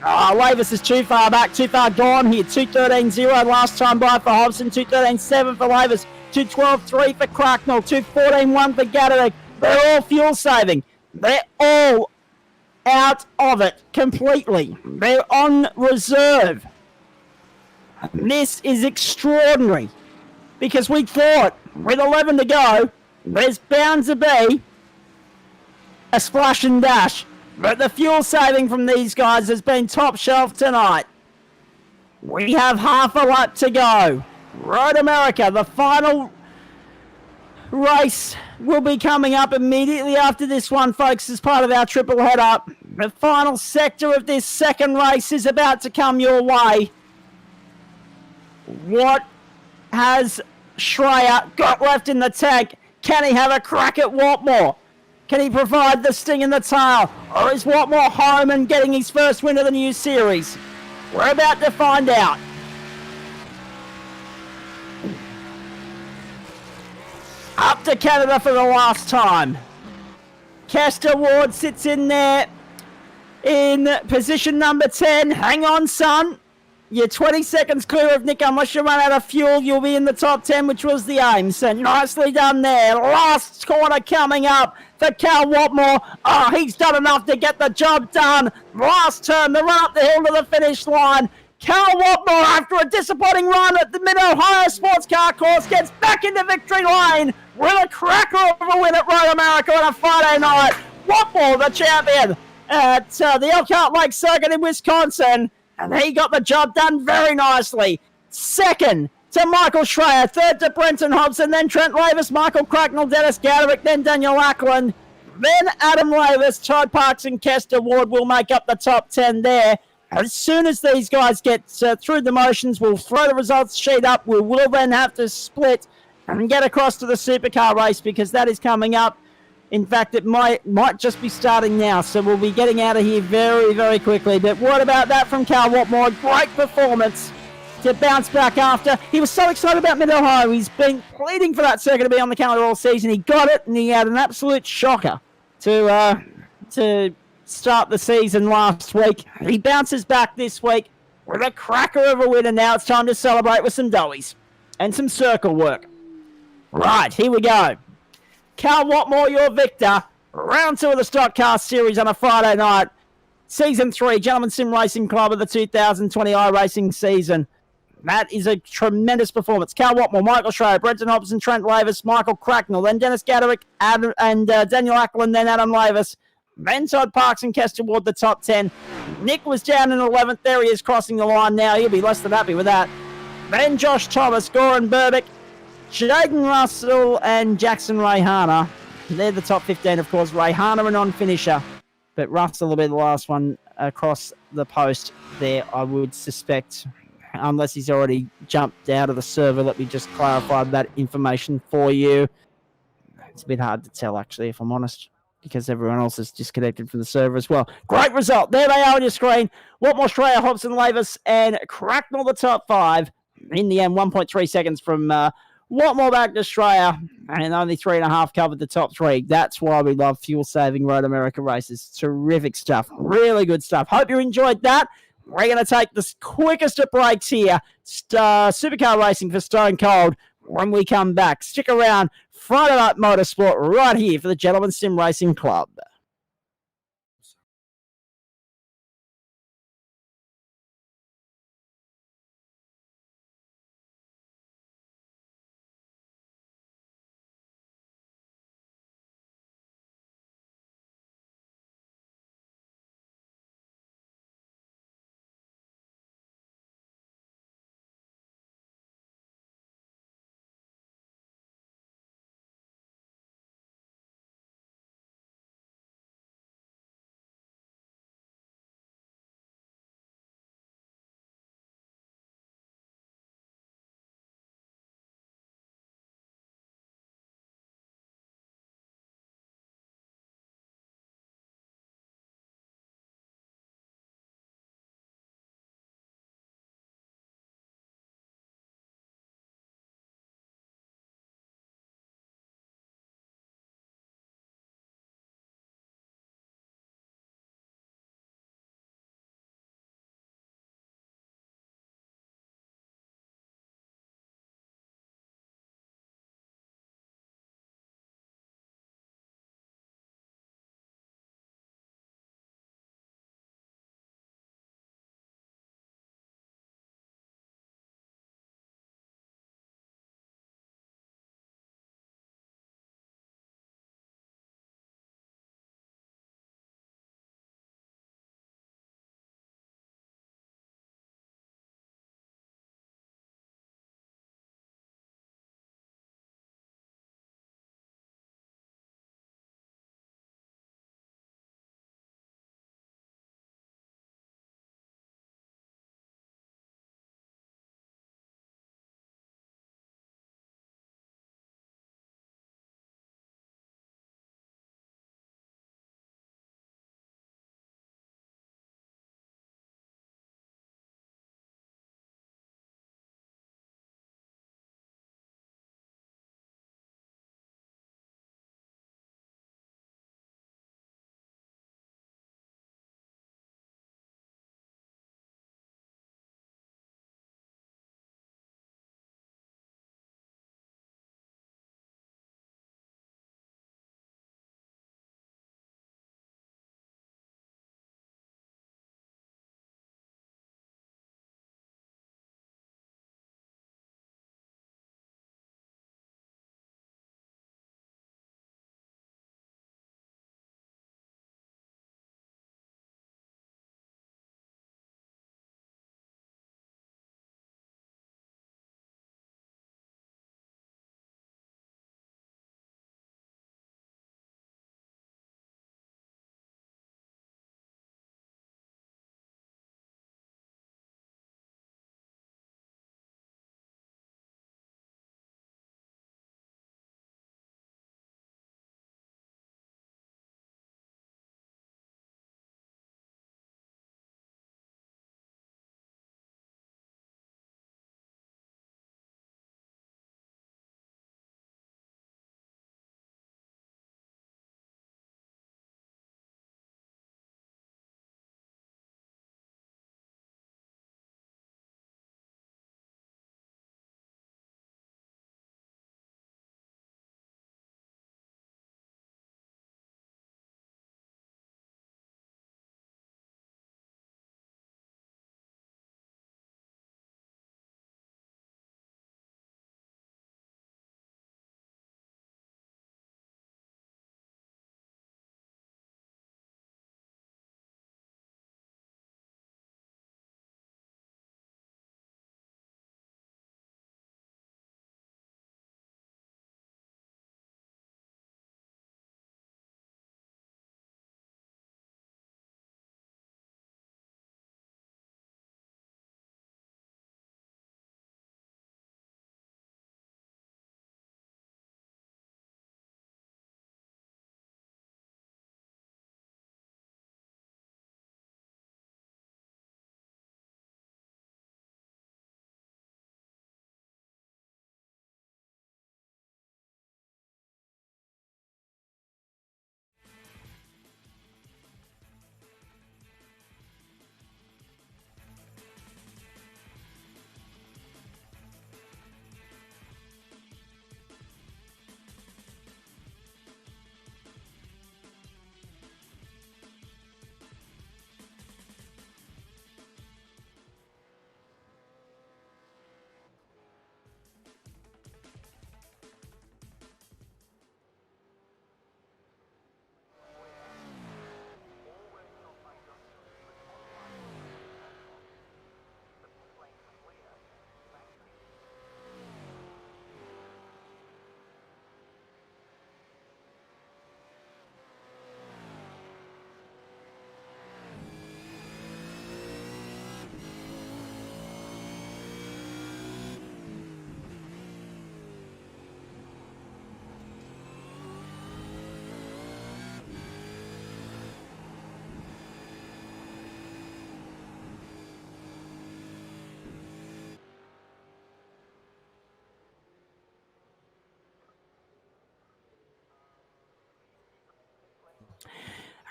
Lavis is too far back, too far gone here. 2:13.0 last time by for Hobson, 2:13.7 for Lavis, 2:12.3 for Cracknell, 2:14.1 for Gaderick. They're all fuel saving. They're all out of it completely. They're on reserve. This is extraordinary because we thought with 11 to go, there's bound to be a splash and dash. But the fuel saving from these guys has been top shelf tonight. We have half a lap to go. Road America, the final race will be coming up immediately after this one, folks, as part of our triple header. The final sector of this second race is about to come your way. What has Schreier got left in the tank? Can he have a crack at Watmore? Can he provide the sting in the tail? Or is Watmore home and getting his first win of the new series? We're about to find out. Up to Canada for the last time. Kester Ward sits in there in position number 10. Hang on, son. You're 20 seconds clear of Nick. Unless you run out of fuel, you'll be in the top 10, which was the aim. So nicely done there. Last corner coming up for Cal Watmore. Oh, he's done enough to get the job done. Last turn, the run up the hill to the finish line. Cal Watmore, after a disappointing run at the Mid-Ohio Sports Car Course, gets back into victory lane with a cracker of a win at Road America on a Friday night. Watmore, the champion at the Elkhart Lake Circuit in Wisconsin. And he got the job done very nicely. Second to Michael Schreier. Third to Brenton Hobson, then Trent Lavis, Michael Cracknell, Dennis Gaderick, then Daniel Ackland, then Adam Lavis, Todd Parks and Kester Ward will make up the top 10 there. As soon as these guys get through the motions, we'll throw the results sheet up. We will then have to split and get across to the supercar race because that is coming up. In fact, it might just be starting now, so we'll be getting out of here very, very quickly. But what about that from Cal Watmore? Great performance to bounce back after. He was so excited about Mid-Ohio. He's been pleading for that circuit to be on the calendar all season. He got it, and he had an absolute shocker to start the season last week. He bounces back this week with a cracker of a win, and now it's time to celebrate with some doughies and some circle work. Right, here we go. Cal Watmore, your victor. Round 2 of the Stockcar Series on a Friday night. Season 3, Gentlemen Sim Racing Club of the 2020 iRacing season. That is a tremendous performance. Cal Watmore, Michael Schreier, Brenton Hobson, Trent Lavis, Michael Cracknell, then Dennis Gaderick, Daniel Ackland, then Adam Lavis, then Todd Parks and Kester Ward, the top 10. Nick was down in 11th. There he is crossing the line now. He'll be less than happy with that. Then Josh Thomas, Goran Burbick, Jaden Russell, and Jackson Rayhana. They're the top 15, of course. Rayhana a non-finisher, but Russell will be the last one across the post there, I would suspect, unless he's already jumped out of the server. Let me just clarify that information for you. It's a bit hard to tell, actually, if I'm honest, because everyone else is disconnected from the server as well. Great result. There they are on your screen. Watmore, Schreier, Hobson, Lavis, and Cracknell the top 5. In the end, 1.3 seconds from Watmore back to Schreier, and only 3.5 covered the top 3. That's why we love fuel-saving Road America races. Terrific stuff. Really good stuff. Hope you enjoyed that. We're going to take the quickest of breaks here. Supercar racing for Stone Cold when we come back. Stick around. Friday Night Motorsport right here for the Gentlemen Sim Racing Club.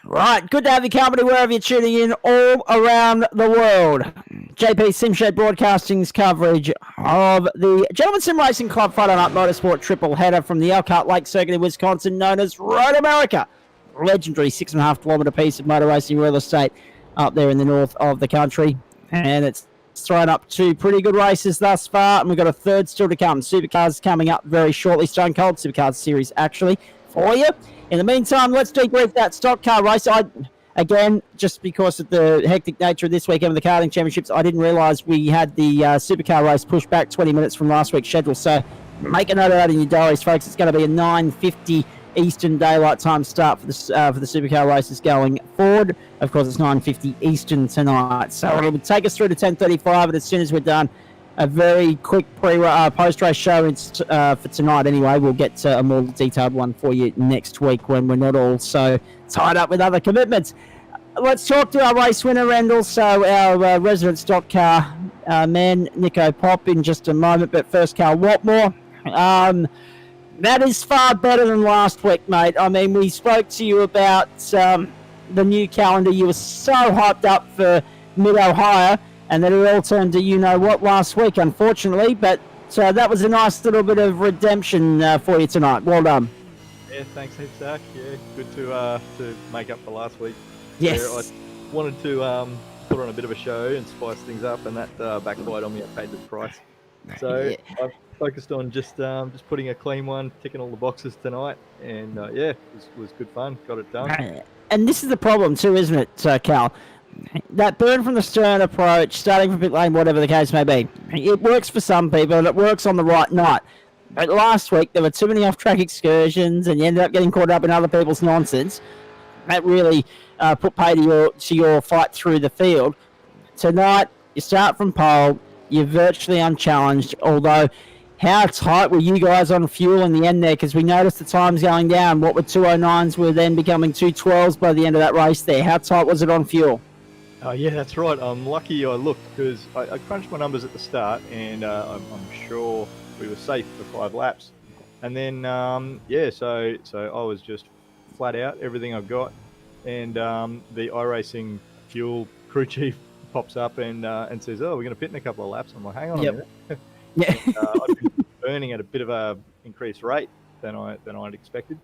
Right, good to have you company wherever you're tuning in all around the world. JP SimShed Broadcasting's coverage of the Gentleman Sim Racing Club Friday Night Motorsport triple header from the Elkhart Lake Circuit in Wisconsin, known as Road America. Legendary 6.5 kilometre piece of motor racing real estate up there in the north of the country. And it's thrown up two pretty good races thus far, and we've got a third still to come. Supercars coming up very shortly. Stone Cold Supercars Series, actually, for you. In the meantime, let's debrief that stock car race. Again, just because of the hectic nature of this weekend of the karting championships, I didn't realise we had the supercar race pushed back 20 minutes from last week's schedule. So make a note of that in your diaries, folks. It's going to be a 9:50 Eastern Daylight Time start for the supercar races going forward. Of course, it's 9:50 Eastern tonight. So it'll take us through to 10:35, and as soon as we're done, a very quick post-race show for tonight anyway. We'll get a more detailed one for you next week when we're not all so tied up with other commitments. Let's talk to our race winner and also our resident stock car man, Nico Pop, in just a moment. But first, Cal Watmore. That is far better than last week, mate. I mean, we spoke to you about the new calendar. You were so hyped up for Mid-Ohio, and then it all turned to you-know-what last week, unfortunately. But that was a nice little bit of redemption for you tonight. Well done. Yeah, thanks, Zach. Yeah, good to make up for last week. Yes. Yeah, I wanted to put on a bit of a show and spice things up, and that backfired on me. I paid the price. So Yeah. I've focused on just putting a clean one, ticking all the boxes tonight, and yeah, it was good fun. Got it done. And this is the problem too, isn't it, Cal? That burn from the stern approach, starting from pit lane, whatever the case may be, it works for some people and it works on the right night. But last week there were too many off-track excursions, and you ended up getting caught up in other people's nonsense. That really put pay to your fight through the field. Tonight, you start from pole, you're virtually unchallenged, although how tight were you guys on fuel in the end there? Because we noticed the times going down. What were 209s were then becoming 212s by the end of that race there. How tight was it on fuel? Oh yeah, that's right. I'm lucky I looked, because I crunched my numbers at the start, and I'm sure we were safe for 5 laps. And then yeah, so I was just flat out everything I've got, and the iRacing fuel crew chief pops up and says, "Oh, we're going to pit in a couple of laps." I'm like, "Hang on a minute." Yeah. I've been burning at a bit of a increased rate than I'd expected,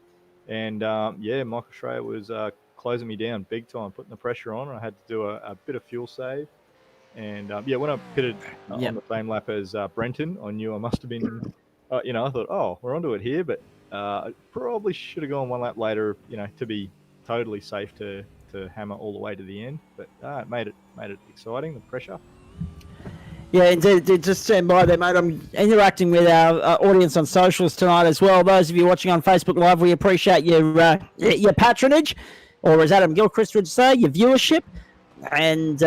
and yeah, Michael Schreier was closing me down big time, putting the pressure on. I had to do a bit of fuel save, and yeah, when I pitted on the same lap as Brenton, I knew I must have been, I thought, oh, we're onto it here, but I probably should have gone 1 lap later, to be totally safe to hammer all the way to the end. But it made it exciting, the pressure. Yeah, indeed. Just stand by there, mate. I'm interacting with our audience on socials tonight as well. Those of you watching on Facebook Live, we appreciate your patronage, or as Adam Gilchrist would say, your viewership. And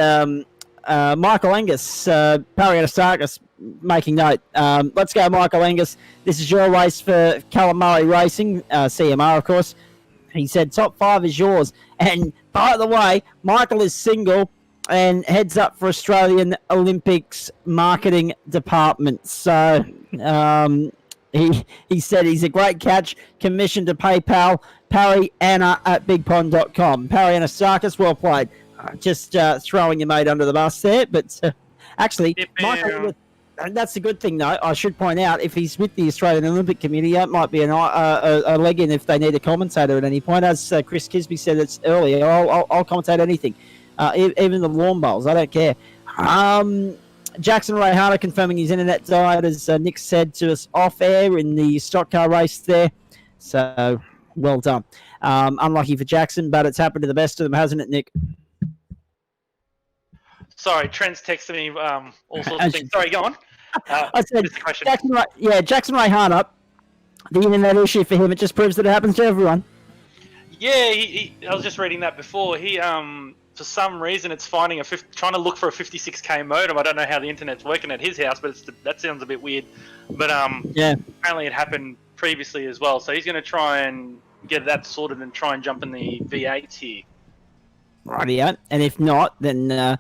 Michael Angus, Pariatastakis, making note. Let's go, Michael Angus. This is your race for Callum Murray Racing, CMR, of course. He said top 5 is yours. And by the way, Michael is single and heads up for Australian Olympics marketing department. So he said he's a great catch, commissioned to PayPal, Parry Anna at bigpond.com. Parry Anastakis, well played. Just throwing your mate under the bus there. But actually, Michael, that's a good thing, though. I should point out, if he's with the Australian Olympic Committee, that might be a leg in if they need a commentator at any point. As Chris Kisby said earlier, I'll commentate anything. Even the lawn bowls, I don't care. Jackson Rayhana confirming his internet died, as Nick said to us off air in the stock car race there. So, well done. Unlucky for Jackson, but it's happened to the best of them, hasn't it, Nick? Sorry, Trent's texting me all sorts of things. Sorry, go on. I said, Jackson Rayhana, the internet issue for him, it just proves that it happens to everyone. Yeah, I was just reading that before. He, for some reason, it's finding trying to look for a 56k modem. I don't know how the internet's working at his house, but that sounds a bit weird. But yeah, apparently it happened previously as well. So he's going to try and get that sorted and try and jump in the V8s here. Rightio. And if not, then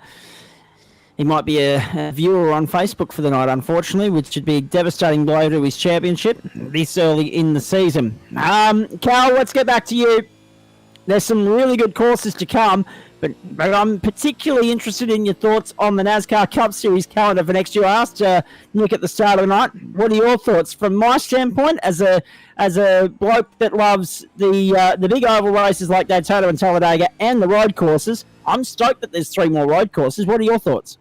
he might be a viewer on Facebook for the night, unfortunately, which would be a devastating blow to his championship this early in the season. Cal, let's get back to you. there's some really good courses to come, but I'm particularly interested in your thoughts on the NASCAR Cup Series calendar for next year. I asked Nick at the start of the night, what are your thoughts? From my standpoint, as a bloke that loves the big oval races like Daytona and Talladega and the road courses, I'm stoked that there's 3 more road courses. What are your thoughts?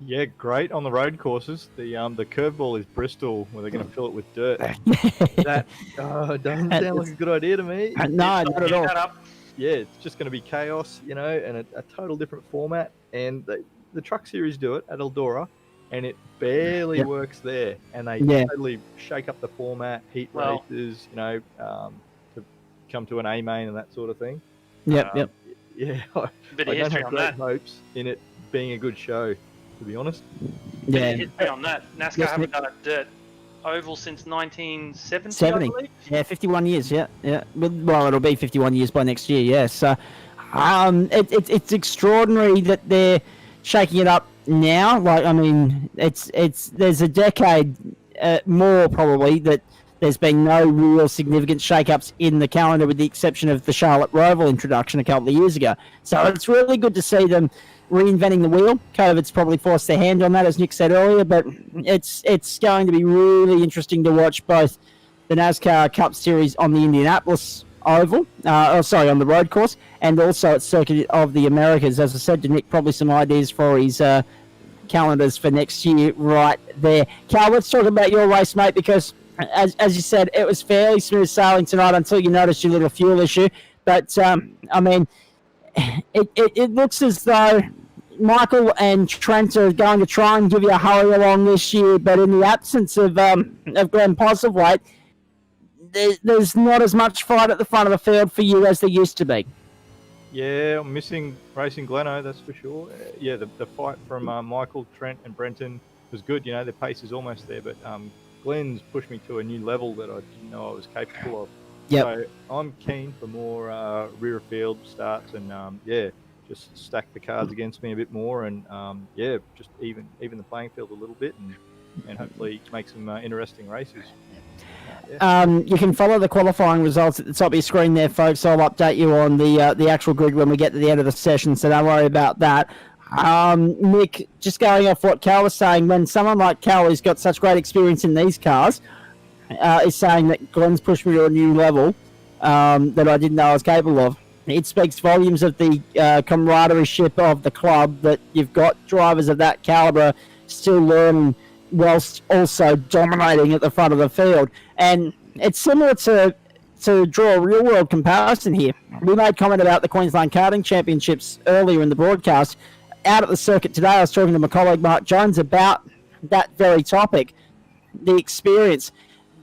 Yeah, great on the road courses. The curveball is Bristol, where they're going to fill it with dirt. That doesn't sound like a good idea to me. No, not at all. Yeah, it's just going to be chaos, and a total different format. And the Truck Series do it at Eldora, and it barely works there. And they totally shake up the format, heat races, to come to an A main and that sort of thing. Yep. Yeah, I don't have great hopes in it being a good show, to be honest. Yeah, history on that. NASCAR haven't done a dirt oval since 1970, I believe. Yeah, 51 years. Yeah. Well, it'll be 51 years by next year. Yes. It's extraordinary that they're shaking it up now. Like, I mean, there's a decade more probably that there's been no real significant shake-ups in the calendar, with the exception of the Charlotte Roval introduction a couple of years ago. So it's really good to see them reinventing the wheel. COVID's probably forced their hand on that, as Nick said earlier, but it's going to be really interesting to watch both the NASCAR Cup Series on the Indianapolis Oval, on the road course, and also at Circuit of the Americas. As I said to Nick, probably some ideas for his calendars for next year right there. Cal, let's talk about your race, mate, because as you said, it was fairly smooth sailing tonight until you noticed your little fuel issue. But, I mean, it looks as though Michael and Trent are going to try and give you a hurry along this year, but in the absence of Glenn Postlethwaite, there's not as much fight at the front of the field for you as there used to be. Yeah, I'm missing racing Gleno, that's for sure. Yeah, the fight from Michael, Trent, and Brenton was good. Their pace is almost there, but Glenn's pushed me to a new level that I didn't know I was capable of. Yep. So I'm keen for more rear field starts and just stack the cards against me a bit more and just even the playing field a little bit and hopefully make some interesting races. You can follow the qualifying results at the top of your screen there, folks. I'll update you on the actual grid when we get to the end of the session, so don't worry about that. Nick, just going off what Cal was saying, when someone like Cal, who's got such great experience in these cars, is saying that Glenn's pushed me to a new level that I didn't know I was capable of, it speaks volumes of the camaraderie-ship of the club, that you've got drivers of that calibre still learning whilst also dominating at the front of the field. And it's similar to draw a real-world comparison here. We made comment about the Queensland Karting Championships earlier in the broadcast. Out at the circuit today, I was talking to my colleague Mark Jones about that very topic, the experience.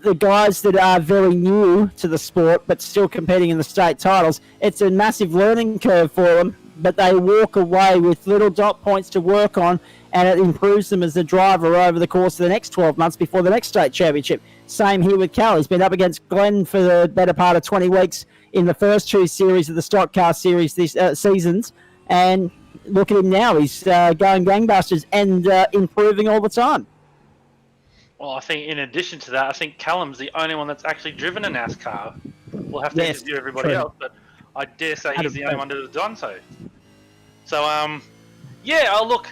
The guys that are very new to the sport but still competing in the state titles, it's a massive learning curve for them, but they walk away with little dot points to work on, and it improves them as a driver over the course of the next 12 months before the next state championship. Same here with Cal. He's been up against Glenn for the better part of 20 weeks in the first 2 series of the Stockcar Series this seasons, and look at him now. He's going gangbusters and improving all the time. Well, I think in addition to that, I think Callum's the only one that's actually driven a NASCAR. We'll have to interview everybody else, but I dare say he's the only one that has done so. So, look,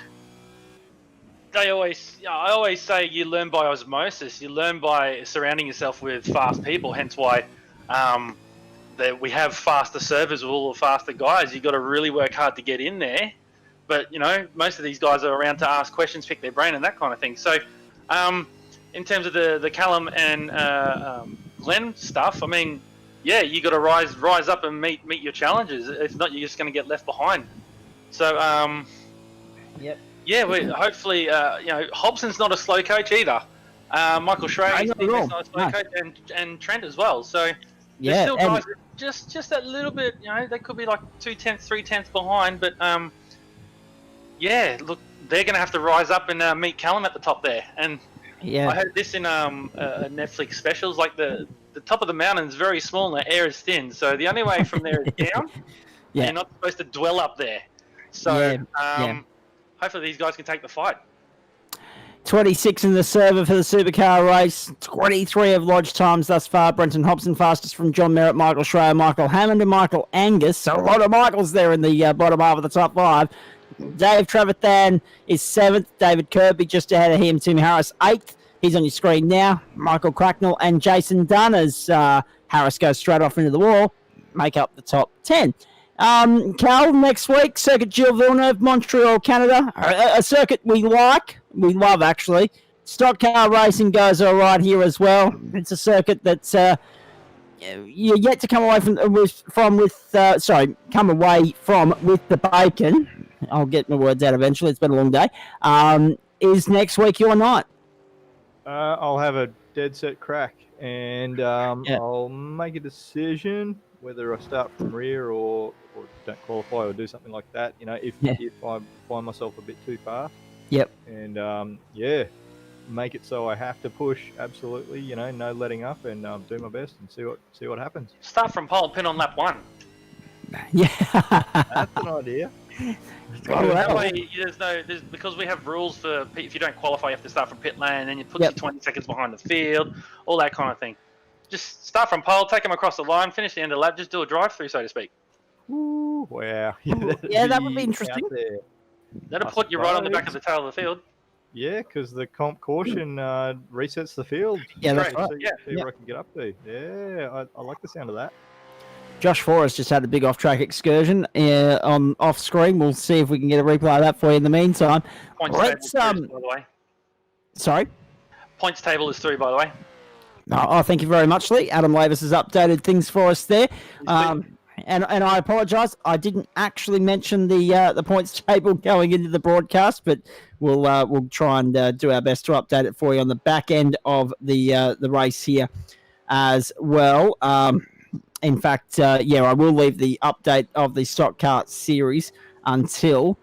I always say you learn by osmosis. You learn by surrounding yourself with fast people, hence why that we have faster servers with all the faster guys. You've got to really work hard to get in there. But, most of these guys are around to ask questions, pick their brain and that kind of thing. So, in terms of the Callum and Glenn stuff, I mean, you got to rise up and meet your challenges. If not, you're just going to get left behind. So, hopefully, Hobson's not a slow coach either. Michael Schrader's not a slow coach, and Trent as well. So, there's still guys just that little bit. They could be like 2/10, 3/10 behind, but look, they're going to have to rise up and meet Callum at the top there. And I heard this in Netflix specials, like the top of the mountain is very small and the air is thin. So the only way from there is down. You're not supposed to dwell up there. So hopefully these guys can take the fight. 26 in the server for the supercar race. 23 of lodge times thus far. Brenton Hobson fastest from John Merritt, Michael Schreier, Michael Hammond and Michael Angus. So a lot of Michaels there in the bottom half of the top 5. Dave Trevathan is 7th. David Kirby just ahead of him. Tim Harris 8th. He's on your screen now. Michael Cracknell and Jason Dunn as Harris goes straight off into the wall. Make up the top 10. Cal, next week, Circuit Gilles Villeneuve, Montreal, Canada. A circuit we like. We love, actually. Stock car racing goes all right here as well. It's a circuit that's you're yet to come away from with the bacon. I'll get my words out eventually. It's been a long day. Is next week your night? I'll have a dead set crack, and I'll make a decision whether I start from rear or don't qualify or do something like that. If I find myself a bit too fast. Yep. And make it so I have to push absolutely. No letting up, and do my best and see what happens. Start from pole, pin on lap 1. Yeah. That's an idea. That way, because we have rules for if you don't qualify, you have to start from pit lane, and then you put you 20 seconds behind the field, all that kind of thing. Just start from pole, take them across the line, finish the end of the lap, just do a drive-through, so to speak. Ooh, wow. That would be interesting. That'll put you right on the back of the tail of the field. Yeah, because the comp caution resets the field. Yeah, that's right. See where I can get up to. Yeah, I like the sound of that. Josh Forrest just had a big off-track excursion on off-screen. We'll see if we can get a replay of that for you in the meantime. Points table is through, by the way. Sorry? Points table is through, by the way. Oh, thank you very much, Lee. Adam Lavis has updated things for us there. And I apologise. I didn't actually mention the points table going into the broadcast, but we'll try and do our best to update it for you on the back end of the race here as well. In fact, I will leave the update of the Stockcar Series until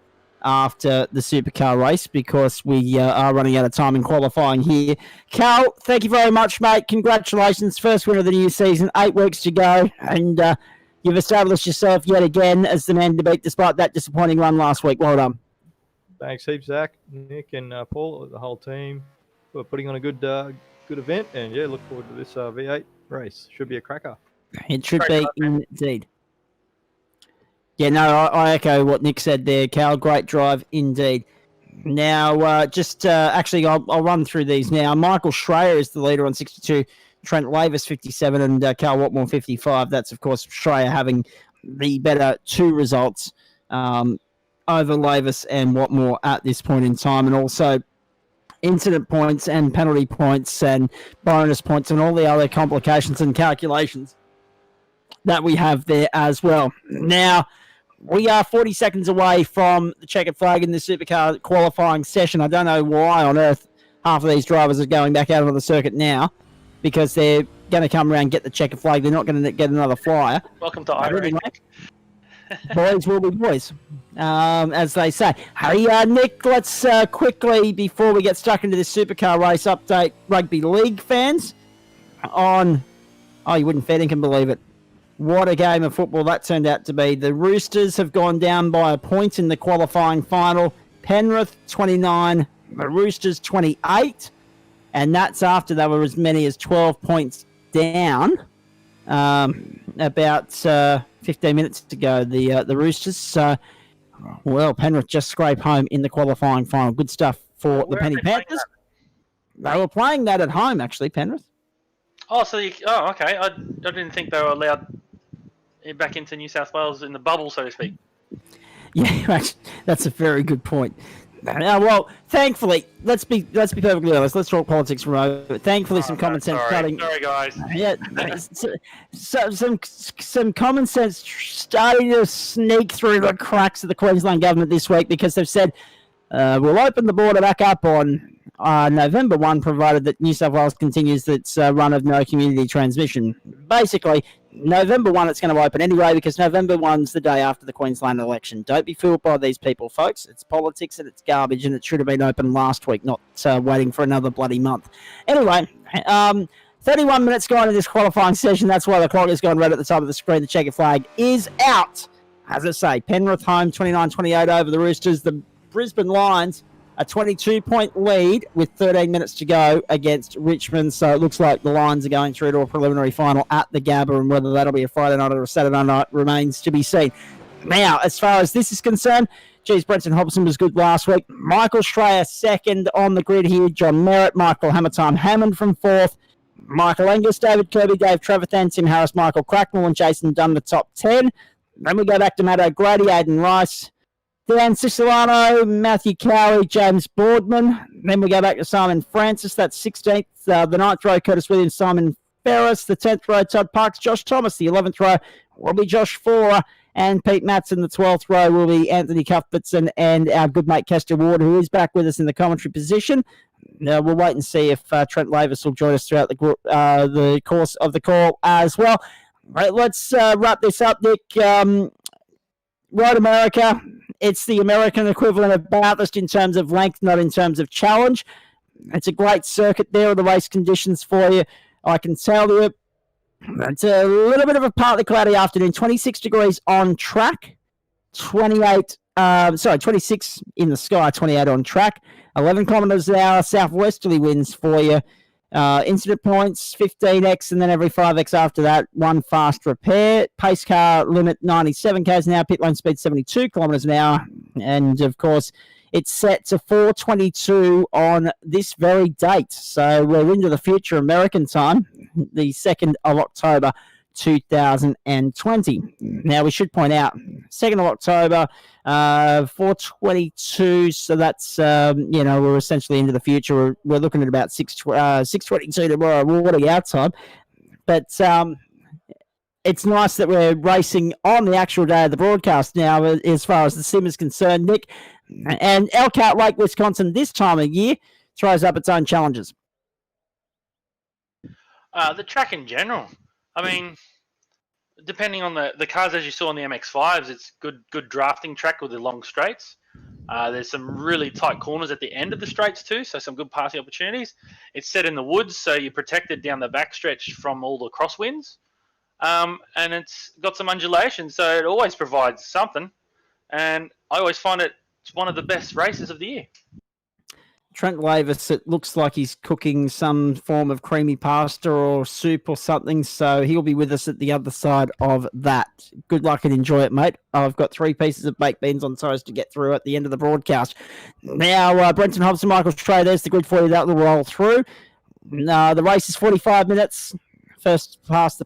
after the supercar race because we are running out of time in qualifying here. Cal, thank you very much, mate. Congratulations. First win of the new season. 8 weeks to go. And you've established yourself yet again as the man to beat despite that disappointing run last week. Well done. Thanks heaps, Zach, Nick, and Paul, the whole team for putting on a good event. And, look forward to this V8 race. Should be a cracker. It should be indeed. Yeah, no, I echo what Nick said there, Cal. Great drive indeed. Now, actually, I'll run through these now. Michael Schreier is the leader on 62, Trent Lavis 57, and Cal Watmore 55. That's, of course, Schreier having the better 2 results over Lavis and Watmore at this point in time, and also incident points and penalty points and bonus points and all the other complications and calculations that we have there as well. Now, we are 40 seconds away from the checkered flag in the supercar qualifying session. I don't know why on earth half of these drivers are going back out onto the circuit now because they're going to come around and get the checkered flag. They're not going to get another flyer. Welcome to Ireland. Boys will be boys, as they say. Hey, Nick, let's quickly, before we get stuck into this supercar race, update rugby league fans on... Oh, you wouldn't fair dinkum believe it. What a game of football that turned out to be. The Roosters have gone down by a point in the qualifying final. Penrith 29, the Roosters 28. And that's after they were as many as 12 points down. About 15 minutes ago, the Roosters. Penrith just scrape home in the qualifying final. Good stuff for the Penny Panthers. They were playing that at home, actually, Penrith. Oh, okay. I didn't think they were allowed back into New South Wales in the bubble, so to speak. Yeah, that's a very good point. Well, thankfully, let's be perfectly honest. Let's talk politics for a moment. Thankfully, some common sense starting. Sorry, guys. Yeah, some common sense starting to sneak through the cracks of the Queensland government this week because they've said we'll open the border back up on November 1, provided that New South Wales continues its run of no community transmission. Basically, November 1, it's going to open anyway because November 1's the day after the Queensland election. Don't be fooled by these people, folks. It's politics and it's garbage, and it should have been open last week, not waiting for another bloody month. Anyway, 31 minutes gone in this qualifying session. That's why the clock has gone red at the top of the screen. The checkered flag is out. As I say, Penrith home 29-28 over the Roosters. The Brisbane Lions a 22-point lead with 13 minutes to go against Richmond. So it looks like the Lions are going through to a preliminary final at the Gabba, and whether that'll be a Friday night or a Saturday night remains to be seen. Now, as far as this is concerned, Brenton Hobson was good last week. Michael Schreier second on the grid here. John Merritt, Michael Hammertime Hammond from fourth. Michael Angus, David Kirby, Dave Trevathan, Tim Harris, Michael Cracknell, and Jason Dunn, the top 10. Then we go back to Matt O'Grady, Aidan Rice, Dan Siciliano, Matthew Cowie, James Boardman. Then we go back to Simon Francis, that's 16th. The 9th row, Curtis Williams, Simon Ferris. The 10th row, Todd Parks, Josh Thomas. The 11th row will be Josh Fora and Pete Matson. The 12th row will be Anthony Cuthbertson and our good mate Kester Ward, who is back with us in the commentary position. We'll wait and see if Trent Lavis will join us throughout the course of the call as well. All right, let's wrap this up, Nick. Road America, it's the American equivalent of Bathurst in terms of length, not in terms of challenge. It's a great circuit there, are the race conditions for you. I can tell you it's a little bit of a partly cloudy afternoon, 26 degrees on track, 26 in the sky, 28 on track, 11 kilometres an hour, southwesterly winds for you. Incident points, 15x, and then every 5x after that, one fast repair. Pace car limit 97 k's an hour, pit lane speed 72 kilometres an hour. And, of course, it's set to 4:22 on this very date. So we're into the future American time, the 2nd of October, 2020. Now, we should point out, 2nd of October, 4:22, so that's, we're essentially into the future. We're looking at about 6:22 tomorrow, morning our time. But it's nice that we're racing on the actual day of the broadcast now, as far as the sim is concerned, Nick. And Elkhart Lake, Wisconsin, this time of year, throws up its own challenges. The track in general. I mean, depending on the cars, as you saw on the MX-5s, it's good drafting track with the long straights. There's some really tight corners at the end of the straights too, so some good passing opportunities. It's set in the woods, so you're protected down the backstretch from all the crosswinds. And it's got some undulation, so it always provides something. And I always find it's one of the best races of the year. Trent Lavis, it looks like he's cooking some form of creamy pasta or soup or something, so he'll be with us at the other side of that. Good luck and enjoy it, mate. I've got 3 pieces of baked beans on toast to get through at the end of the broadcast. Now, Brenton Hobson, Michael Stray, there's the grid for you. That will roll through. The race is 45 minutes. First time past the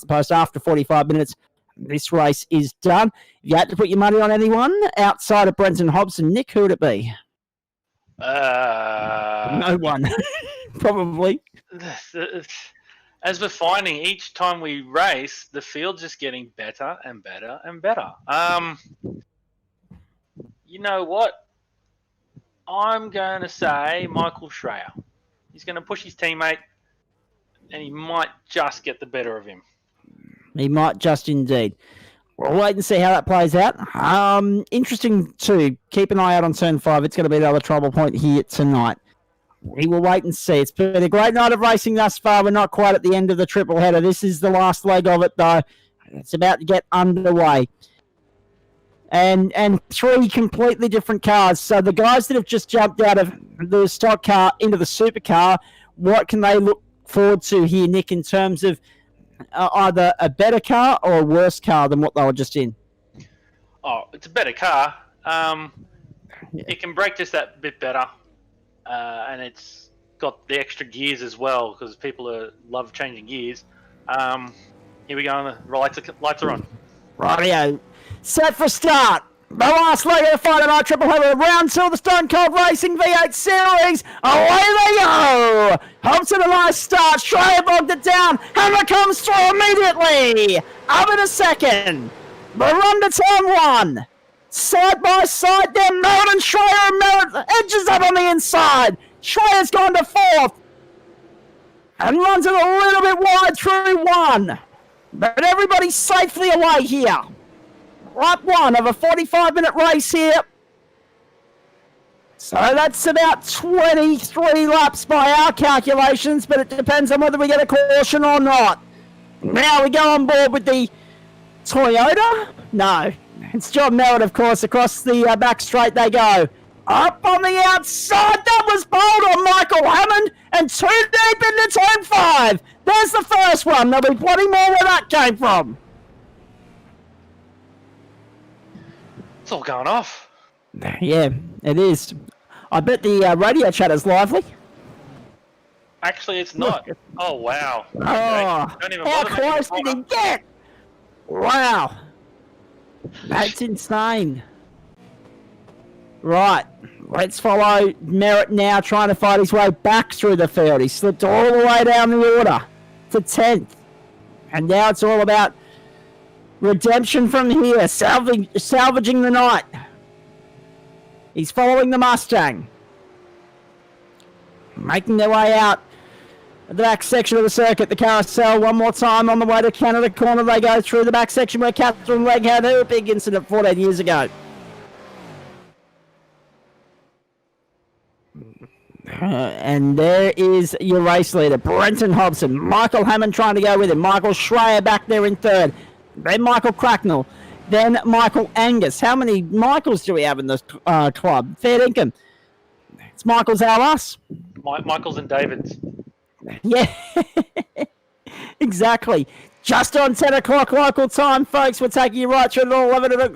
post after 45 minutes. This race is done. If you had to put your money on anyone outside of Brenton Hobson, Nick, who would it be? No one. Probably. As we're finding, each time we race, the field's just getting better and better and better. You know what? I'm going to say Michael Schreier. He's going to push his teammate, and he might just get the better of him. He might just indeed. We'll wait and see how that plays out. Interesting too. Keep an eye out on turn 5. It's going to be another trouble point here tonight. We will wait and see. It's been a great night of racing thus far. We're not quite at the end of the triple header. This is the last leg of it, though. It's about to get underway. And 3 completely different cars. So the guys that have just jumped out of the stock car into the supercar, what can they look forward to here, Nick, in terms of either a better car or a worse car than what they were just in? Oh, it's a better car. It can brake just that bit better, and it's got the extra gears as well because people love changing gears. Here we go. The lights are on. Rightio. Set for start. The last leg of the Friday night triple header of round 2 of the Stone Cold Racing V8 Series. Away they go. Hobson a nice start. Schreier bogged it down. Hammer comes through immediately. Up in a second. The run to turn 1. Side by side there. Merritt and Schreier. Merritt edges up on the inside. Schreier's gone to 4th. And runs it a little bit wide through 1. But everybody's safely away here. Lap 1 of a 45-minute race here. So that's about 23 laps by our calculations, but it depends on whether we get a caution or not. Now we go on board with the Toyota. No, it's John Merritt, of course. Across the back straight they go. Up on the outside, that was bold on Michael Hammond, and 2 deep into turn 5. There's the first one. There'll be plenty more where that came from. It's all going off. Yeah, it is. I bet the radio chat is lively. Actually, it's not. Oh, wow. Oh, Don't even how bother close making did a he get? Wow. That's insane. Right, let's follow Merritt now, trying to fight his way back through the field. He slipped all the way down the order to 10th. And now it's all about redemption from here, salvaging the night. He's following the Mustang. Making their way out at the back section of the circuit, the carousel, one more time on the way to Canada Corner. They go through the back section where Catherine Legg had her big incident 14 years ago. And there is your race leader, Brenton Hobson. Michael Hammond trying to go with him. Michael Schreier back there in third. Then Michael Cracknell. Then Michael Angus. How many Michaels do we have in this club? Fair dinkum. It's Michael's our us. Michaels and Davids. Yeah, exactly. Just on 10 o'clock local time, folks. We're taking you right through to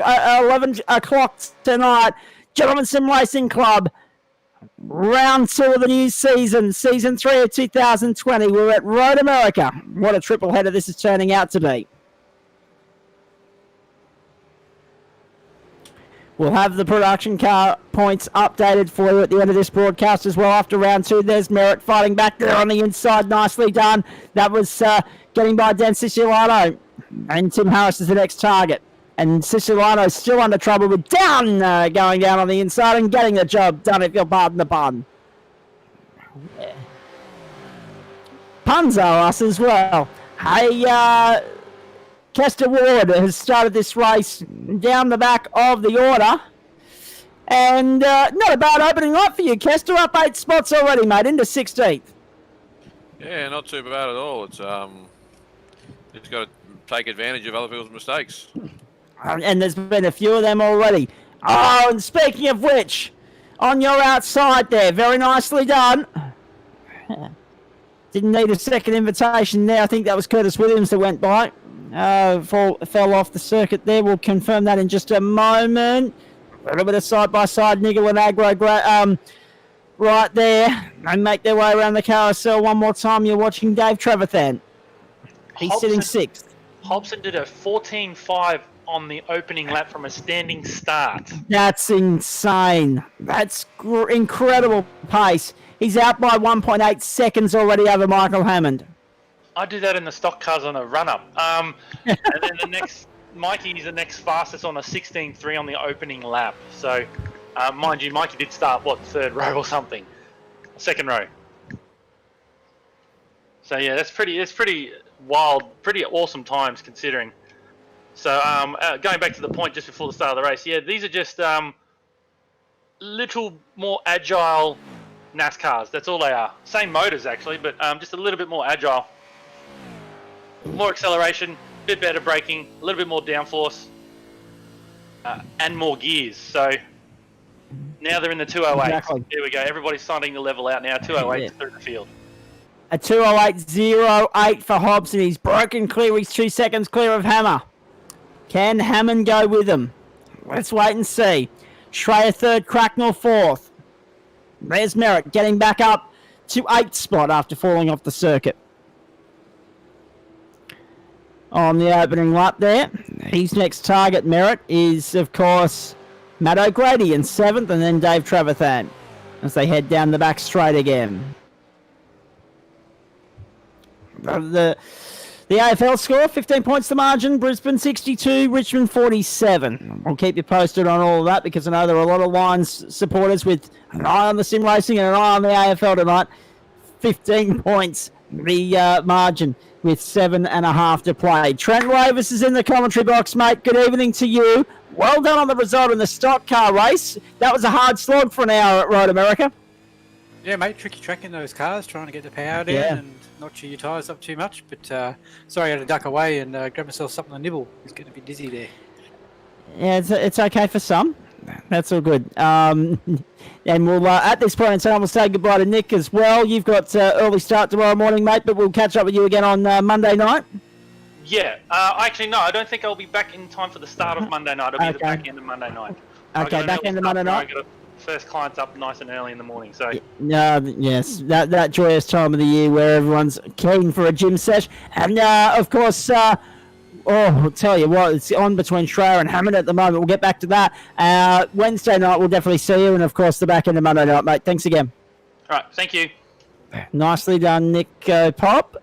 11 o'clock tonight. Gentlemen Sim Racing Club. Round 2 of the new season, season 3 of 2020. We're at Road America. What a triple header this is turning out to be. We'll have the production car points updated for you at the end of this broadcast as well. After round 2, there's Merritt fighting back there on the inside. Nicely done. That was getting by Dan Siciliano. And Tim Harris is the next target. And Siciliano's still under trouble with Down going down on the inside and getting the job done, if you'll pardon the pun. Puns are us as well. Hey, Kester Ward has started this race down the back of the order. And not a bad opening night for you, Kester. Up 8 spots already, mate, into 16th. Yeah, not too bad at all. It's just got to take advantage of other people's mistakes. And there's been a few of them already. Oh, and speaking of which, on your outside there, very nicely done. Didn't need a second invitation there. I think that was Curtis Williams that went by. Fell off the circuit there. We'll confirm that in just a moment. A little bit of side-by-side niggle and aggro right there. And make their way around the carousel one more time. You're watching Dave Trevathan. He's sitting 6th. Hobson did a 14.5 on the opening lap from a standing start. That's insane. That's incredible pace. He's out by 1.8 seconds already over Michael Hammond. I do that in the stock cars on a run-up. And then the next, Mikey's the next fastest on a 16.3 on the opening lap. So, mind you, Mikey did start, third row or something? Second row. So, yeah, that's pretty wild, pretty awesome times considering. So, going back to the point just before the start of the race, yeah, these are just little more agile NASCARs. That's all they are. Same motors, actually, but just a little bit more agile. More acceleration, a bit better braking, a little bit more downforce, and more gears. So, now they're in the 208. Exactly. Here we go. Everybody's starting to level out now. 208 Yeah. through the field. A 208.08 for Hobson. He's broken clear. He's 2 seconds clear of Hammer. Can Hammond go with him? Let's wait and see. Schreier 3rd, Cracknell 4th. There's Merritt getting back up to 8th spot after falling off the circuit. On the opening lap there, his next target, Merritt, is, of course, Matt O'Grady in 7th, and then Dave Trevathan as they head down the back straight again. The AFL score, 15 points to margin, Brisbane 62, Richmond 47. We'll keep you posted on all of that because I know there are a lot of Lions supporters with an eye on the sim racing and an eye on the AFL tonight. 15 points, the margin with 7.5 to play. Trent Ravis is in the commentary box, mate. Good evening to you. Well done on the result in the stock car race. That was a hard slog for an hour at Road America. Yeah, mate, tricky track in those cars, trying to get the power down and not chew your tyres up too much. But sorry, I had to duck away and grab myself something to nibble. It's getting a bit dizzy there. Yeah, it's okay for some. That's all good. And we'll, at this point in time, we'll say goodbye to Nick as well. You've got early start tomorrow morning, mate, but we'll catch up with you again on Monday night. Yeah. Actually, no, I don't think I'll be back in time for the start of Monday night. I'll be at the back end of Monday night. Okay, back end of Monday night. I got first clients up nice and early in the morning. So. Yes, that joyous time of the year where everyone's keen for a gym sesh. And, of course... I'll tell you what, it's on between Schreier and Hammond at the moment. We'll get back to that. Wednesday night, we'll definitely see you. And, of course, the back end of Monday night, mate. Thanks again. All right, thank you. Nicely done, Nick Pop.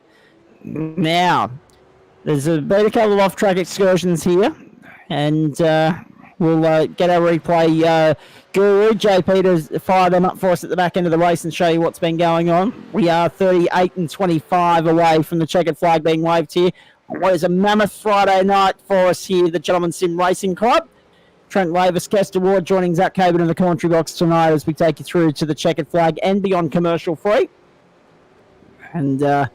Now, there's been a couple of off-track excursions here. And we'll get our replay guru, JP, to fire them up for us at the back end of the race and show you what's been going on. We are 38 and 25 away from the checkered flag being waved here. What is a mammoth Friday night for us here, the Gentleman Sim Racing Club. Trent Lavis, guest award, joining Zach Cabin in the commentary box tonight as we take you through to the checkered flag and beyond commercial free. And there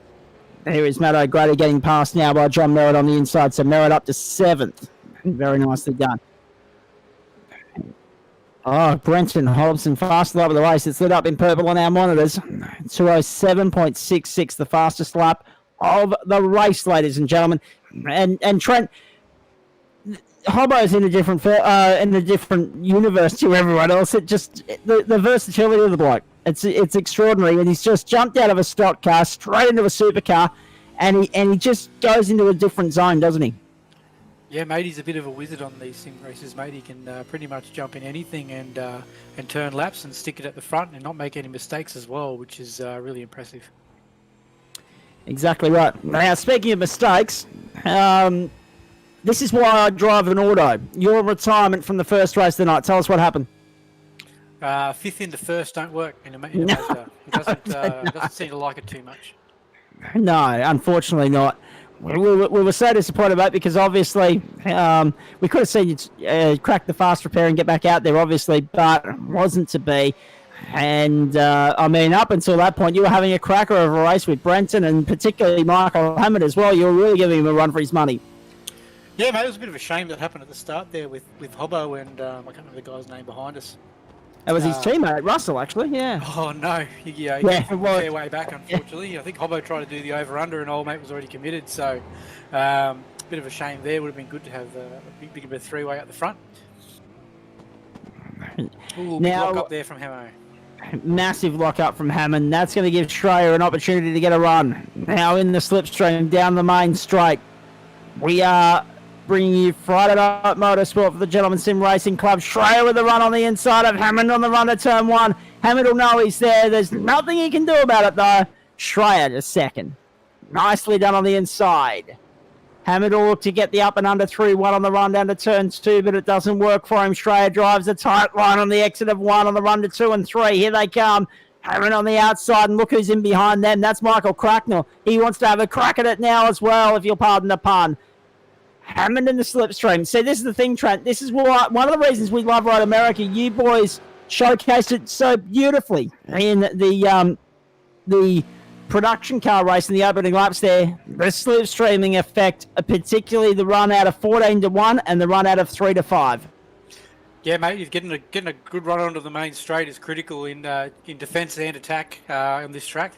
is Matt O'Grady getting passed now by John Merritt on the inside. So Merritt up to 7th. Very nicely done. Oh, Brenton Hobson fast lap of the race. It's lit up in purple on our monitors. 207.66, the fastest lap of the race, ladies and gentlemen. And Trent, Hobbo's in a different universe to everyone else. It just the versatility of the bloke. It's extraordinary, and he's just jumped out of a stock car straight into a supercar, and he just goes into a different zone, doesn't he? Yeah, mate, he's a bit of a wizard on these sim races, mate. He can pretty much jump in anything and turn laps and stick it at the front and not make any mistakes as well, which is really impressive. Exactly right. Now, speaking of mistakes, this is why I drive an auto. Your retirement from the first race of the night. Tell us what happened. 5th into first don't work in a Mazda. He doesn't seem to like it too much. No, unfortunately not. We were so disappointed, mate, because obviously we could have seen you crack the fast repair and get back out there, obviously, but it wasn't to be. And, I mean, up until that point, you were having a cracker of a race with Brenton and particularly Michael Hammond as well. You were really giving him a run for his money. Yeah, mate, it was a bit of a shame that happened at the start there with Hobbo and I can't remember the guy's name behind us. It was his teammate, Russell, actually, yeah. Oh, no. He got a fair way back, unfortunately. I think Hobbo tried to do the over-under and old mate was already committed, so bit of a shame there. Would have been good to have a big bit of three-way at the front. Ooh, big lock up there from Hamo. Massive lock up from Hammond. That's going to give Schreier an opportunity to get a run. Now in the slipstream down the main straight. We are bringing you Friday Night Motorsport for the Gentleman Sim Racing Club. Schreier with the run on the inside of Hammond on the run to turn 1. Hammond will know he's there. There's nothing he can do about it though. Schreier to second. Nicely done on the inside. Hammond will look to get the up and under 3-1 on the run down to turn 2, but it doesn't work for him. Schreier drives a tight line on the exit of 1 on the run to 2 and 3. Here they come. Hammond on the outside, and look who's in behind them. That's Michael Cracknell. He wants to have a crack at it now as well, if you'll pardon the pun. Hammond in the slipstream. See, this is the thing, Trent. This is one of the reasons we love Ride America. You boys showcased it so beautifully in the production car race in the opening laps there. The slipstreaming effect, particularly the run out of 14 to 1 and the run out of 3 to 5. Yeah, mate, you're getting a good run onto the main straight is critical in defence and attack on this track.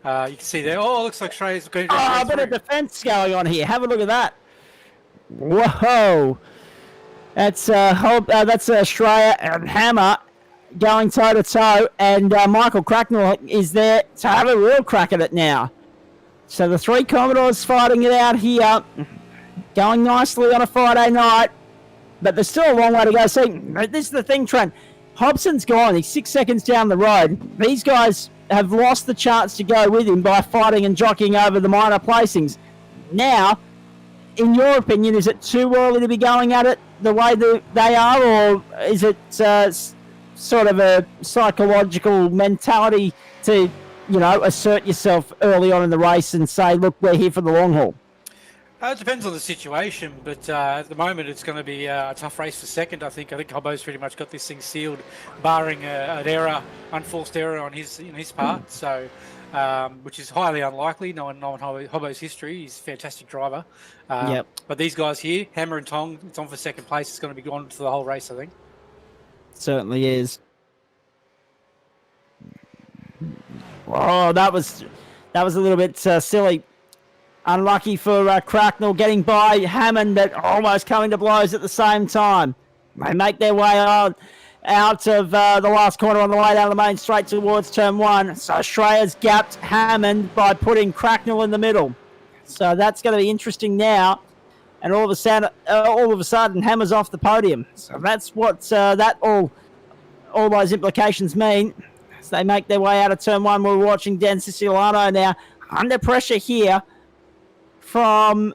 You can see there. Oh, looks like Schreier's going to a bit of defence going on here. Have a look at that. Whoa. That's Schreier and Hammer going toe-to-toe, and Michael Cracknell is there to have a real crack at it now. So the three Commodores fighting it out here, going nicely on a Friday night, but there's still a long way to go. See, this is the thing, Trent. Hobson's gone. He's 6 seconds down the road. These guys have lost the chance to go with him by fighting and jockeying over the minor placings. Now, in your opinion, is it too early to be going at it the way that they are, or is it sort of a psychological mentality to, assert yourself early on in the race and say, look, we're here for the long haul? It depends on the situation, but at the moment it's going to be a tough race for second. I think Hobbo's pretty much got this thing sealed, barring an unforced error on his part. So, which is highly unlikely, knowing Hobbo's history. He's a fantastic driver. But these guys here, Hammer and Tong, it's on for second place. It's going to be on for the whole race, I think. Certainly is. Oh, that was a little bit silly. Unlucky for Cracknell getting by Hammond, but almost coming to blows at the same time. They make their way out of the last corner on the way down the main straight towards turn 1. So Schreier's gapped Hammond by putting Cracknell in the middle. So that's going to be interesting now. And all of a sudden, Hammer's off the podium. So that's what all those implications mean. As they make their way out of turn 1, we're watching Dan Siciliano now under pressure here from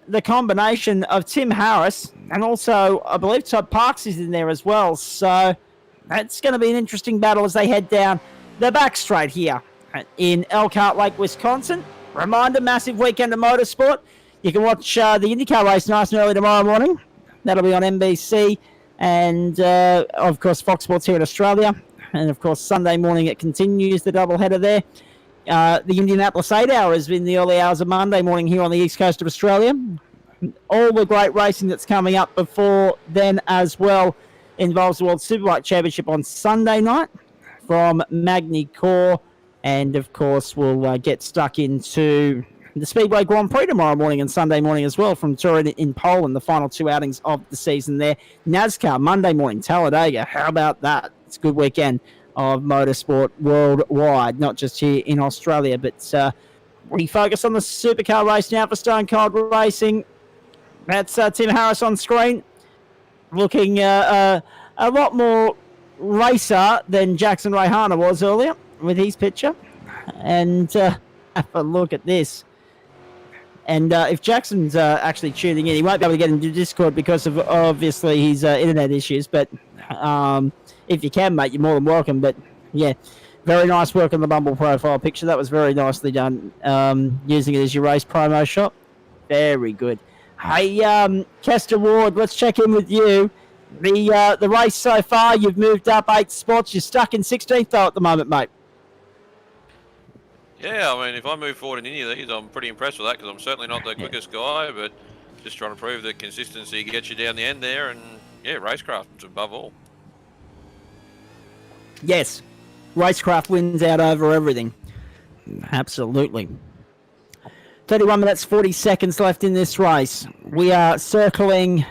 the combination of Tim Harris and also, I believe, Todd Parks is in there as well. So that's going to be an interesting battle as they head down the back straight here in Elkhart Lake, Wisconsin. Reminder, massive weekend of motorsport. You can watch the IndyCar race nice and early tomorrow morning. That'll be on NBC and, of course, Fox Sports here in Australia. And, of course, Sunday morning it continues, the doubleheader there. The Indianapolis 8 Hour is in the early hours of Monday morning here on the east coast of Australia. All the great racing that's coming up before then as well involves the World Superbike Championship on Sunday night from Magny Core. And, of course, we'll get stuck into the Speedway Grand Prix tomorrow morning and Sunday morning as well from Turin in Poland, the final 2 outings of the season there. NASCAR Monday morning, Talladega. How about that? It's a good weekend of motorsport worldwide, not just here in Australia. But we focus on the supercar race now for Stone Cold Racing. That's Tim Harris on screen, looking a lot more racer than Jackson Rayhana was earlier with his picture. And have a look at this. And if Jackson's actually tuning in, he won't be able to get into Discord because of, obviously, his internet issues. But if you can, mate, you're more than welcome. But, yeah, very nice work on the Bumble profile picture. That was very nicely done, using it as your race promo shot. Very good. Hey, Kester Ward, let's check in with you. The race so far, you've moved up 8 spots. You're stuck in 16th, though, at the moment, mate. Yeah, I mean, if I move forward in any of these, I'm pretty impressed with that because I'm certainly not the quickest guy, but just trying to prove that consistency gets you down the end there, and yeah, racecraft above all. Yes, racecraft wins out over everything. Absolutely. 31 minutes, 40 seconds left in this race. We are circling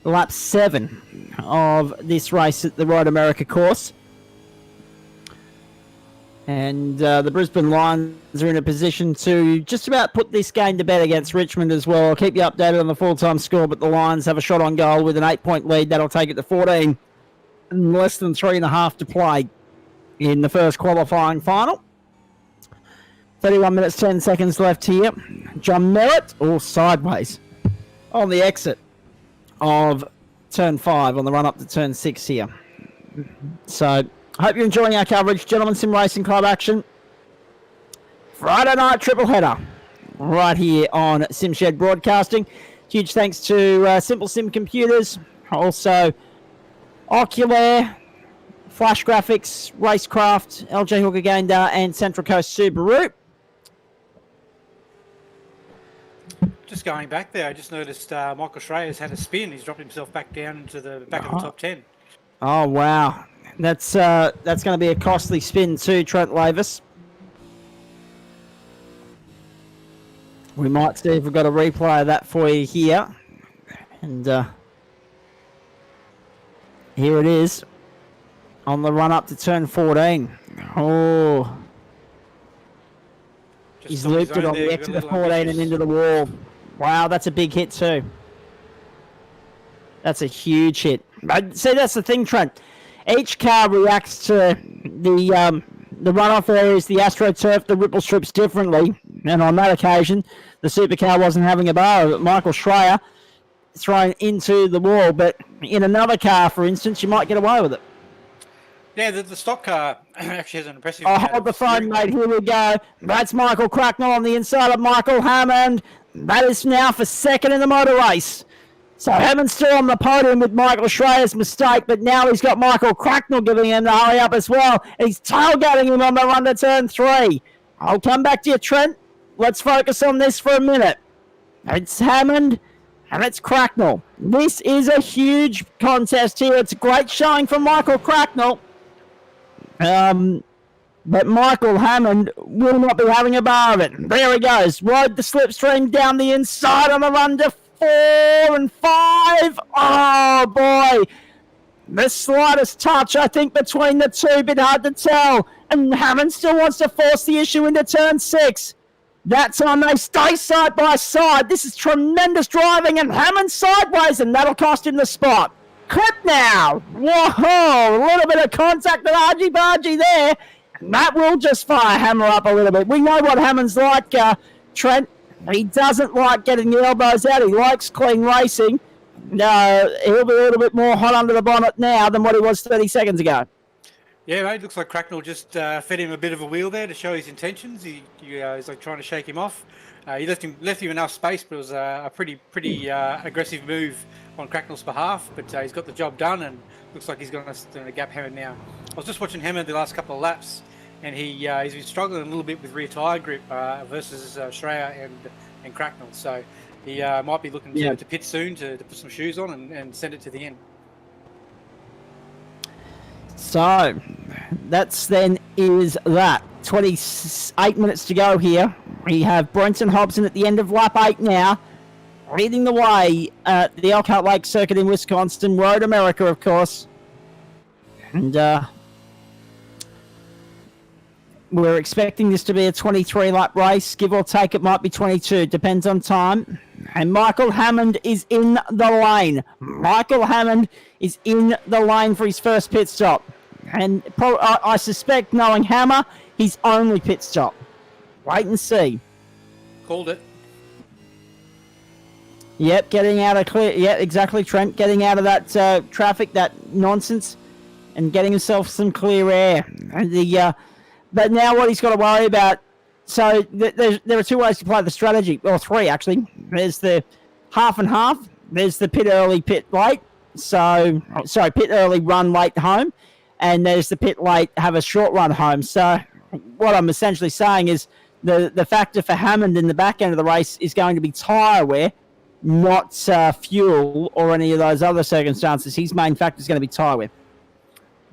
lap 7 of this race at the Road America course. And the Brisbane Lions are in a position to just about put this game to bed against Richmond as well. I'll keep you updated on the full-time score, but the Lions have a shot on goal with an 8-point lead. That'll take it to 14. And less than 3.5 to play in the first qualifying final. 31 minutes, 10 seconds left here. John Merritt, all sideways, on the exit of turn 5 on the run up to turn 6 here. So, hope you're enjoying our coverage. Gentlemen Sim Racing Club action. Friday night triple header right here on SimShed Broadcasting. Huge thanks to Simple Sim Computers, also Oculair, Flash Graphics, Racecraft, LJ Hooker Gaindar, and Central Coast Subaru. Just going back there, I just noticed Michael Schreier's had a spin. He's dropped himself back down into the back of the top 10. Oh, wow. That's going to be a costly spin too, Trent Lavis. We might see if we've got a replay of that for you here. And here it is on the run up to turn 14. Oh. He's looped it on the exit of 14 and into the wall. Wow, that's a big hit too. That's a huge hit. But see, that's the thing, Trent. Each car reacts to the runoff areas, the AstroTurf, the ripple strips differently. And on that occasion, the supercar wasn't having a bar of it. Michael Schreier thrown into the wall. But in another car, for instance, you might get away with it. Yeah, the stock car actually has an impressive... Oh, hold the phone, mate. Here we go. That's Michael Cracknell on the inside of Michael Hammond. That is now for second in the motor race. So Hammond's still on the podium with Michael Schreier's mistake, but now he's got Michael Cracknell giving him the hurry up as well. He's tailgating him on the run to turn 3. I'll come back to you, Trent. Let's focus on this for a minute. It's Hammond and it's Cracknell. This is a huge contest here. It's a great showing from Michael Cracknell. But Michael Hammond will not be having a bar of it. There he goes. Rode the slipstream down the inside on the run to 4 and 5. Oh, boy. The slightest touch, I think, between the two. Bit hard to tell. And Hammond still wants to force the issue into turn 6. That time they stay side by side. This is tremendous driving, and Hammond sideways, and that'll cost him the spot. Clip now. Whoa, a little bit of contact with argy-bargy there. That will just fire Hammer up a little bit. We know what Hammond's like, Trent. He doesn't like getting the elbows out. He likes clean racing. He'll be a little bit more hot under the bonnet now than what he was 30 seconds ago. Yeah, mate, looks like Cracknell just fed him a bit of a wheel there to show his intentions. He's like trying to shake him off. He left him enough space, but it was a pretty aggressive move on Cracknell's behalf. But he's got the job done, and looks like he's going to gap Hammond now. I was just watching Hammond the last couple of laps, and he's been struggling a little bit with rear tyre grip versus Schreier and Cracknell. So he might be looking to pit soon to put some shoes on and send it to the end. So that's then is that. 28 minutes to go here. We have Brenton Hobson at the end of lap 8 now, leading the way at the Elkhart Lake Circuit in Wisconsin, Road America, of course. And we're expecting this to be a 23-lap race. Give or take, it might be 22. Depends on time. And Michael Hammond is in the lane. Michael Hammond is in the lane for his first pit stop. And I suspect, knowing Hammer, his only pit stop. Wait and see. Called it. Yep, getting out of clear. Yeah, exactly, Trent. Getting out of that traffic, that nonsense, and getting himself some clear air. And but now what he's got to worry about. So there are two ways to play the strategy, or three actually. There's the half and half. There's the pit early, pit late. Pit early, run late home, and there's the pit late, have a short run home. So what I'm essentially saying is the factor for Hammond in the back end of the race is going to be tyre wear, not fuel or any of those other circumstances. His main factor is going to be tyre wear.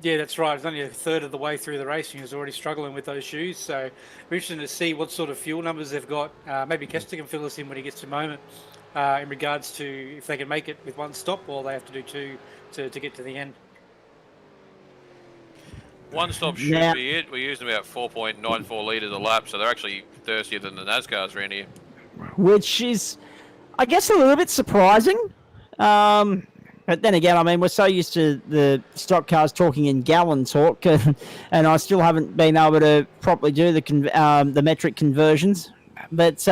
Yeah, that's right. It's only a third of the way through the race, and he was already struggling with those shoes. So we're interested to see what sort of fuel numbers they've got. Maybe Kester can fill us in when he gets to a moment in regards to if they can make it with one stop or they have to do two to get to the end. One stop should be it. We're using about 4.94 litres a lap, so they're actually thirstier than the NASCARs around here. Which is, I guess, a little bit surprising. But then again, I mean, we're so used to the stock cars talking in gallon talk, and I still haven't been able to properly do the metric conversions. But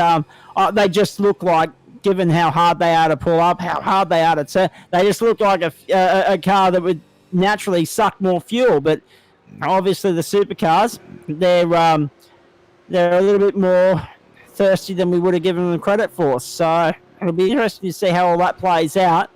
they just look like, given how hard they are to pull up, how hard they are to turn, they just look like a car that would naturally suck more fuel. But obviously, the supercars, they're a little bit more thirsty than we would have given them credit for. So it'll be interesting to see how all that plays out.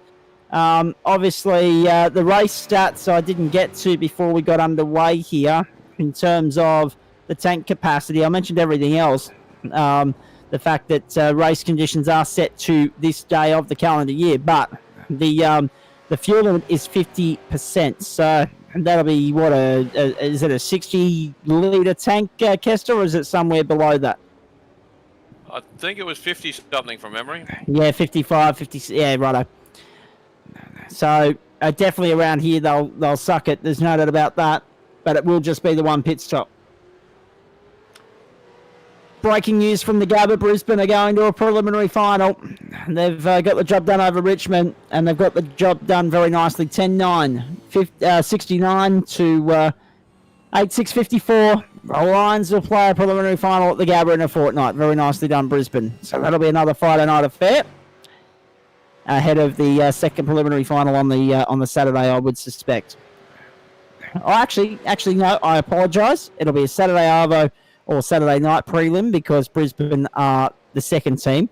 Obviously, the race stats I didn't get to before we got underway here in terms of the tank capacity. I mentioned everything else. The fact that race conditions are set to this day of the calendar year, but the fuel limit is 50%. So that'll be is it a 60-litre tank, Kester, or is it somewhere below that? I think it was 50 something from memory. Yeah, 55, 50. Yeah, righto. So definitely around here they'll suck it. There's no doubt about that. But it will just be the one pit stop. Breaking news from the Gabba. Brisbane are going to a preliminary final. They've got the job done over Richmond, and they've got the job done very nicely. 10-9, 69 to 8-6-54. The Lions will play a preliminary final at the Gabba in a fortnight. Very nicely done, Brisbane. So that'll be another Friday night affair ahead of the second preliminary final on the Saturday, I would suspect. Oh, actually, no, I apologise. It'll be a Saturday Arvo or Saturday night prelim because Brisbane are the second team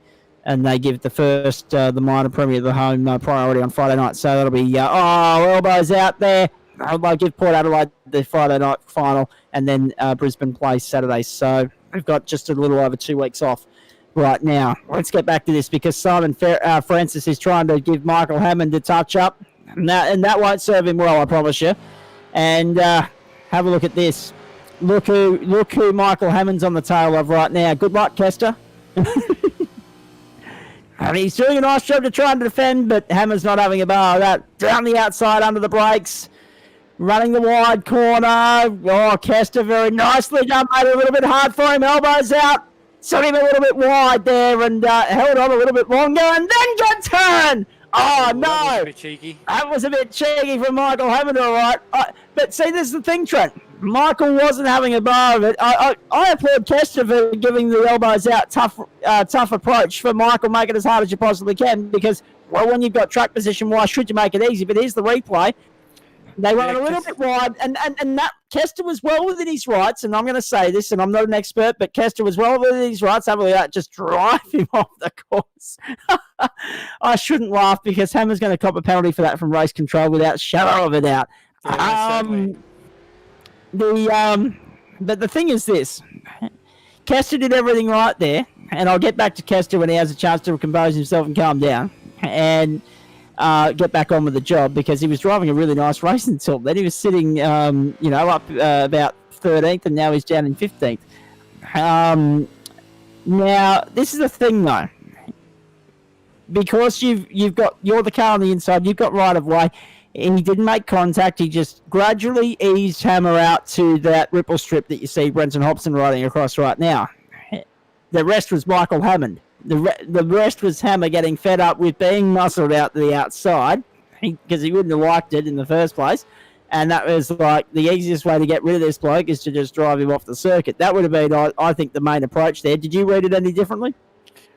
and they give the first, the minor premier, the home priority on Friday night. So that'll be, elbows out there. They'll give Port Adelaide the Friday night final and then Brisbane plays Saturday. So we've got just a little over 2 weeks off right now. Let's get back to this because Simon Francis is trying to give Michael Hammond a touch up, and that won't serve him well, I promise you. And have a look at this. Look who Michael Hammond's on the tail of right now. Good luck, Kester. And he's doing a nice job to try and defend, but Hammer's not having a bar of that. Down the outside under the brakes. Running the wide corner. Oh, Kester very nicely done. Made it a little bit hard for him. Elbows out. Set him a little bit wide there and held on a little bit longer and then got turned. Oh, no. That was a bit cheeky. That was a bit cheeky from Michael Hammond, all right. But see, this is the thing, Trent. Michael wasn't having a bar of it. I applaud Kester for giving the elbows out tough approach for Michael. Make it as hard as you possibly can because, well, when you've got track position, why should you make it easy? But here's the replay. They went a little bit wide, and that Kester was well within his rights, and I'm going to say this, and I'm not an expert, but Kester was well within his rights. Have a look at that, just drive him off the course. I shouldn't laugh because Hammer's going to cop a penalty for that from race control without shadow of a doubt. But the thing is this, Kester did everything right there, and I'll get back to Kester when he has a chance to compose himself and calm down, and get back on with the job because he was driving a really nice race until then. He was sitting, up about 13th, and now he's down in 15th. Now, this is the thing, though. Because you're the car on the inside, you've got right of way. He didn't make contact. He just gradually eased Hammer out to that ripple strip that you see Brenton Hobson riding across right now. The rest was Michael Hammond. The rest was Hammer getting fed up with being muscled out to the outside because he wouldn't have liked it in the first place. And that was like the easiest way to get rid of this bloke is to just drive him off the circuit. That would have been, I think, the main approach there. Did you read it any differently?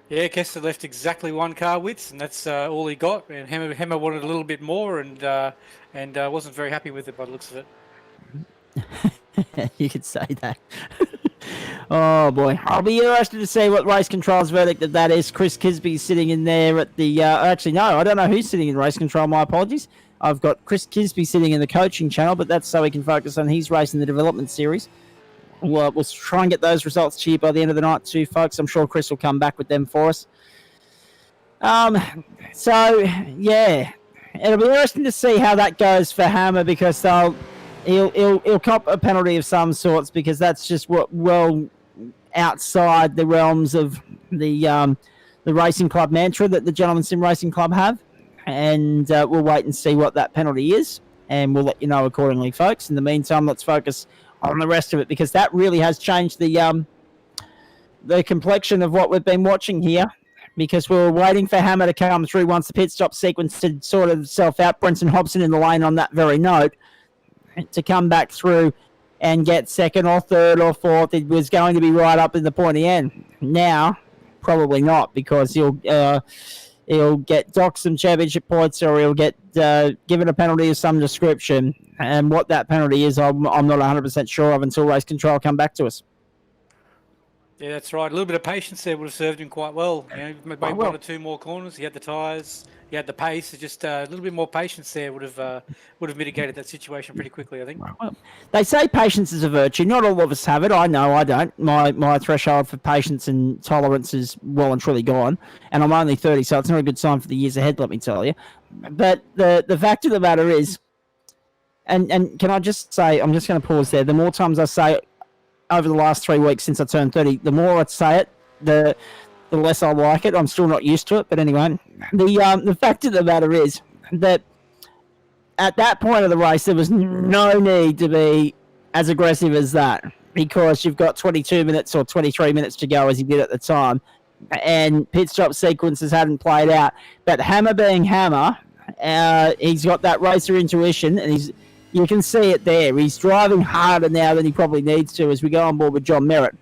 Yeah, Kester left exactly one car width, and that's all he got. And Hammer wanted a little bit more, and wasn't very happy with it by the looks of it. You could say that. Oh boy, I'll be interested to see what race control's verdict of that is. Chris Kisby sitting in there at the. Actually, no, I don't know who's sitting in race control. My apologies. I've got Chris Kisby sitting in the coaching channel, but that's so he can focus on his race in the development series. We'll try and get those results to you by the end of the night too, folks. I'm sure Chris will come back with them for us. So, yeah, it'll be interesting to see how that goes for Hammer because he'll cop a penalty of some sorts because that's just well outside the realms of the racing club mantra that the Gentleman Sim Racing Club have. And we'll wait and see what that penalty is, and we'll let you know accordingly, folks. In the meantime, let's focus on the rest of it because that really has changed the complexion of what we've been watching here because we were waiting for Hammer to come through once the pit stop sequence had sorted itself out. Brenton Hobson in the lane on that very note to come back through and get second or third or fourth. It was going to be right up in the pointy end. Now, probably not because he'll get docked some championship points or he'll get given a penalty of some description. And what that penalty is, I'm not 100% sure of until race control come back to us. Yeah, that's right. A little bit of patience there would have served him quite well. Maybe one or two more corners. He had the tyres, he had the pace. Just a little bit more patience there would have mitigated that situation pretty quickly, I think. Well, they say patience is a virtue. Not all of us have it. I know I don't. My threshold for patience and tolerance is well and truly gone. And I'm only 30, so it's not a good sign for the years ahead, let me tell you. But the fact of the matter is, and can I just say, I'm just going to pause there. The more times I say over the last 3 weeks since I turned 30, the more I say it, the less I like it. I'm still not used to it, but anyway, the fact of the matter is that at that point of the race, there was no need to be as aggressive as that because you've got 22 minutes or 23 minutes to go as he did at the time, and pit stop sequences hadn't played out. But Hammer being Hammer, he's got that racer intuition, and you can see it there. He's driving harder now than he probably needs to as we go on board with John Merritt.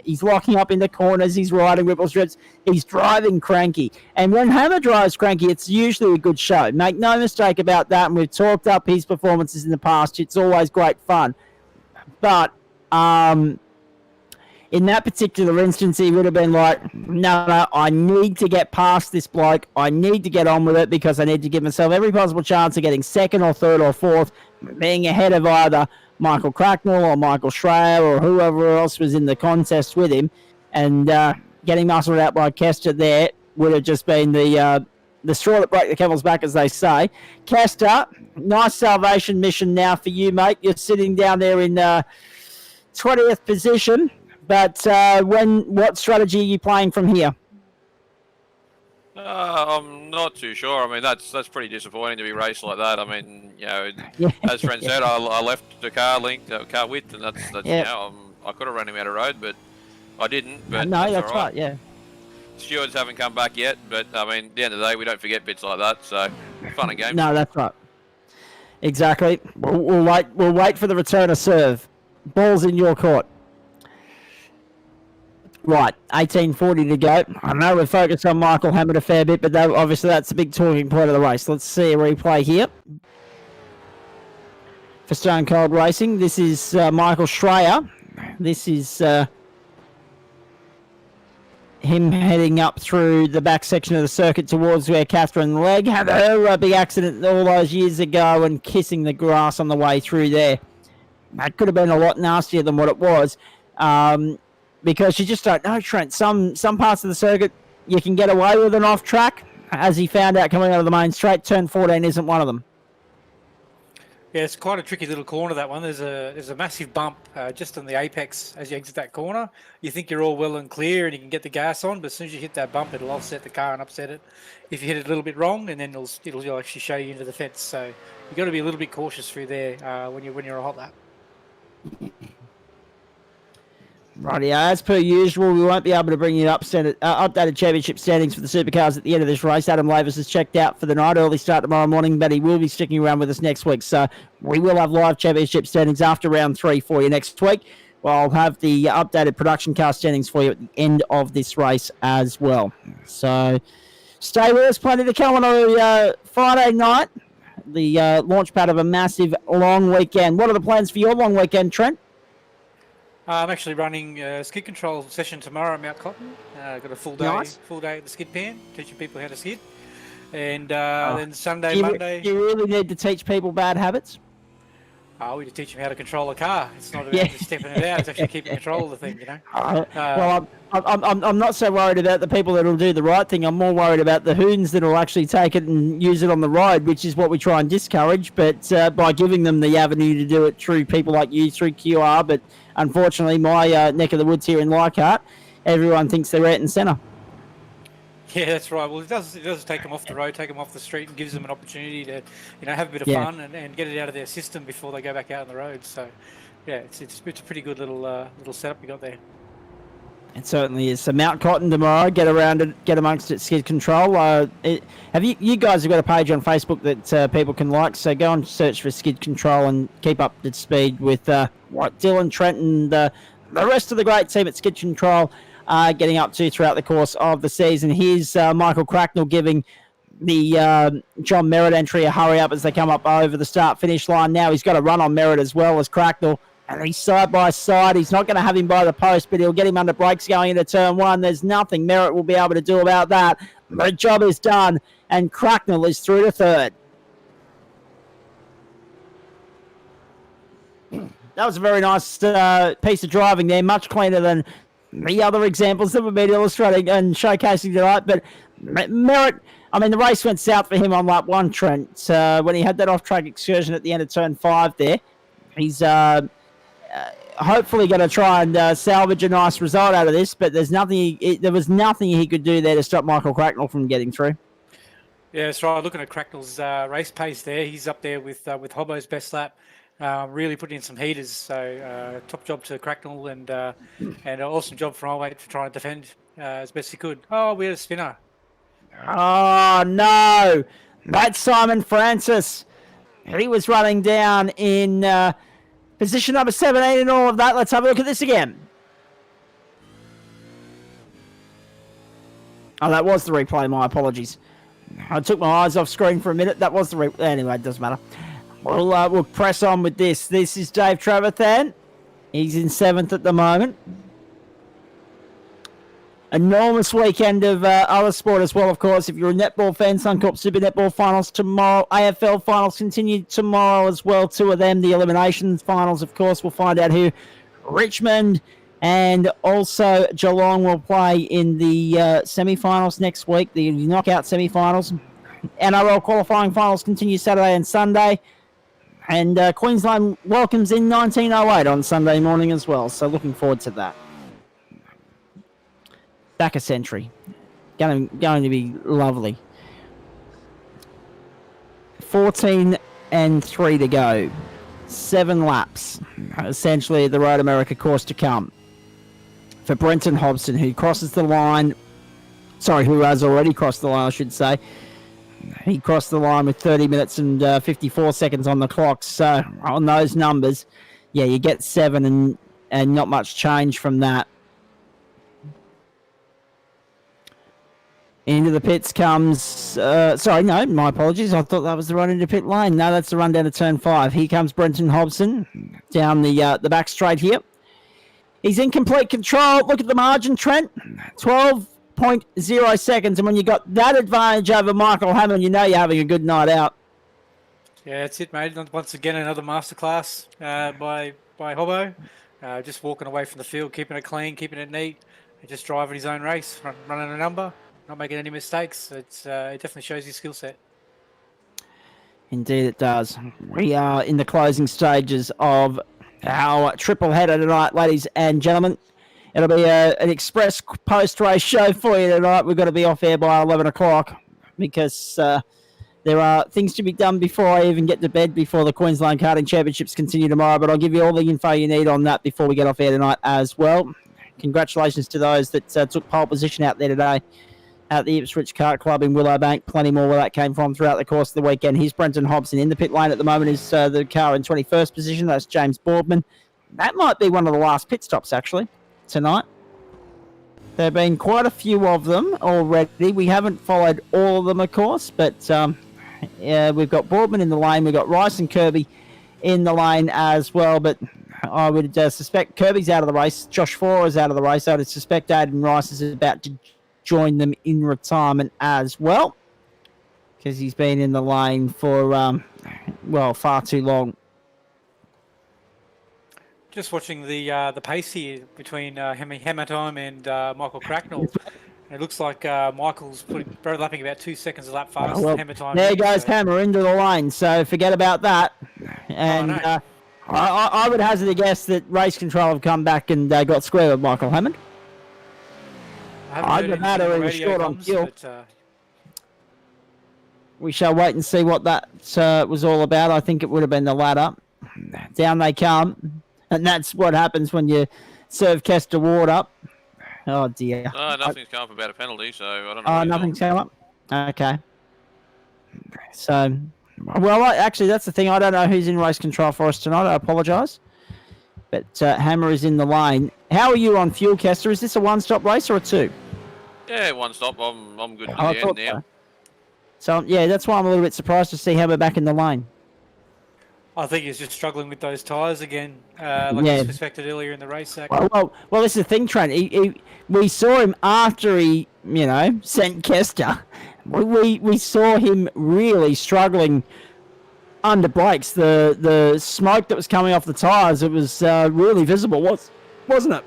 He's locking up in the corners. He's riding ripple strips. He's driving cranky. And when Hammer drives cranky, it's usually a good show. Make no mistake about that. And we've talked up his performances in the past. It's always great fun. But in that particular instance, he would have been like, no, I need to get past this bloke. I need to get on with it because I need to give myself every possible chance of getting second or third or fourth, being ahead of either Michael Cracknell or Michael Schreier or whoever else was in the contest with him. And getting muscled out by Kester there would have just been the straw that broke the camel's back, as they say. Kester, nice salvation mission now for you, mate. You're sitting down there in 20th position, but what strategy are you playing from here? I'm not too sure. I mean, that's pretty disappointing to be raced like that. I mean, as friend said, I left the car width, and that's I could have run him out of road, but I didn't. But no, that's all right. Yeah. Stewards haven't come back yet, but I mean, at the end of the day, we don't forget bits like that. So, fun and games. No, that's right. Exactly. We'll wait for the return of serve. Ball's in your court. Right, 18:40 to go. I know we're focused on Michael Hammond a fair bit, but obviously that's a big talking point of the race. Let's see a replay here for Stone Cold Racing. This is Michael Schreier. This is him heading up through the back section of the circuit towards where Catherine Legg had her big accident all those years ago and kissing the grass on the way through there. That could have been a lot nastier than what it was. Because you just don't know, Trent. Some parts of the circuit you can get away with an off track, as he found out coming out of the main straight. Turn 14 isn't one of them. Yeah, it's quite a tricky little corner, that one. There's a massive bump just on the apex as you exit that corner. You think you're all well and clear and you can get the gas on, but as soon as you hit that bump, it'll offset the car and upset it. If you hit it a little bit wrong, and then it'll actually show you into the fence. So you've got to be a little bit cautious through there when you're a hot lap. Righty, as per usual, we won't be able to bring you updated championship standings for the supercars at the end of this race. Adam Lavis has checked out for the night. Early start tomorrow morning, but he will be sticking around with us next week. So we will have live championship standings after round 3 for you next week. Well, I'll have the updated production car standings for you at the end of this race as well. So stay with us. Plenty to come on Friday night, the launch pad of a massive long weekend. What are the plans for your long weekend, Trent? I'm actually running a skid control session tomorrow at Mount Cotton. Got a full day at the skid pan, teaching people how to skid. And then Sunday, Monday... Do you really need to teach people bad habits? We just teach them how to control a car. It's not about just stepping it out, it's actually keeping control of the thing, you know. Well, I'm not so worried about the people that will do the right thing. I'm more worried about the hoons that will actually take it and use it on the road, which is what we try and discourage. But by giving them the avenue to do it through people like you, through QR, but unfortunately, my neck of the woods here in Leichhardt, everyone thinks they're out in centre. Yeah, that's right. Well, it does take them off the road, take them off the street, and gives them an opportunity to, have a bit of fun and get it out of their system before they go back out on the road. So, yeah, it's a pretty good little setup you got there. It certainly is. So Mount Cotton tomorrow. Get around it. Get amongst it. Skid control. Have you guys have got a page on Facebook that people can like? So go and search for Skid Control and keep up to speed with what Dylan, Trent, and the rest of the great team at Skid Control are getting up to throughout the course of the season. Here's Michael Cracknell giving the John Merritt entry a hurry up as they come up over the start-finish line. Now he's got a run on Merritt as well as Cracknell. And he's side by side. He's not going to have him by the post, but he'll get him under brakes going into turn 1. There's nothing Merritt will be able to do about that. The job is done, and Cracknell is through to third. That was a very nice piece of driving there, much cleaner than the other examples that we've been illustrating and showcasing tonight. But Merritt, I mean, the race went south for him on lap 1, Trent, when he had that off-track excursion at the end of turn 5 there. He's hopefully going to try and salvage a nice result out of this, but there was nothing he could do there to stop Michael Cracknell from getting through. Yeah, that's right. Looking at Cracknell's race pace there, he's up there with Hobbo's best lap. Really putting in some heaters. So top job to Cracknell and an awesome job from Highway for trying to defend as best he could. Oh, we had a spinner. Oh no, that's Simon Francis. He was running down in position number 17 and all of that. Let's have a look at this again. Oh, that was the replay. My apologies. I took my eyes off screen for a minute. That was the replay. Anyway, it doesn't matter. We'll press on with this. This is Dave Trevathan. He's in 7th at the moment. Enormous weekend of other sport as well, of course. If you're a netball fan, Suncorp Super Netball Finals tomorrow. AFL Finals continue tomorrow as well. 2 of them. The eliminations finals, of course. We'll find out who Richmond And also, Geelong will play in the semi-finals next week, the knockout semi-finals. NRL qualifying finals continue Saturday and Sunday. And Queensland welcomes in 1908 on Sunday morning as well. So looking forward to that. Back a century. Going to be lovely. 14 and 3 to go. 7 laps. Essentially the Road America course to come. For Brenton Hobson, who crosses the line. Sorry, who has already crossed the line, I should say. He crossed the line with 30 minutes and 54 seconds on the clock. So on those numbers, yeah, you get 7 and not much change from that. Into the pits comes... sorry, no, my apologies. I thought that was the run into pit lane. No, that's the run down to turn 5. Here comes Brenton Hobson down the back straight here. He's in complete control. Look at the margin, Trent. 12.0 seconds. And when you got that advantage over Michael Hammond, you know you're having a good night out. Yeah, that's it, mate. Once again, another masterclass by Hobbo. Just walking away from the field, keeping it clean, keeping it neat, and just driving his own race, running a number. Not making any mistakes. It definitely shows his skill set. Indeed it does. We are in the closing stages of our triple header tonight, ladies and gentlemen. It'll be an express post-race show for you tonight. We've got to be off air by 11 o'clock because there are things to be done before I even get to bed before the Queensland Karting Championships continue tomorrow. But I'll give you all the info you need on that before we get off air tonight as well. Congratulations to those that took pole position out there today at the Ipswich Kart Club in Willowbank. Plenty more where that came from throughout the course of the weekend. Here's Brenton Hobson in the pit lane at the moment. Is the car in 21st position. That's James Boardman. That might be one of the last pit stops, actually, tonight. There have been quite a few of them already. We haven't followed all of them, of course, but we've got Boardman in the lane. We've got Rice and Kirby in the lane as well, but I would suspect Kirby's out of the race. Josh Four is out of the race. I would suspect Aiden Rice is about to join them in retirement as well, because he's been in the lane for, far too long. Just watching the pace here between Hammer Time and Michael Cracknell. It looks like Michael's lapping about 2 seconds a lap faster than Hammer Time. There goes Hammer into the lane, so forget about that. And no. I would hazard a guess that Race Control have come back and got square with Michael Hammond. Either that or he was short on fuel. We shall wait and see what that was all about. I think it would have been the latter. Down they come. And that's what happens when you serve Kester Ward up. Oh, dear. Nothing's come up about a penalty, so I don't know. Oh, nothing's come up? Okay. So, well, actually, that's the thing. I don't know who's in race control for us tonight. I apologise. But Hammer is in the lane. How are you on fuel, Kester? Is this a one-stop race or a two? Yeah, one stop. I'm good to the end now. So, yeah, that's why I'm a little bit surprised to see Hammer back in the lane. I think he's just struggling with those tyres again, we suspected earlier in the race. Well, this is the thing, Trent. We saw him after he, sent Kester. We saw him really struggling under brakes. The smoke that was coming off the tyres, it was really visible, wasn't it?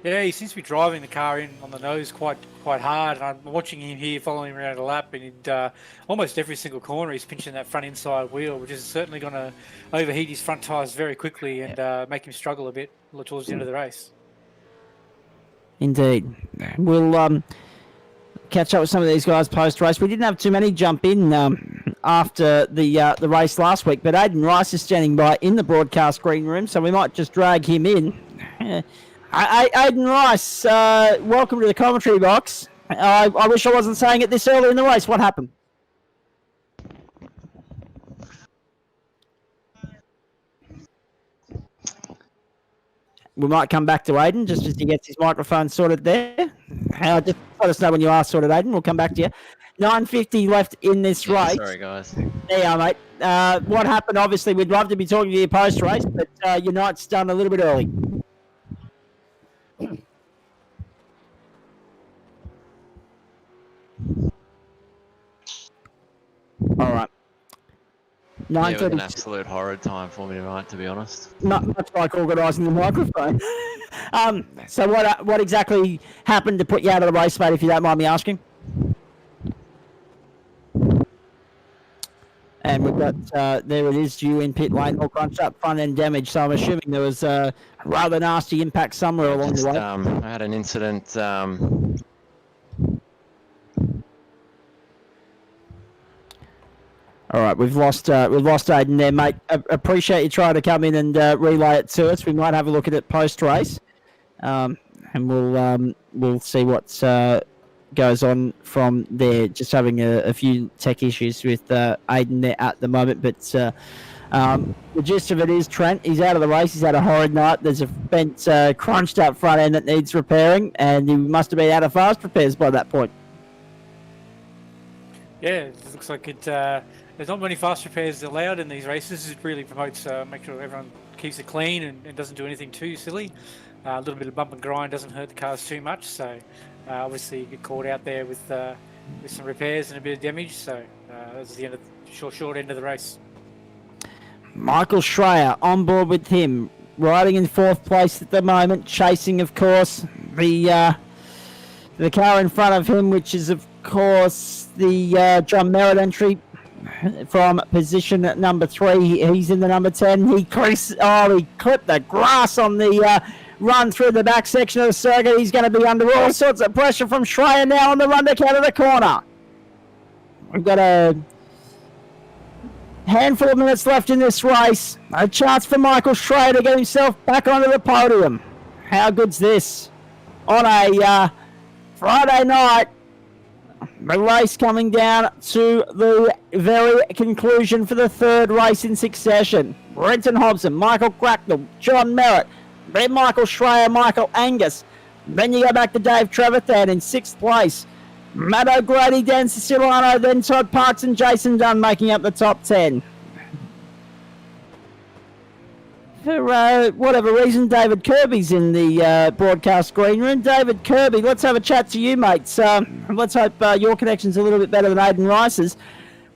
Yeah, he seems to be driving the car in on the nose quite hard. And I'm watching him here following him around a lap, and almost every single corner he's pinching that front inside wheel, which is certainly going to overheat his front tyres very quickly and make him struggle a bit towards the end of the race. Indeed. We'll catch up with some of these guys post-race. We didn't have too many jump in after the race last week, but Aiden Rice is standing by in the broadcast green room, so we might just drag him in. Aiden Rice, welcome to the commentary box. I wish I wasn't saying it this early in the race. What happened? We might come back to Aiden just as he gets his microphone sorted there. Just let us know when you are sorted, Aiden. We'll come back to you. 9:50 left in this race. Sorry, guys. There you are, mate. What happened, obviously, we'd love to be talking to you post-race, but your night's done a little bit early. All right. Yeah, it was an 9:30. absolute horrid time for me tonight, to be honest. Not much like organising the microphone. So what exactly happened to put you out of the race, mate, if you don't mind me asking? And we've got, there it is, you in pit lane, all crunched up, front end damage. So I'm assuming there was a rather nasty impact somewhere along the way. I had an incident. All right, we've lost Aidan there, mate. Appreciate you trying to come in and relay it to us. We might have a look at it post race, and we'll see what goes on from there. Just having a few tech issues with Aidan there at the moment, but the gist of it is Trent. He's out of the race. He's had a horrid night. There's a bent, crunched up front end that needs repairing, and he must have been out of fast repairs by that point. Yeah, it looks like it. There's not many fast repairs allowed in these races. It really promotes make sure everyone keeps it clean and doesn't do anything too silly. A little bit of bump and grind doesn't hurt the cars too much. So obviously you get caught out there with some repairs and a bit of damage. So that's the end of short end of the race. Michael Schreier on board with him, riding in fourth place at the moment, chasing, of course, the car in front of him, which is, of course, the John Merritt entry from position number 3. He's in the number 10. He clipped the grass on the run through the back section of the circuit. He's going to be under all sorts of pressure from Schreier now on the run back out of the corner. We've got a handful of minutes left in this race. A chance for Michael Schreier to get himself back onto the podium. How good's this? On a Friday night, the race coming down to the very conclusion for the third race in succession. Brenton Hobson, Michael Cracknell, John Merritt, then Michael Schreier, Michael Angus. Then you go back to Dave Trevathan in 6th place. Matt O'Grady, Dan Siciliano, then Todd Parks and Jason Dunn making up the top 10. For whatever reason, David Kirby's in the broadcast green room. David Kirby, let's have a chat to you, mates. Let's hope your connection's a little bit better than Aidan Rice's.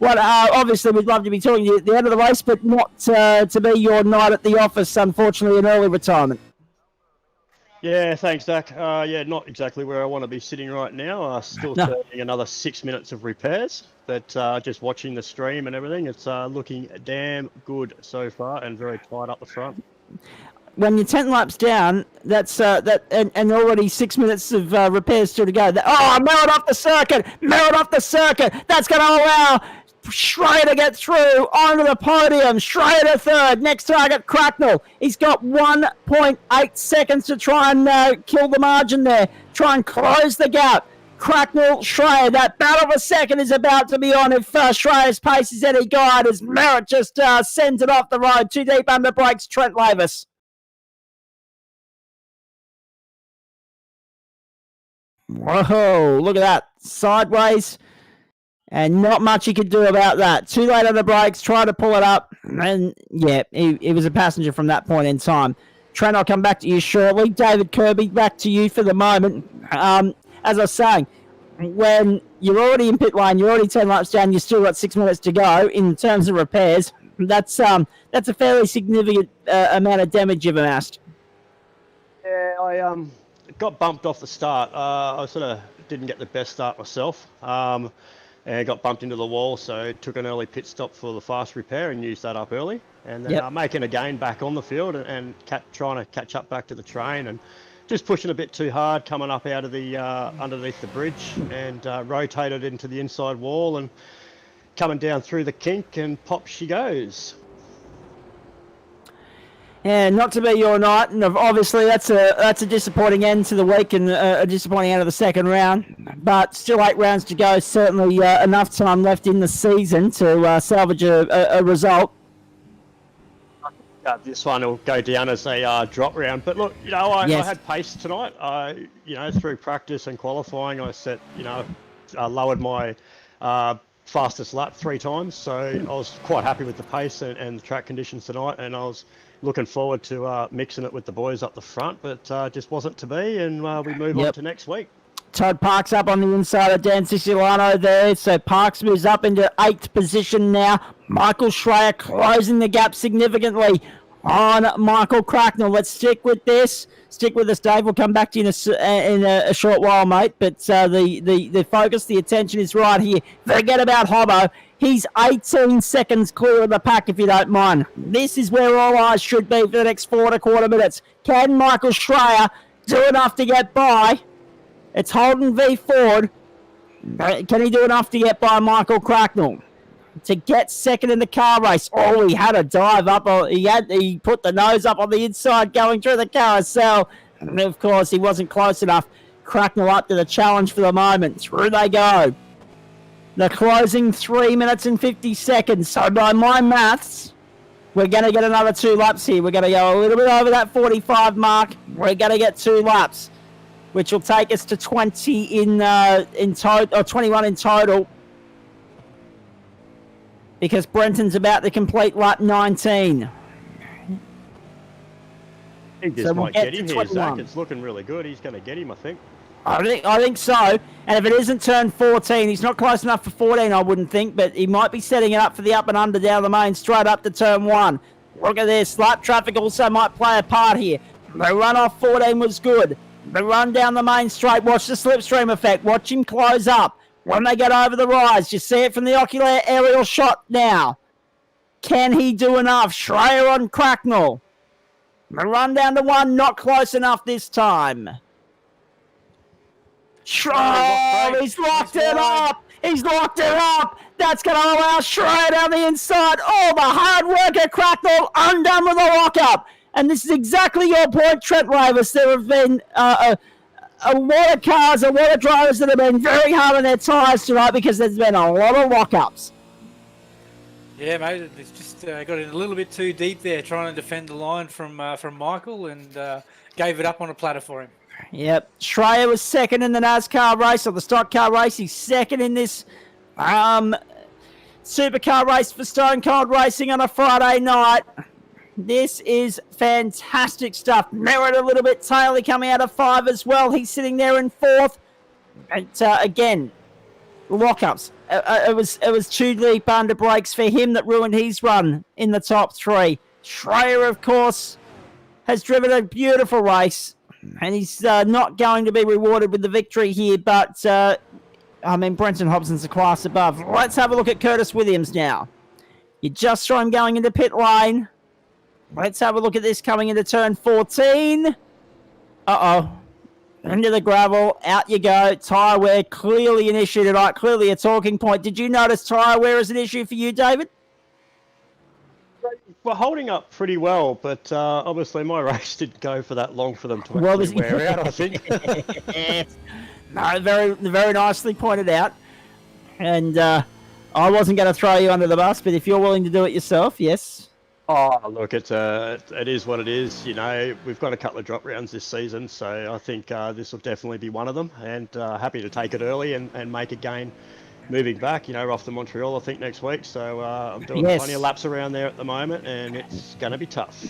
Obviously, we'd love to be talking to you at the end of the race, but not to be your night at the office, unfortunately, an early retirement. Yeah, thanks, Zach. Not exactly where I want to be sitting right now. Still turning another 6 minutes of repairs, but just watching the stream and everything, it's looking damn good so far and very tight up the front. When you're 10 laps down, that's and already 6 minutes of repairs still to go. Merritt off the circuit. That's going to allow Schreier to get through onto the podium. Schreier to third. Next target, Cracknell. He's got 1.8 seconds to try and kill the margin there. Try and close the gap. Cracknell, Schreier. That battle for second is about to be on if Schreier's pace is any guide as Merritt just sends it off the road. Too deep under brakes, Trent Lavis. Whoa, look at that. Sideways. And not much he could do about that. Too late on the brakes, tried to pull it up. And yeah, he was a passenger from that point in time. Trent, I'll come back to you shortly. David Kirby, back to you for the moment. As I was saying, when you're already in pit lane, you're already 10 laps down, you've still got 6 minutes to go in terms of repairs. That's a fairly significant amount of damage you've amassed. Yeah, I got bumped off the start. I sort of didn't get the best start myself. And got bumped into the wall, so took an early pit stop for the fast repair and used that up early. And then making a gain back on the field and trying to catch up back to the train and just pushing a bit too hard coming up out of the underneath the bridge and rotated into the inside wall and coming down through the kink and pop she goes. Yeah, not to be your night, and obviously that's a disappointing end to the week and a disappointing end of the second round. But still 8 rounds to go, certainly enough time left in the season to salvage a result. This one will go down as a drop round. But look, I had pace tonight. Through practice and qualifying, I set, lowered my fastest lap 3 times. So I was quite happy with the pace and the track conditions tonight, and I was looking forward to mixing it with the boys up the front, but just wasn't to be, and we move on to next week. Todd Parks up on the inside of Dan Siciliano there. So Parks moves up into 8th position now. Michael Schreier closing the gap significantly on Michael Cracknell. Let's stick with this. Stick with us, Dave. We'll come back to you in a short while, mate. But the focus, the attention is right here. Forget about Hobbo. He's 18 seconds clear of the pack, if you don't mind. This is where all eyes should be for the next 4.25 minutes. Can Michael Schreier do enough to get by? It's Holden v Ford. Can he do enough to get by Michael Cracknell to get second in the car race? Oh, he had a dive up. He put the nose up on the inside going through the carousel. And of course, he wasn't close enough. Cracknell up to the challenge for the moment. Through they go. The closing 3 minutes and 50 seconds. So by my maths, we're going to get another 2 laps here. We're going to go a little bit over that 45 mark. We're going to get 2 laps, which will take us to 20 in total, or 21 in total, because Brenton's about to complete lap 19. He just might get him here, Zach. It's looking really good. He's going to get him, I think. I think so. And if it isn't turn 14, he's not close enough for 14, I wouldn't think, but he might be setting it up for the up and under down the main, straight up to turn 1. Look at this. Lap traffic also might play a part here. The run off 14 was good. The run down the main straight, watch the slipstream effect. Watch him close up. When they get over the rise, you see it from the ocular aerial shot now. Can he do enough? Schreier on Cracknell. The run down to 1, not close enough this time. Schreier, he's locked it up. He's locked it up. That's going to allow Schreier down the inside. Oh, the hard worker Cracknell undone with a lock-up. And this is exactly your point, Trent Ravis. There have been a lot of cars, a lot of drivers that have been very hard on their tyres tonight because there's been a lot of lock-ups. Yeah, mate, it's just got in a little bit too deep there, trying to defend the line from Michael, and gave it up on a platter for him. Yep, Schreier was second in the NASCAR race, or the stock car race. He's second in this supercar race for Stone Cold Racing on a Friday night. This is fantastic stuff. Merritt a little bit. Taylor coming out of 5 as well. He's sitting there in 4th. And again, lockups. It was too deep under brakes for him that ruined his run in the top 3. Schreier, of course, has driven a beautiful race, and he's not going to be rewarded with the victory here. But Brenton Hobson's a class above. Let's have a look at Curtis Williams now. You just saw him going into pit lane. Let's have a look at this coming into turn 14. Uh-oh. Into the gravel. Out you go. Tyre wear, clearly an issue tonight. Clearly a talking point. Did you notice tyre wear is an issue for you, David? We're holding up pretty well, but obviously my race didn't go for that long for them to actually wear out, I think. No, very, very nicely pointed out. And I wasn't going to throw you under the bus, but if you're willing to do it yourself, yes. Oh, look, it is what it is. You know, we've got a couple of drop rounds this season, so I think this will definitely be one of them. And happy to take it early and make a gain moving back. You know, we're off to Montreal, I think, next week. So I'm doing plenty of laps around there at the moment, and it's going to be tough.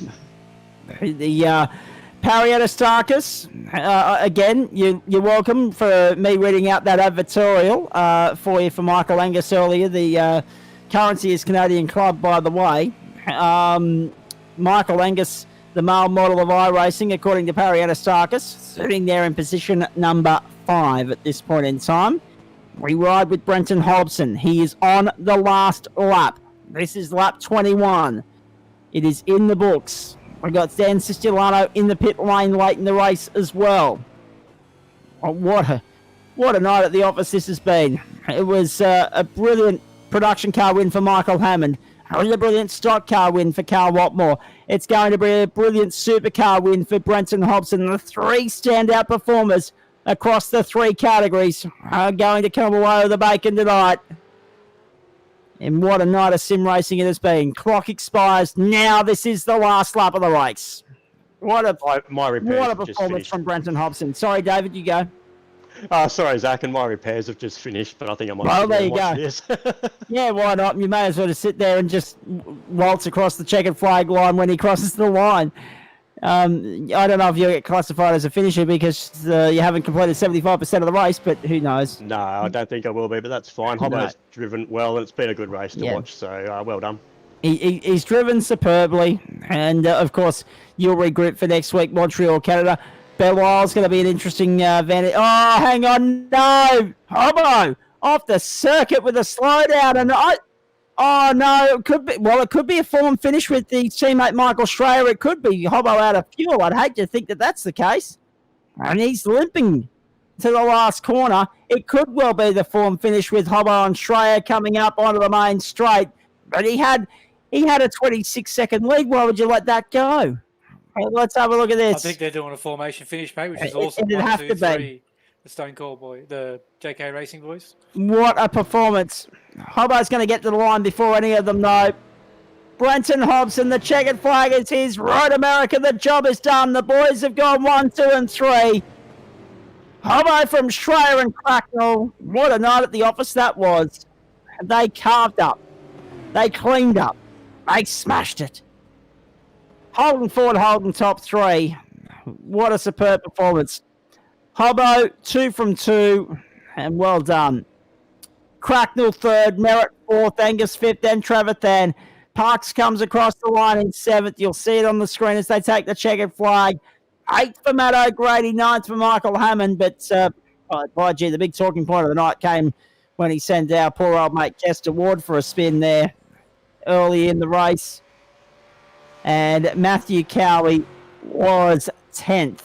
The Pariatastakis, again, you're welcome for me reading out that advertorial for you for Michael Angus earlier. The currency is Canadian Club, by the way. Michael Angus, the male model of iRacing, according to Pariatastakis, sitting there in position number 5 at this point in time. We ride with Brenton Hobson. He is on the last lap. This is lap 21. It is in the books. We got Dan Siciliano in the pit lane late in the race as well. Oh, what a night at the office this has been. It was a brilliant production car win for Michael Hammond. A brilliant stock car win for Carl Watmore. It's going to be a brilliant supercar win for Brenton Hobson. The 3 standout performers across the 3 categories are going to come away with the bacon tonight. And what a night of sim racing it has been. Clock expires now. This is the last lap of the race. What a performance from Brenton Hobson. Sorry, David, you go. Sorry, Zach, and my repairs have just finished, but I think I might there you go. This. Yeah, why not? You may as well just sit there and just waltz across the checkered flag line when he crosses the line. I don't know if you get classified as a finisher because you haven't completed 75% of the race, but who knows? No, I don't think I will be, but that's fine. Hobbo's driven well, and it's been a good race to watch, so well done. He's driven superbly, and of course, you'll regroup for next week, Montreal, Canada. Belleisle's going to be an interesting vantage. Oh, hang on, no! Hobbo off the circuit with a slowdown, and oh no, it could be. Well, it could be a form finish with the teammate Michael Schreier. It could be Hobbo out of fuel. I'd hate to think that that's the case, and he's limping to the last corner. It could well be the form finish with Hobbo and Schreier coming up onto the main straight, but he had a 26-second lead. Why would you let that go? Hey, let's have a look at this. I think they're doing a formation finish, mate, which is awesome. It'd have to be. 3, the Stone Cold boy, the JK Racing boys. What a performance. Hobbo's going to get to the line before any of them know. Brenton Hobson, the checkered flag is his. Road America, the job is done. The boys have gone 1, 2, and 3. Hobbo from Schreier and Cracknell. What a night at the office that was. They carved up. They cleaned up. They smashed it. Holden Ford, Holden top 3. What a superb performance. Hobbo, 2 from 2, and well done. Cracknell 3rd, Merritt 4th, Angus 5th, then Trevathan. Parks comes across the line in 7th. You'll see it on the screen as they take the checkered flag. 8th for Matt O'Grady, 9th for Michael Hammond, but by gee, the big talking point of the night came when he sent our poor old mate Kester Ward for a spin there early in the race. And Matthew Cowie was 10th.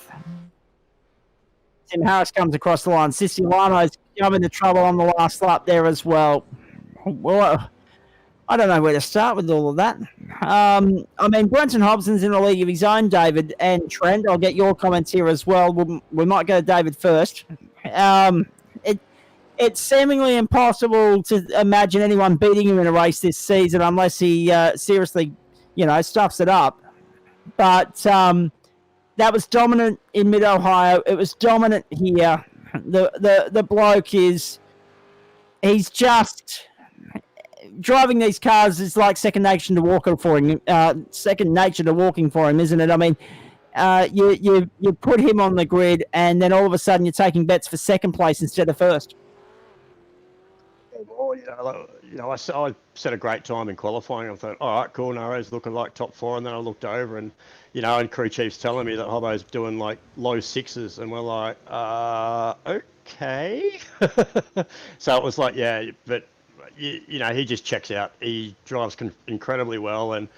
Tim Harris comes across the line. Siciliano's come into trouble on the last lap there as well. Well, I don't know where to start with all of that. I mean, Brenton Hobson's in a league of his own, David and Trent. I'll get your comments here as well. We might go to David first. It's seemingly impossible to imagine anyone beating him in a race this season unless he seriously, stuffs it up. But that was dominant in Mid-Ohio. It was dominant here. The bloke he's just driving these cars is like second nature to walking for him. Isn't it? I mean, you put him on the grid, and then all of a sudden you're taking bets for second place instead of first. Well, I set a great time in qualifying. I thought, all right, cool, Naro's looking like top 4, and then I looked over and, and crew chief's telling me that Hobbo's doing like low 6s, and we're like, okay. So it was like, yeah, but he just checks out. He drives incredibly well, and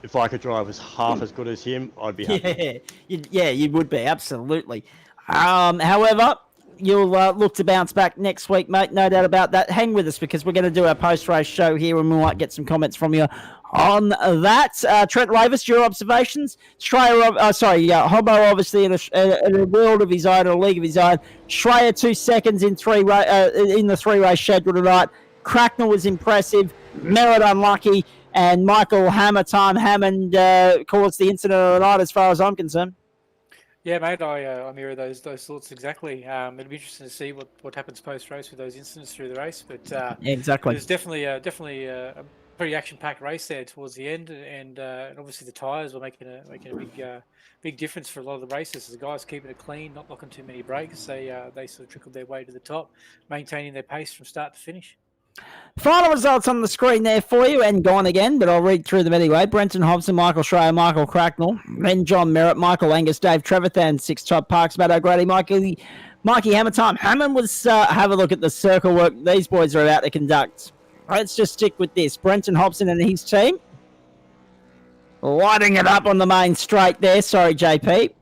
if I could drive half as good as him, I'd be happy. Yeah, you would be, absolutely. However, you'll look to bounce back next week, mate. No doubt about that. Hang with us because we're going to do our post-race show here, and we might get some comments from you on that. Trent Lavis, your observations? Hobbo obviously in a world of his own, a league of his own. Schreier 2 seconds in the 3-race schedule tonight. Cracknell was impressive. Merritt unlucky, and Michael Hammond caused the incident of the night, as far as I'm concerned. Yeah, mate, I mirror those thoughts exactly. It'll be interesting to see what happens post-race with those incidents through the race. But exactly, it was definitely a pretty action-packed race there towards the end, and obviously the tyres were making a big difference for a lot of the races. The guys keeping it clean, not locking too many brakes. They sort of trickled their way to the top, maintaining their pace from start to finish. Final results on the screen there for you, and gone again, but I'll read through them anyway. Brenton Hobson, Michael Schreier, Michael Cracknell, then John Merritt, Michael Angus, Dave Trevathan, 6 Todd Parks, Matt O'Grady, Mikey Hammer time. Hammond was, have a look at the circle work these boys are about to conduct. Let's just stick with this. Brenton Hobson and his team lighting it up on the main straight there. Sorry, JP.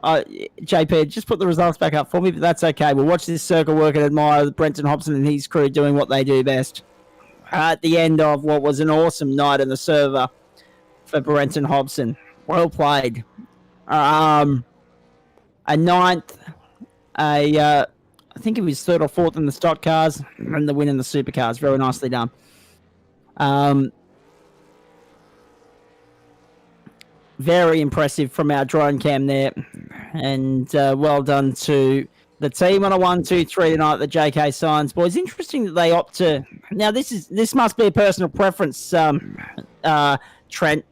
JP, just put the results back up for me, but that's okay. We'll watch this circle work and admire Brenton Hobson and his crew doing what they do best. At the end of what was an awesome night in the server for Brenton Hobson. Well played. A 9th, I think it was 3rd or 4th in the stock cars, and the win in the supercars. Very nicely done. Very impressive from our drone cam there, and well done to the team on a 1, 2, 3 tonight. The JK Science boys. Interesting that they opt to. Now this must be a personal preference, Trent.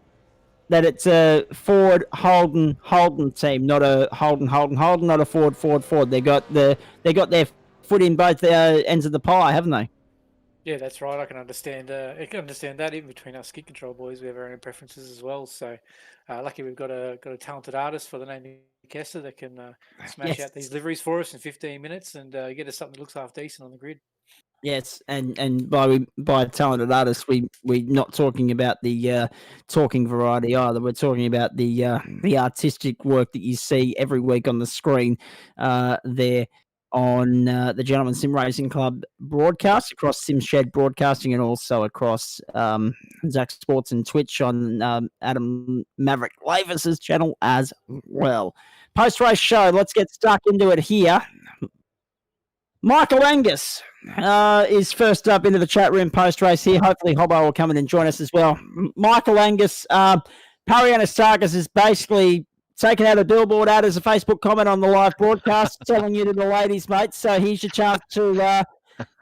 that it's a Ford Holden team, not a Holden, not a Ford. They got their foot in both ends of the pie, haven't they? Yeah, that's right. I can understand that. Even between us skid control boys, we have our own preferences as well. So, lucky we've got a talented artist for the name of Kessler that can smash out these liveries for us in 15 minutes and get us something that looks half decent on the grid. Yes, and by talented artists, we're not talking about the talking variety either. We're talking about the artistic work that you see every week on the screen there on the Gentleman Sim Racing Club broadcast across SimShed Broadcasting and also across Zach Sports and Twitch on Adam Maverick Lavis's channel as well. Post race show. Let's get stuck into it here. Michael Angus is first up into the chat room post-race here. Hopefully Hobbo will come in and join us as well. Michael Angus, Pariana Sarkis is basically taken out a billboard ad as a Facebook comment on the live broadcast, telling you to the ladies, mate. So here's your chance to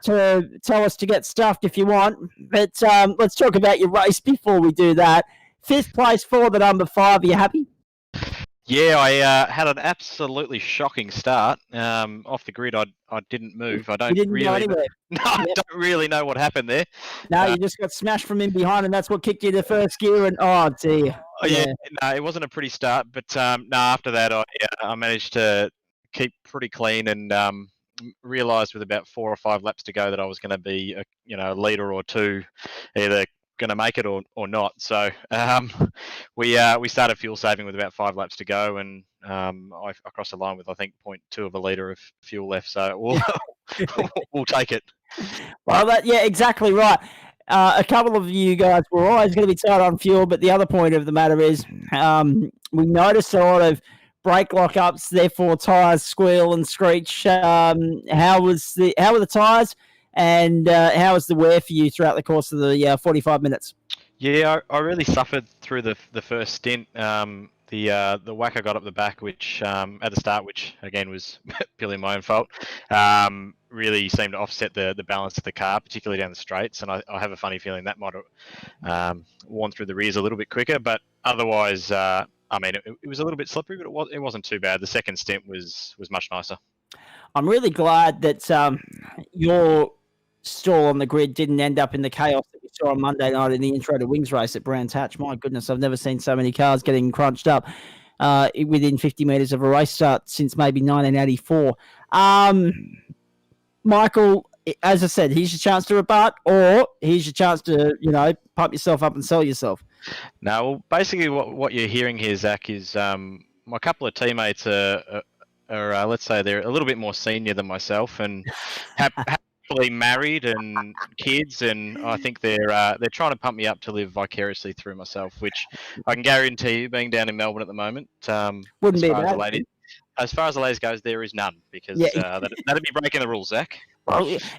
tell us to get stuffed if you want. But let's talk about your race before we do that. 5th place for the number 5. Are you happy? Yeah, I had an absolutely shocking start. Off the grid, I didn't move. I don't You didn't go really, anywhere. no, I don't really know what happened there. No, you just got smashed from in behind, and that's what kicked you to first gear. And oh dear. Oh, yeah, no, it wasn't a pretty start, but no, after that, I managed to keep pretty clean and realised with about 4 or 5 laps to go that I was going to be a leader or two, either going to make it or not. So we started fuel saving with about 5 laps to go, and I crossed the line with I think 0.2 of a litre of fuel left. So we'll take it. Well, exactly right. A couple of you guys were always going to be tight on fuel, but the other point of the matter is we noticed a lot of brake lock-ups, therefore tyres squeal and screech. How were the tyres, and how was the wear for you throughout the course of the 45 minutes? Yeah, I really suffered through the first stint. The whack I got up the back, which at the start, which again was purely my own fault, really seemed to offset the balance of the car, particularly down the straights. And I have a funny feeling that might have worn through the rears a little bit quicker. But otherwise, it was a little bit slippery, but it wasn't too bad. The second stint was much nicer. I'm really glad that your stall on the grid didn't end up in the chaos that we saw on Monday night in the intro to Wings race at Brands Hatch. My goodness, I've never seen so many cars getting crunched up within 50 metres of a race start since maybe 1984. Michael, as I said, here's your chance to rebut, or here's your chance to, pump yourself up and sell yourself. No, well, basically what you're hearing here, Zach, is my couple of teammates are let's say they're a little bit more senior than myself and happily married and kids, and I think they're trying to pump me up to live vicariously through myself, which I can guarantee you, being down in Melbourne at the moment, wouldn't be bad. As far as the ladies goes, there is none, because that'd be breaking the rules, Zach.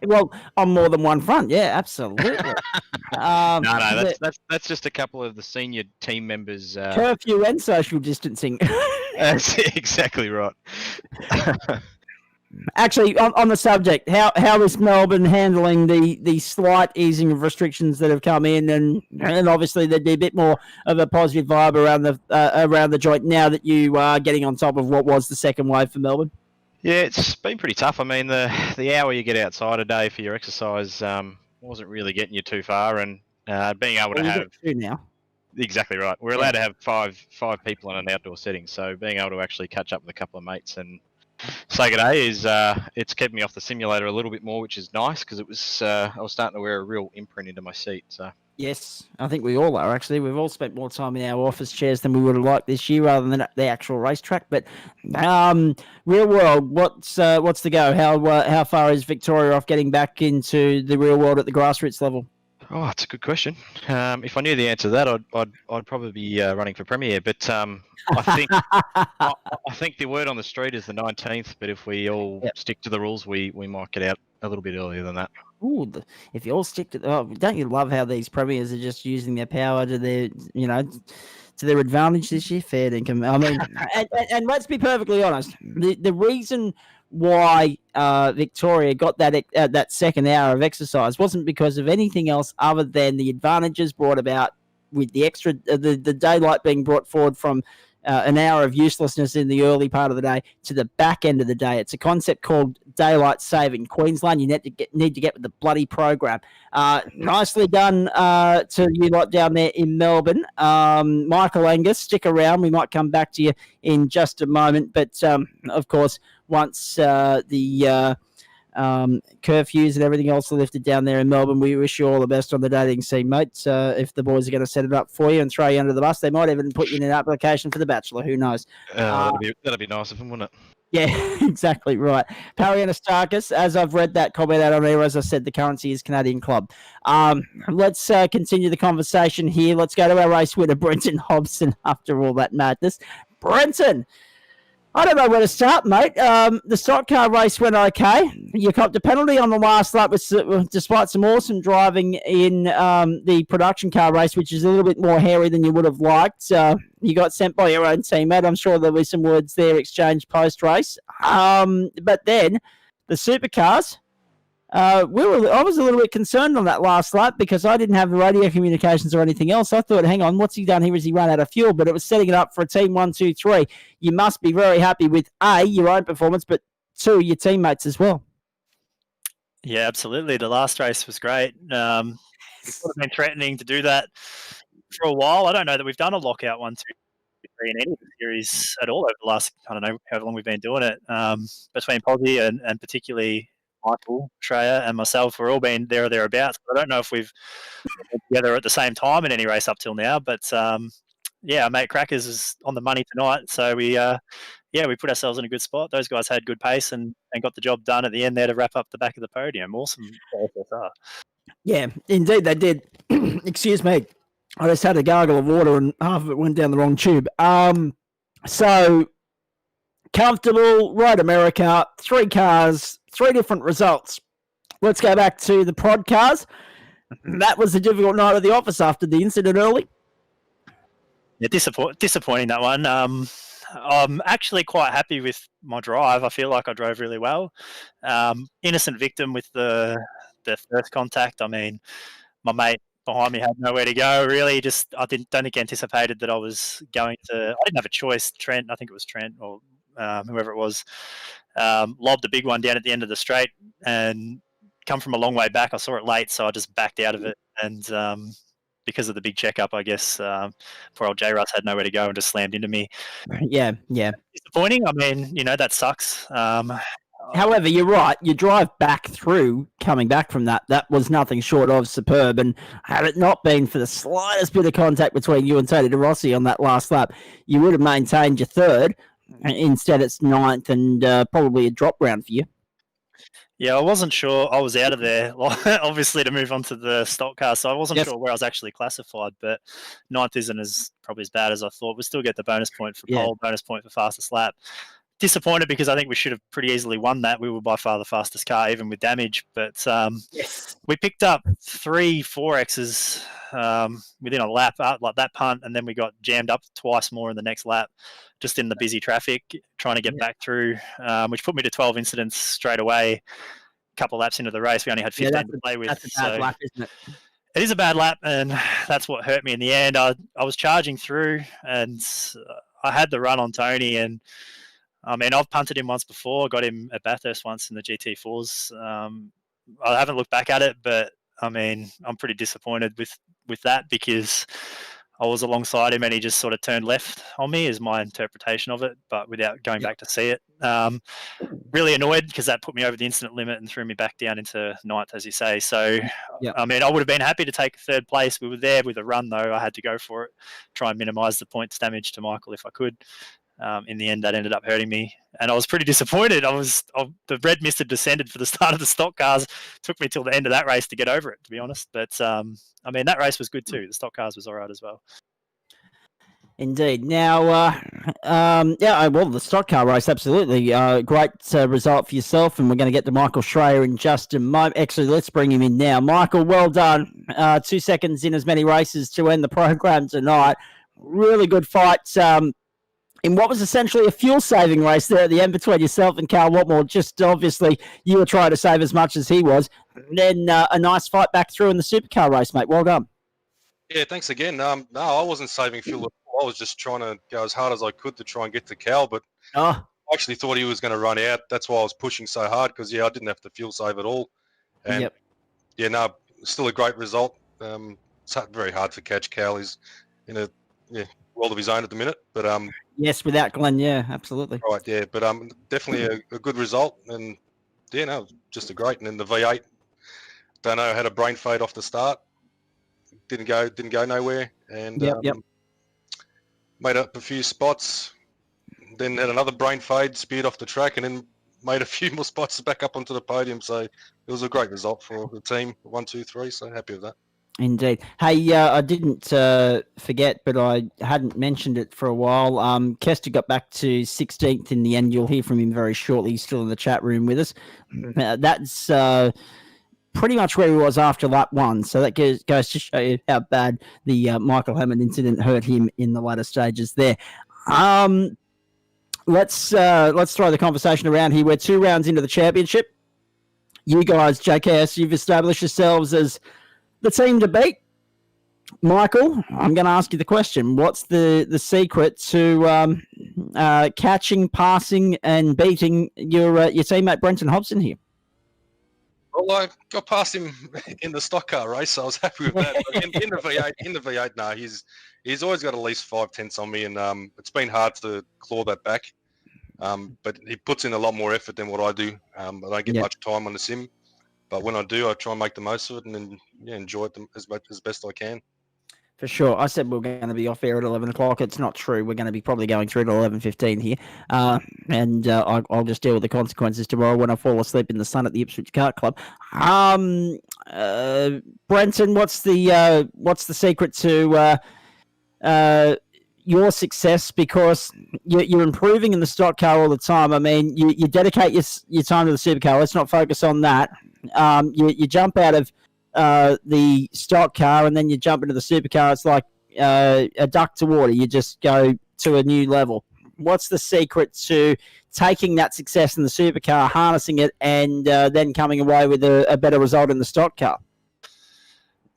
Well, on more than one front, yeah, absolutely. No, that's just a couple of the senior team members. Curfew and social distancing. That's exactly right. Actually, on the subject, how is Melbourne handling the slight easing of restrictions that have come in, and obviously there'd be a bit more of a positive vibe around the joint now that you are getting on top of what was the second wave for Melbourne? Yeah, it's been pretty tough. I mean, the hour you get outside a day for your exercise wasn't really getting you too far, and being able to have two now. Exactly right. We're allowed to have five people in an outdoor setting, so being able to actually catch up with a couple of mates and say good day is it's kept me off the simulator a little bit more, which is nice, because it was I was starting to wear a real imprint into my seat. So yes, I think we all are, actually. We've all spent more time in our office chairs than we would have liked this year, rather than the actual racetrack. But real world, what's the go? How far is Victoria off getting back into the real world at the grassroots level? Oh, that's a good question. If I knew the answer to that, I'd probably be running for premier. But I think the word on the street is the 19th. But if we all stick to the rules, we might get out a little bit earlier than that. Ooh, if you all stick to, don't you love how these premiers are just using their power to their, to their advantage this year? Fair income. I mean, and let's be perfectly honest. The reason why Victoria got that second hour of exercise wasn't because of anything else other than the advantages brought about with the extra the daylight being brought forward from an hour of uselessness in the early part of the day to the back end of the day. It's a concept called daylight saving. Queensland, you need to get with the bloody program. Nicely done to you lot down there in Melbourne. Michael Angus, stick around. We might come back to you in just a moment. But, of course, once the curfews and everything else are lifted down there in Melbourne, we wish you all the best on the dating scene, mate. If the boys are going to set it up for you and throw you under the bus, they might even put you in an application for the Bachelor. Who knows? That'd be nice of him, wouldn't it? Yeah, exactly right. Parianastakis, as I've read that comment out on air, as I said, the currency is Canadian club. Let's continue the conversation here. Let's go to our race winner, Brenton Hobson, after all that madness. Brenton, I don't know where to start, mate. The Stockcar race went okay. You copped a penalty on the last lap despite some awesome driving in the production car race, which is a little bit more hairy than you would have liked. You got sent by your own teammate. I'm sure there'll be some words there exchanged post-race. But then the supercars, I was a little bit concerned on that last lap because I didn't have the radio communications or anything else. I thought, hang on, what's he done here? Has he run out of fuel? But it was setting it up for a team 1, 2, 3. You must be very happy with A, your own performance, but 2, your teammates as well. Yeah, absolutely. The last race was great. We've sort of been threatening to do that for a while. I don't know that we've done a lockout 1, 2, 3 in any of the series at all over the last, I don't know, however long we've been doing it. Between Posy and particularly Michael, Shreya, and myself, we're all been there or thereabouts. I don't know if we've been together at the same time in any race up till now, but yeah, mate, Crackers is on the money tonight, so we put ourselves in a good spot. Those guys had good pace and got the job done at the end there to wrap up the back of the podium. Awesome for SSR. Yeah, indeed they did. Excuse me. I just had a gargle of water and half of it went down the wrong tube. So comfortable, Road America, 3 cars, 3 different results. Let's go back to the prod cars. That was a difficult night at the office after the incident early. Yeah, disappointing that one. I'm actually quite happy with my drive. I feel like I drove really well. Innocent victim with the first contact. I mean, my mate behind me had nowhere to go. Really, I don't think anticipated that I was going to. I didn't have a choice. Trent, I think it was Trent or whoever it was, lobbed a big one down at the end of the straight and come from a long way back. I saw it late, so I just backed out of it. And because of the big checkup, I guess poor old J. Russ had nowhere to go and just slammed into me. Yeah. Disappointing. I mean, that sucks. However, you're right. You drive back through, coming back from that was nothing short of superb. And had it not been for the slightest bit of contact between you and Tony De Rossi on that last lap, you would have maintained your third. Instead, it's 9th and probably a drop round for you. Yeah, I wasn't sure. I was out of there, obviously, to move on to the stock car, so I wasn't sure where I was actually classified, but 9th isn't probably as bad as I thought. We still get the bonus point for pole, bonus point for fastest lap. Disappointed because I think we should have pretty easily won that. We were by far the fastest car, even with damage, but we picked up 3 4Xs within a lap, like that punt, and then we got jammed up twice more in the next lap, just in the busy traffic, trying to get back through, which put me to 12 incidents straight away. A couple of laps into the race, we only had 15 to play with. That's a bad lap, isn't it? It is a bad lap, and that's what hurt me in the end. I was charging through, and I had the run on Tony, and I mean, I've punted him once before, got him at Bathurst once in the GT4s. I haven't looked back at it, but I mean, I'm pretty disappointed with that because I was alongside him and he just sort of turned left on me is my interpretation of it, but without going back to see it. Really annoyed because that put me over the incident limit and threw me back down into 9th, as you say. So, I mean, I would have been happy to take 3rd place. We were there with a run, though. I had to go for it, try and minimise the points damage to Michael if I could. In the end, that ended up hurting me, and I was pretty disappointed. The red mist had descended for the start of the stock cars. Took me till the end of that race to get over it, to be honest. But I mean, that race was good too. The stock cars was all right as well. Indeed. Now, the stock car race, absolutely. Great result for yourself, and we're going to get to Michael Shreya in just a moment. Actually, let's bring him in now. Michael, well done. 2 seconds in as many races to end the program tonight. Really good fight. In what was essentially a fuel-saving race there at the end between yourself and Carl Watmore. Just obviously, you were trying to save as much as he was. And then a nice fight back through in the supercar race, mate. Well done. Yeah, thanks again. No, I wasn't saving fuel at all. I was just trying to go as hard as I could to try and get to Cal, but Oh, I actually thought he was going to run out. That's why I was pushing so hard because, I didn't have to fuel save at all. And, yep. still a great result. It's very hard to catch Cal. He's in a world of his own at the minute. But, Yes, without Glenn, yeah, absolutely. right, yeah. But definitely a good result. And, just a great. And then the V8, don't know, had a brain fade off the start. Didn't go nowhere. And Yep. made up a few spots. Then had another brain fade, speared off the track, and then made a few more spots back up onto the podium. So it was a great result for the team. 1, 2, 3. So happy with that. Indeed. Hey, I didn't forget, but I hadn't mentioned it for a while. Kester got back to 16th in the end. You'll hear from him very shortly. He's still in the chat room with us. That's pretty much where he was after lap 1. So that goes to show you how bad the Michael Hammond incident hurt him in the latter stages there. Let's throw the conversation around here. We're 2 rounds into the championship. You guys, JKS, you've established yourselves as the team to beat. Michael, I'm going to ask you the question. What's the secret to catching, passing, and beating your teammate Brenton Hobson here? Well, I got past him in the stock car race, so I was happy with that. But in the V8, no, he's always got at least 5/10 on me, and it's been hard to claw that back. But he puts in a lot more effort than what I do. I don't get much time on the sim, but when I do, I try and make the most of it and then enjoy it as best I can. For sure. I said we're going to be off air at 11 o'clock. It's not true. We're going to be probably going through to 11:15 here. And I'll just deal with the consequences tomorrow when I fall asleep in the sun at the Ipswich Kart Club. Brenton, what's the secret to your success? Because you're improving in the stock car all the time. I mean, you dedicate your time to the supercar. Let's not focus on that. You jump out of the stock car and then you jump into the supercar. It's like a duck to water. You just go to a new level. What's the secret to taking that success in the supercar, harnessing it, and then coming away with a better result in the stock car?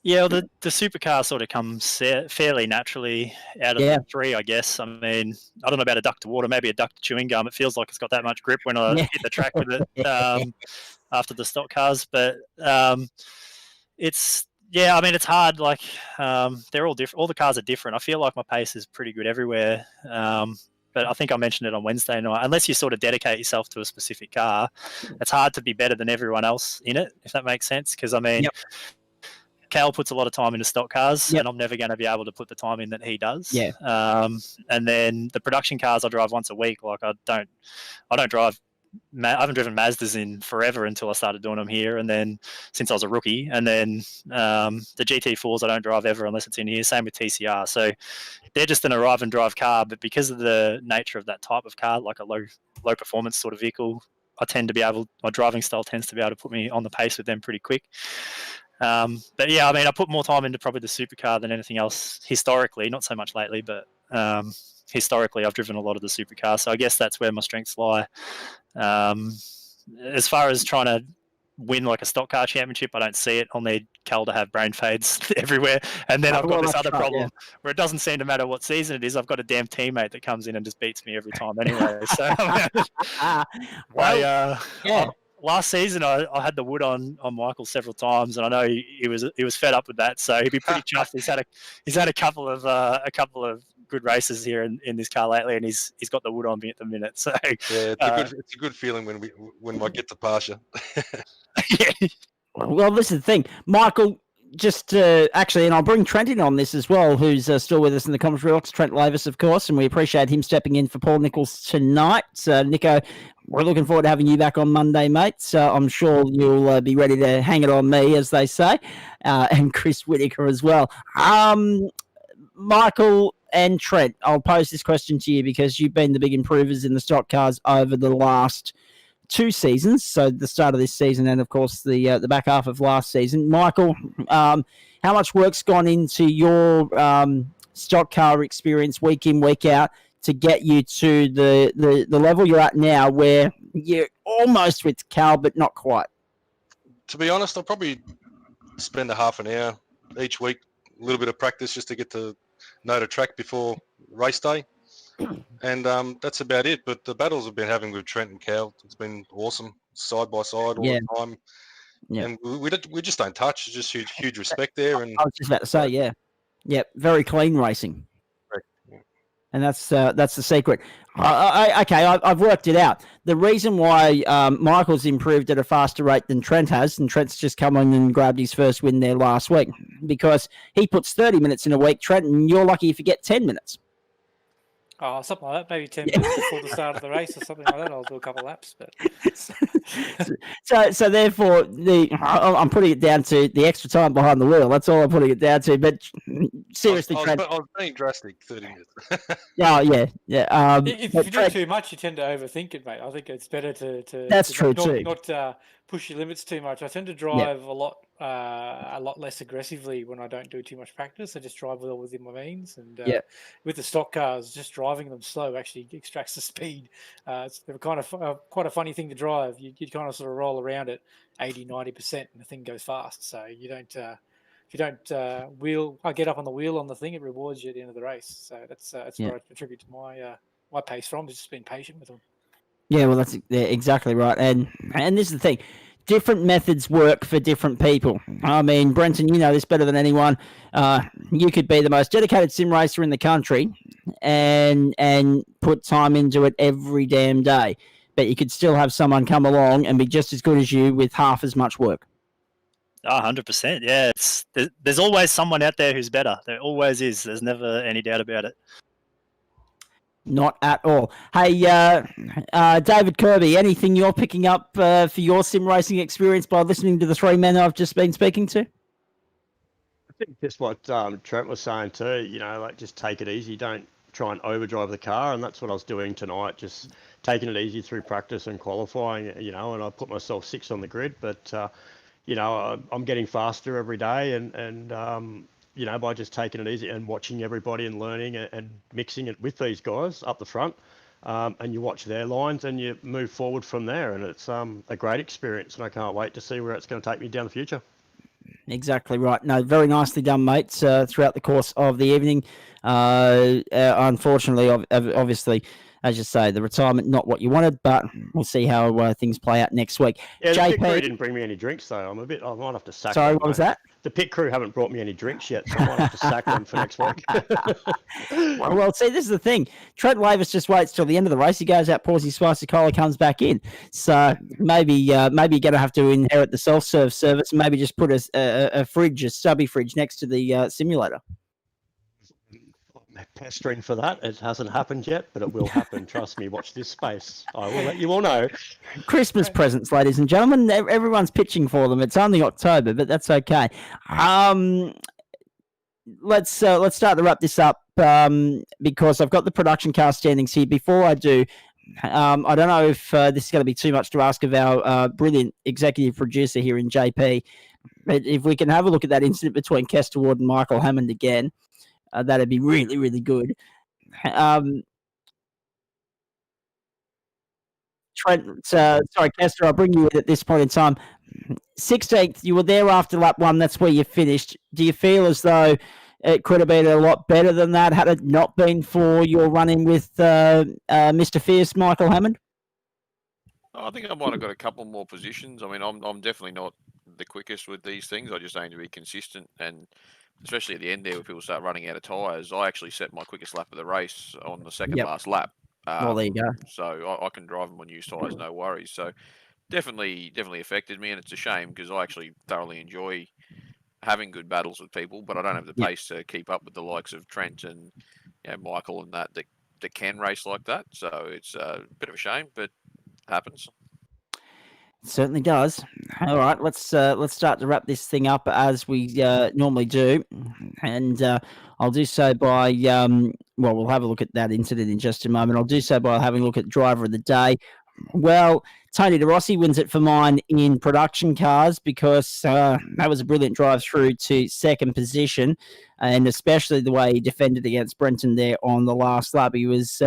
Yeah, well, the supercar sort of comes fairly naturally out of the 3, I guess. I mean, I don't know about a duck to water, maybe a duck to chewing gum. It feels like it's got that much grip when I hit the track with it after the stock cars. But it's hard. Like they're all different. All the cars are different. I feel like my pace is pretty good everywhere. But I think I mentioned it on Wednesday night. Unless you sort of dedicate yourself to a specific car, it's hard to be better than everyone else in it, if that makes sense. Because I mean, Cal puts a lot of time into stock cars, and I'm never going to be able to put the time in that he does. And then the production cars I drive once a week. Like I don't drive. I haven't driven Mazdas in forever until I started doing them here, and then since I was a rookie, and then the GT4s I don't drive ever unless it's in here. Same with TCR. So they're just an arrive and drive car, but because of the nature of that type of car, like a low performance sort of vehicle, my driving style tends to be able to put me on the pace with them pretty quick. But yeah, I mean, I put more time into probably the supercar than anything else historically, not so much lately, but historically I've driven a lot of the supercars. So I guess that's where my strengths lie. As far as trying to win like a stock car championship, I don't see it. I'll need Cal to have brain fades everywhere. And then I've got this other problem where it doesn't seem to matter what season it is. I've got a damn teammate that comes in and just beats me every time anyway. So last season I had the wood on Michael several times, and I know he was fed up with that. So he'd be pretty chuffed. He's had a couple of good races here in this car lately, and he's got the wood on me at the minute. So yeah, it's a good feeling when I get to pass you. Well, this is the thing, Michael. Just actually, and I'll bring Trent in on this as well, who's still with us in the commentary box. Trent Lavis, of course, and we appreciate him stepping in for Paul Nichols tonight. Nico, we're looking forward to having you back on Monday, mate. So I'm sure you'll be ready to hang it on me, as they say, and Chris Whitaker as well. Michael and Trent, I'll pose this question to you because you've been the big improvers in the stock cars over the last 2 seasons, so the start of this season and, of course, the back half of last season. Michael, how much work's gone into your stock car experience week in, week out to get you to the level you're at now where you're almost with Cal, but not quite? To be honest, I'll probably spend a half an hour each week little bit of practice just to get to know the track before race day. And that's about it. But the battles I've been having with Trent and Cal, it's been awesome, side by side all the time. Yeah. And we just don't touch. It's just huge respect there. And I was just about to say, yeah, very clean racing. And that's the secret. I've worked it out. The reason why Michael's improved at a faster rate than Trent has, and Trent's just come on and grabbed his first win there last week, because he puts 30 minutes in a week, Trent, and you're lucky if you get 10 minutes. Oh, something like that. Maybe 10 minutes before the start of the race or something like that. I'll do a couple of laps. But so therefore, I'm putting it down to the extra time behind the wheel. That's all I'm putting it down to. But seriously, I Trent. was being drastic. 30 minutes. Oh yeah. If you do too much, you tend to overthink it, mate. I think it's better to That's true too. Not push your limits too much. I tend to drive a lot less aggressively when I don't do too much practice. I just drive well within my means, and with the stock cars, just driving them slow actually extracts the speed. It's kind of quite a funny thing to drive. You kind of sort of roll around at 80-90%, and the thing goes fast. So you don't. If you don't wheel, I get up on the wheel on the thing, it rewards you at the end of the race. So that's where I attribute to my pace from, is just being patient with them. Yeah, well, that's exactly right. And this is the thing. Different methods work for different people. I mean, Brenton, you know this better than anyone. You could be the most dedicated sim racer in the country and put time into it every damn day. But you could still have someone come along and be just as good as you with half as much work. 100%. Yeah, there's always someone out there who's better. There always is. There's never any doubt about it. Not at all. Hey, David Kirby, anything you're picking up for your sim racing experience by listening to the three men I've just been speaking to? I think just what Trent was saying too, like just take it easy. Don't try and overdrive the car. And that's what I was doing tonight, just taking it easy through practice and qualifying, and I put myself 6 on the grid. But, I'm getting faster every day and by just taking it easy and watching everybody and learning and mixing it with these guys up the front, and you watch their lines and you move forward from there, and it's a great experience, and I can't wait to see where it's going to take me down the future. Exactly right. No, very nicely done, mates, throughout the course of the evening. Unfortunately, obviously, as you say, the retirement, not what you wanted, but we'll see how things play out next week. Yeah, the pit crew didn't bring me any drinks, though. I might have to sack them. Sorry, what was that? The pit crew haven't brought me any drinks yet, so I might have to sack them for next week. Well, see, this is the thing. Trent Lavis just waits till the end of the race. He goes out, pours his spicy cola, comes back in. So maybe you're going to have to inherit the self-serve service and maybe just put a fridge, a stubby fridge next to the simulator. Pestering for that. It hasn't happened yet, but it will happen. Trust me. Watch this space. I will let you all know. Christmas presents, ladies and gentlemen. Everyone's pitching for them. It's only October, but that's okay. Let's start to wrap this up because I've got the production car standings here. Before I do, I don't know if this is going to be too much to ask of our brilliant executive producer here in JP, but if we can have a look at that incident between Kester Ward and Michael Hammond again. That'd be really, really good. Trent, sorry, Kester, I'll bring you in at this point in time. 16th, you were there after lap 1. That's where you finished. Do you feel as though it could have been a lot better than that had it not been for your run-in with Mr. Fierce, Michael Hammond? I think I might have got a couple more positions. I mean, I'm definitely not the quickest with these things. I just aim to be consistent, and especially at the end there where people start running out of tyres, I actually set my quickest lap of the race on the second last lap. Well, there you go. So I can drive them on used tyres, no worries. So definitely affected me, and it's a shame because I actually thoroughly enjoy having good battles with people, but I don't have the pace to keep up with the likes of Trent and Michael and that can race like that. So it's a bit of a shame, but it happens. It certainly does. All right, let's start to wrap this thing up as we normally do, and I'll do so by we'll have a look at that incident in just a moment. I'll do so by having a look at driver of the day. Well, Tony De Rossi wins it for mine in production cars because that was a brilliant drive through to second position, and especially the way he defended against Brenton there on the last lap. He was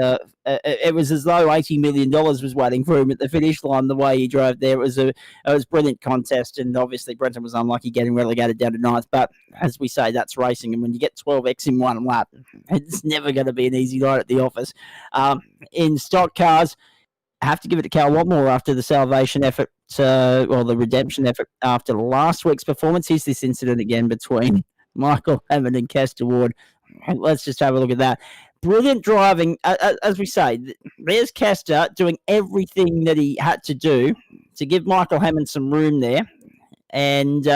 it was as though $80 million was waiting for him at the finish line. The way he drove there, it was brilliant contest, and obviously Brenton was unlucky getting relegated down to ninth. But as we say, that's racing, and when you get 12x in one lap, it's never going to be an easy night at the office. In stock cars, I have to give it to Cal Watmore after the salvation effort, or the redemption effort after last week's performance. Here's this incident again between Michael Hammond and Kester Ward. Let's just have a look at that. Brilliant driving. As we say, there's Kester doing everything that he had to do to give Michael Hammond some room there. And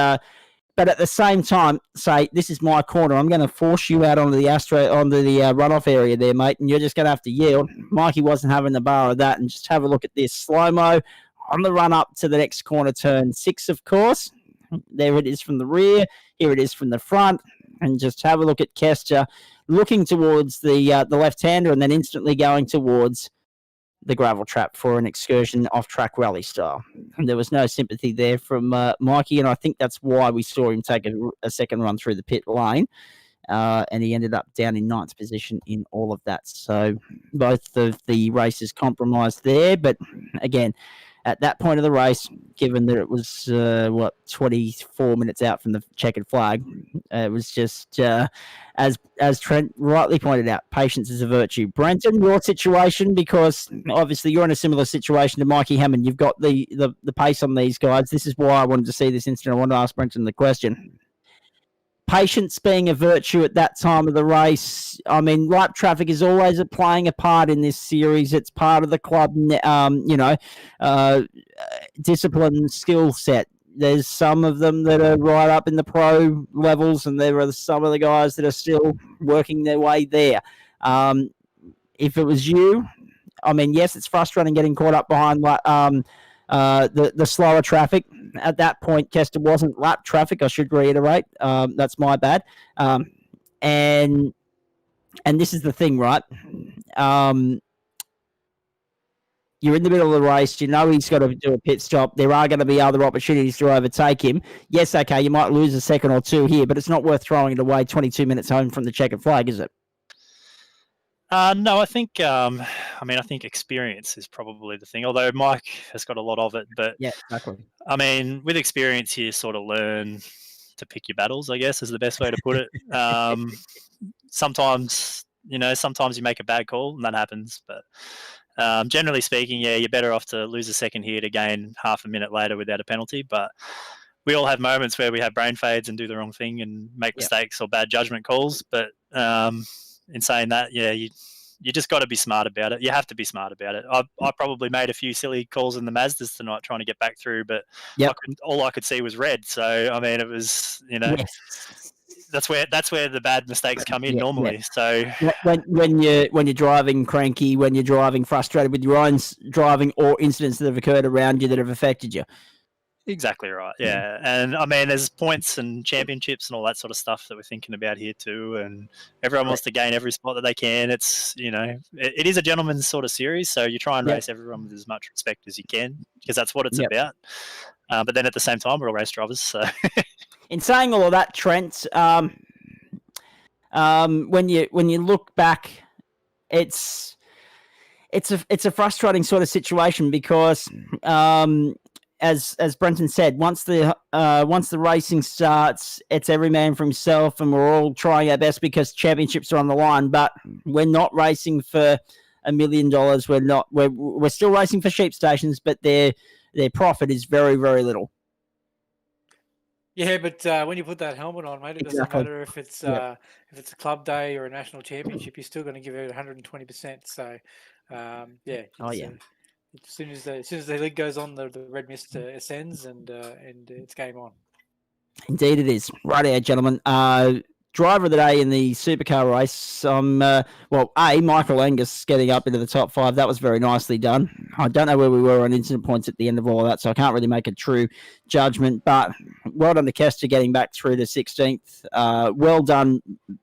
but at the same time, say, this is my corner. I'm going to force you out onto the runoff area there, mate, and you're just going to have to yield. Mikey wasn't having the bar of that, and just have a look at this slow-mo on the run up to the next corner, turn 6, of course. There it is from the rear. Here it is from the front. And just have a look at Kester looking towards the left-hander and then instantly going towards the gravel trap for an excursion off-track rally style. And there was no sympathy there from Mikey, and I think that's why we saw him take a second run through the pit lane, and he ended up down in ninth position in all of that. So both of the races compromised there, but again, at that point of the race, given that it was 24 minutes out from the checkered flag, it was just as Trent rightly pointed out, patience is a virtue. Brenton, your situation, because obviously you're in a similar situation to Mikey Hammond. You've got the pace on these guys. This is why I wanted to see this incident. I wanted to ask Brenton the question. Patience being a virtue at that time of the race. I mean, lap traffic is always playing a part in this series. It's part of the club, discipline, skill set. There's some of them that are right up in the pro levels, and there are some of the guys that are still working their way there. If it was you, I mean, yes, it's frustrating getting caught up behind the slower traffic. At that point, Kester wasn't lap traffic, I should reiterate. That's my bad. And this is the thing, right? You're in the middle of the race. You know he's got to do a pit stop. There are going to be other opportunities to overtake him. Yes, okay, you might lose a second or two here, but it's not worth throwing it away 22 minutes home from the checkered flag, is it? No, I think I think experience is probably the thing. Although Mike has got a lot of it, but yeah, exactly. I mean, with experience, you sort of learn to pick your battles, I guess, is the best way to put it. Sometimes you make a bad call, and that happens. But generally speaking, yeah, you're better off to lose a second here to gain half a minute later without a penalty. But we all have moments where we have brain fades and do the wrong thing and make mistakes or bad judgment calls. But in saying that, yeah, you just got to be smart about it. You have to be smart about it. I probably made a few silly calls in the Mazdas tonight trying to get back through, but all I could see was red. So I mean, it was that's where the bad mistakes come in normally. Yeah. So when you're driving cranky, when you're driving frustrated with your own driving or incidents that have occurred around you that have affected you. Exactly right. Yeah. And I mean, there's points and championships and all that sort of stuff that we're thinking about here too. And everyone wants to gain every spot that they can. It's, it is a gentleman's sort of series. So you try and race everyone with as much respect as you can, because that's what it's about. But then at the same time, we're all race drivers. So in saying all of that, Trent, when you look back, it's a frustrating sort of situation because, as Brenton said, once the racing starts, it's every man for himself, and we're all trying our best because championships are on the line. But we're not racing for $1 million. We're still racing for sheep stations, but their profit is very, very little. Yeah, but when you put that helmet on, mate, it doesn't matter if it's a club day or a national championship. You're still going to give it 120%. So, as soon as the lid goes on, the red mist ascends, and it's game on. Indeed, it is. Righto, gentlemen. Driver of the day in the supercar race. Michael Angus getting up into the top 5. That was very nicely done. I don't know where we were on incident points at the end of all of that, so I can't really make a true judgment. But well done to Kester getting back through to 16th. Well done.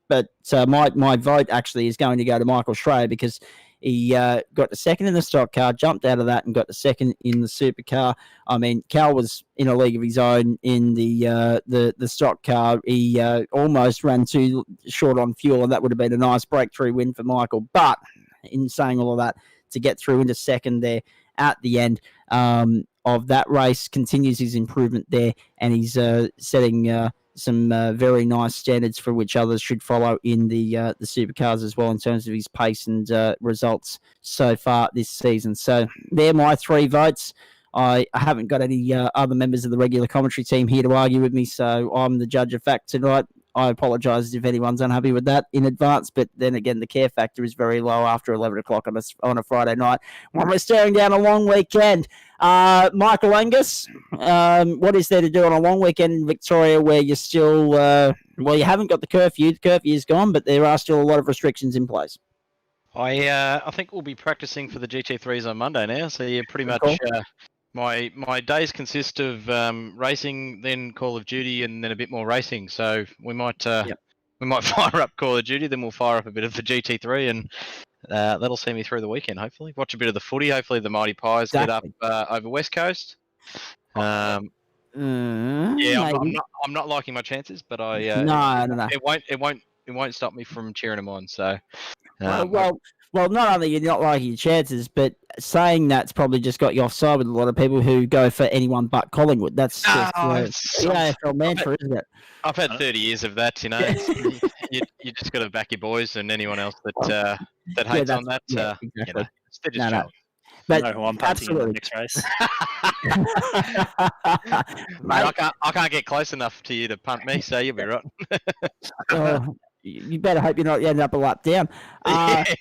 But my vote actually is going to go to Michael Schreier because He got the second in the stock car, jumped out of that, and got the second in the supercar. I mean, Cal was in a league of his own in the stock car. He almost ran too short on fuel, and that would have been a nice breakthrough win for Michael. But in saying all of that, to get through into second there at the end of that race continues his improvement there, and he's setting some very nice standards for which others should follow in the supercars as well in terms of his pace and results so far this season. So they're my 3 votes. I haven't got any other members of the regular commentary team here to argue with me, so I'm the judge of fact tonight. I apologise if anyone's unhappy with that in advance, but then again, the care factor is very low after 11 o'clock on a Friday night when we're staring down a long weekend. Michael Angus, what is there to do on a long weekend in Victoria where you're still, you haven't got the curfew. The curfew is gone, but there are still a lot of restrictions in place. I think we'll be practicing for the GT3s on Monday now, so you're pretty much... Cool. My days consist of racing, then Call of Duty, and then a bit more racing. So we might fire up Call of Duty, then we'll fire up a bit of the GT3, and that'll see me through the weekend. Hopefully, watch a bit of the footy. Hopefully, the Mighty Pies get up over West Coast. I'm not liking my chances, but no. It won't stop me from cheering them on. So. Well, not only you're not liking your chances, but saying that's probably just got you offside with a lot of people who go for anyone but Collingwood. That's just the AFL mantra, isn't it? I've had 30 years of that, you know. You just got to back your boys, and anyone else that hates on that, exactly. you know, they're just jealous. But I know who I'm punting in the next race. Mate, I can't get close enough to you to punt me, so you'll be right. You better hope you're not ending up a lap down. But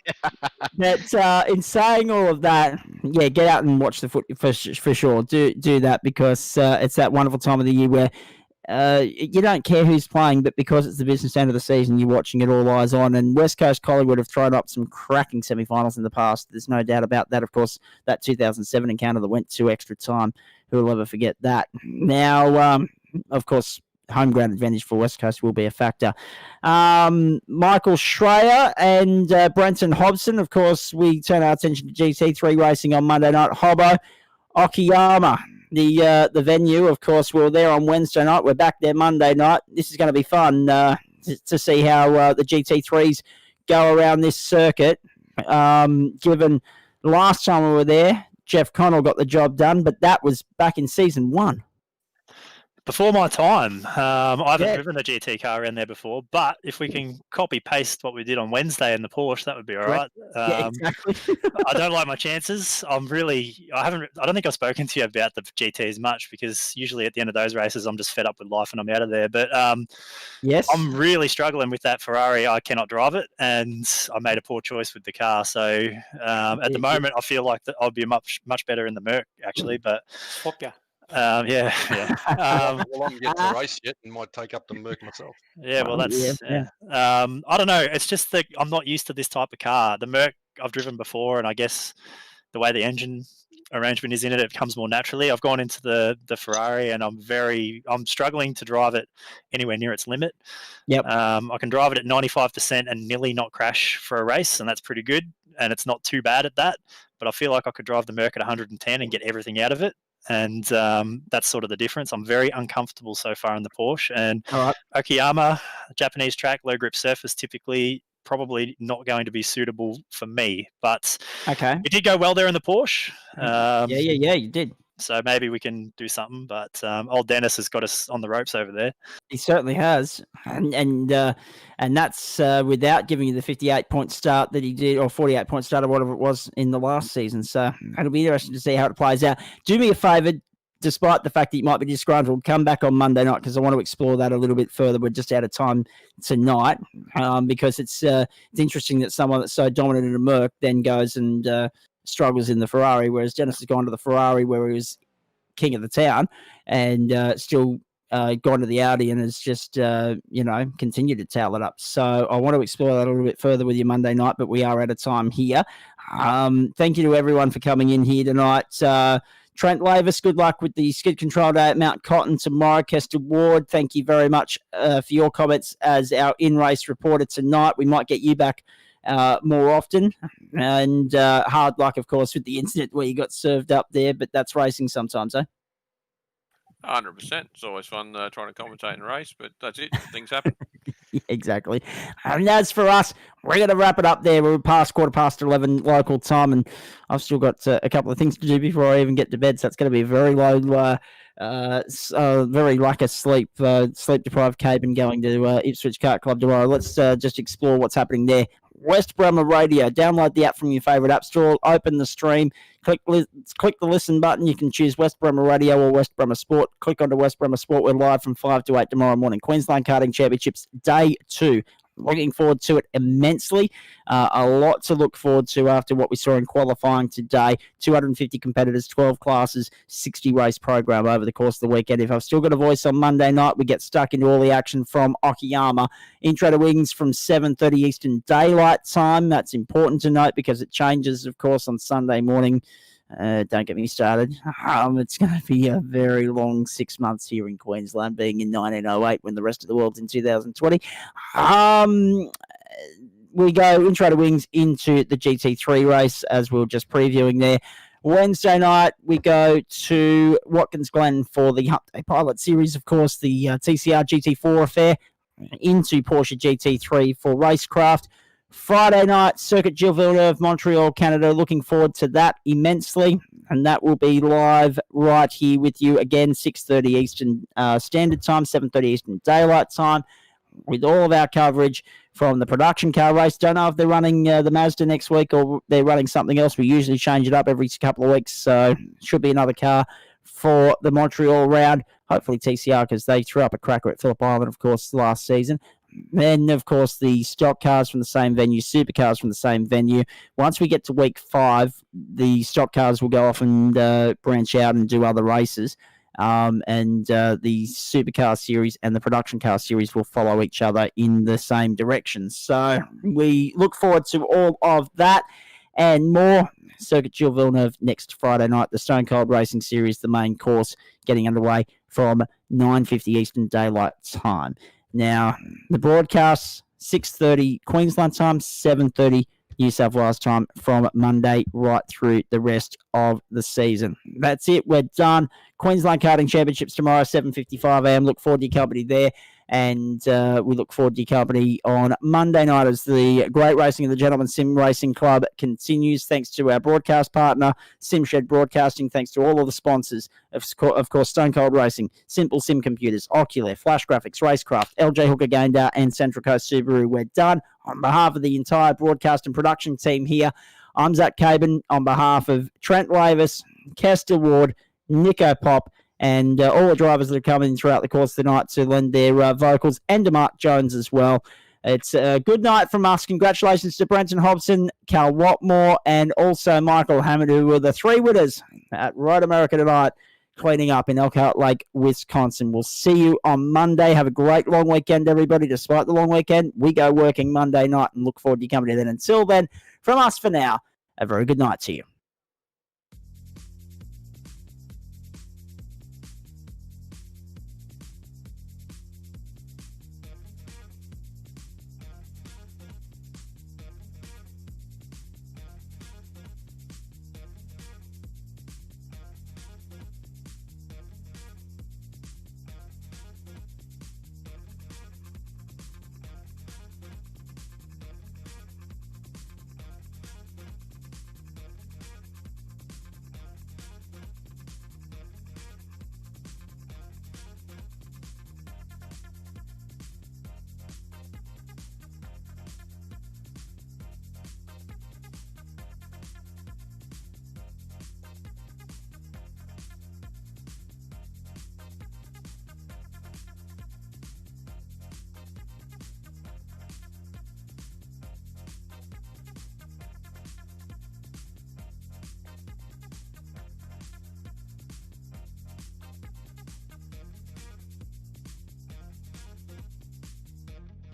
in saying all of that, get out and watch the foot for sure. Do that because it's that wonderful time of the year where you don't care who's playing, but because it's the business end of the season, you're watching it all eyes on. And West Coast Collingwood have thrown up some cracking semi-finals in the past. There's no doubt about that. Of course, that 2007 encounter that went to extra time. Who will ever forget that? Now, of course, home ground advantage for West Coast will be a factor. Michael Schreier and Brenton Hobson, of course, we turn our attention to GT3 racing on Monday night. Hobbo, Okayama, the venue, of course, we were there on Wednesday night. We're back there Monday night. This is going to be fun to see how the GT3s go around this circuit. Given last time we were there, Jeff Connell got the job done, but that was back in season 1. Before my time, I haven't driven a GT car around there before, but if we can copy paste what we did on Wednesday in the Porsche, that would be all right. Exactly. I don't like my chances. I don't think I've spoken to you about the GTs much because usually at the end of those races, I'm just fed up with life and I'm out of there. But yes, I'm really struggling with that Ferrari. I cannot drive it, and I made a poor choice with the car. So at the moment, I feel like that I'll be much better in the Merc actually. But Swap ya. yeah. Well, I'm yet to race yet and might take up the Merc myself. Yeah, well, that's I don't know. It's just that I'm not used to this type of car. The Merc I've driven before, and I guess the way the engine arrangement is in it, it comes more naturally. I've gone into the Ferrari, and I'm struggling to drive it anywhere near its limit. Yep. I can drive it at 95% and nearly not crash for a race, and that's pretty good. And it's not too bad at that. But I feel like I could drive the Merc at 110 and get everything out of it. And that's sort of the difference. I'm very uncomfortable so far in the Porsche. And Okayama, Japanese track, low grip surface, typically probably not going to be suitable for me. But it did go well there in the Porsche. You did. So maybe we can do something. But old Dennis has got us on the ropes over there. He certainly has, and that's without giving you the 58-point start that he did, or 48-point start, or whatever it was in the last season. So it'll be interesting to see how it plays out. Do me a favour, despite the fact that you might be disgruntled, come back on Monday night because I want to explore that a little bit further. We're just out of time tonight because it's interesting that someone that's so dominant in a Merc then goes and struggles in the Ferrari, whereas Dennis has gone to the Ferrari where he was king of the town and still gone to the Audi and has just, continued to towel it up. So I want to explore that a little bit further with you Monday night, but we are out of time here. Thank you to everyone for coming in here tonight. Trent Lavis, good luck with the skid control day at Mount Cotton tomorrow. Kester Ward, thank you very much for your comments as our in-race reporter tonight. We might get you back more often. And hard luck, of course, with the incident where you got served up there, but that's racing sometimes, eh? 100%. It's always fun trying to commentate and race, but that's it. Things happen. Yeah, exactly. And as for us, we're going to wrap it up there. We're past 11:15 local time, and I've still got a couple of things to do before I even get to bed, so it's going to be a very low, very lack of sleep deprived Cape and going to Ipswich Kart Club tomorrow. Let's just explore what's happening there. West Brummer Radio. Download the app from your favourite app store. Open the stream. Click the listen button. You can choose West Brummer Radio or West Brummer Sport. Click onto West Brummer Sport. We're live from 5 to 8 tomorrow morning. Queensland Karting Championships Day 2. Looking forward to it immensely. A lot to look forward to after what we saw in qualifying today. 250 competitors, 12 classes, 60 race program over the course of the weekend. If I've still got a voice on Monday night, we get stuck into all the action from Okayama. Intro to Wings from 7:30 Eastern Daylight Time. That's important to note because it changes, of course, on Sunday morning. Don't get me started. It's going to be a very long 6 months here in Queensland, being in 1908 when the rest of the world's in 2020. We go Intro to Wings into the GT3 race, as we were just previewing there. Wednesday night, we go to Watkins Glen for the Hump Day Pilot Series, of course, the TCR GT4 affair, into Porsche GT3 for Racecraft. Friday night, Circuit Gilles Villeneuve, Montreal, Canada. Looking forward to that immensely. And that will be live right here with you again, 6:30 Eastern Standard Time, 7:30 Eastern Daylight Time, with all of our coverage from the production car race. Don't know if they're running the Mazda next week or they're running something else. We usually change it up every couple of weeks, so should be another car for the Montreal round. Hopefully TCR, because they threw up a cracker at Phillip Island, of course, last season. Then, of course, the stock cars from the same venue, supercars from the same venue. Once we get to week 5, the stock cars will go off and branch out and do other races. And the supercar series and the production car series will follow each other in the same direction. So we look forward to all of that and more. Circuit Gilles Villeneuve next Friday night. The Stone Cold Racing Series, the main course, getting underway from 9:50 Eastern Daylight Time. Now, the broadcasts, 6:30 Queensland time, 7:30 New South Wales time from Monday right through the rest of the season. That's it. We're done. Queensland Karting Championships tomorrow, 7:55 a.m. Look forward to your company there. And we look forward to your company on Monday night as the great racing of the Gentleman Sim Racing Club continues. Thanks to our broadcast partner, SimShed Broadcasting. Thanks to all of the sponsors, of course, Stone Cold Racing, Simple Sim Computers, Ocular, Flash Graphics, Racecraft, LJ Hooker Gaindar, and Central Coast Subaru. We're done. On behalf of the entire broadcast and production team here, I'm Zach Caben. On behalf of Trent Lavis, Kester Ward, Nico Pop, and all the drivers that are coming throughout the course of the night to lend their vocals, and to Mark Jones as well. It's a good night from us. Congratulations to Brenton Hobson, Cal Watmore, and also Michael Hammond, who were the 3 winners at Road America tonight, cleaning up in Elkhart Lake, Wisconsin. We'll see you on Monday. Have a great long weekend, everybody. Despite the long weekend, we go working Monday night and look forward to you coming to then. Until then, from us for now, a very good night to you.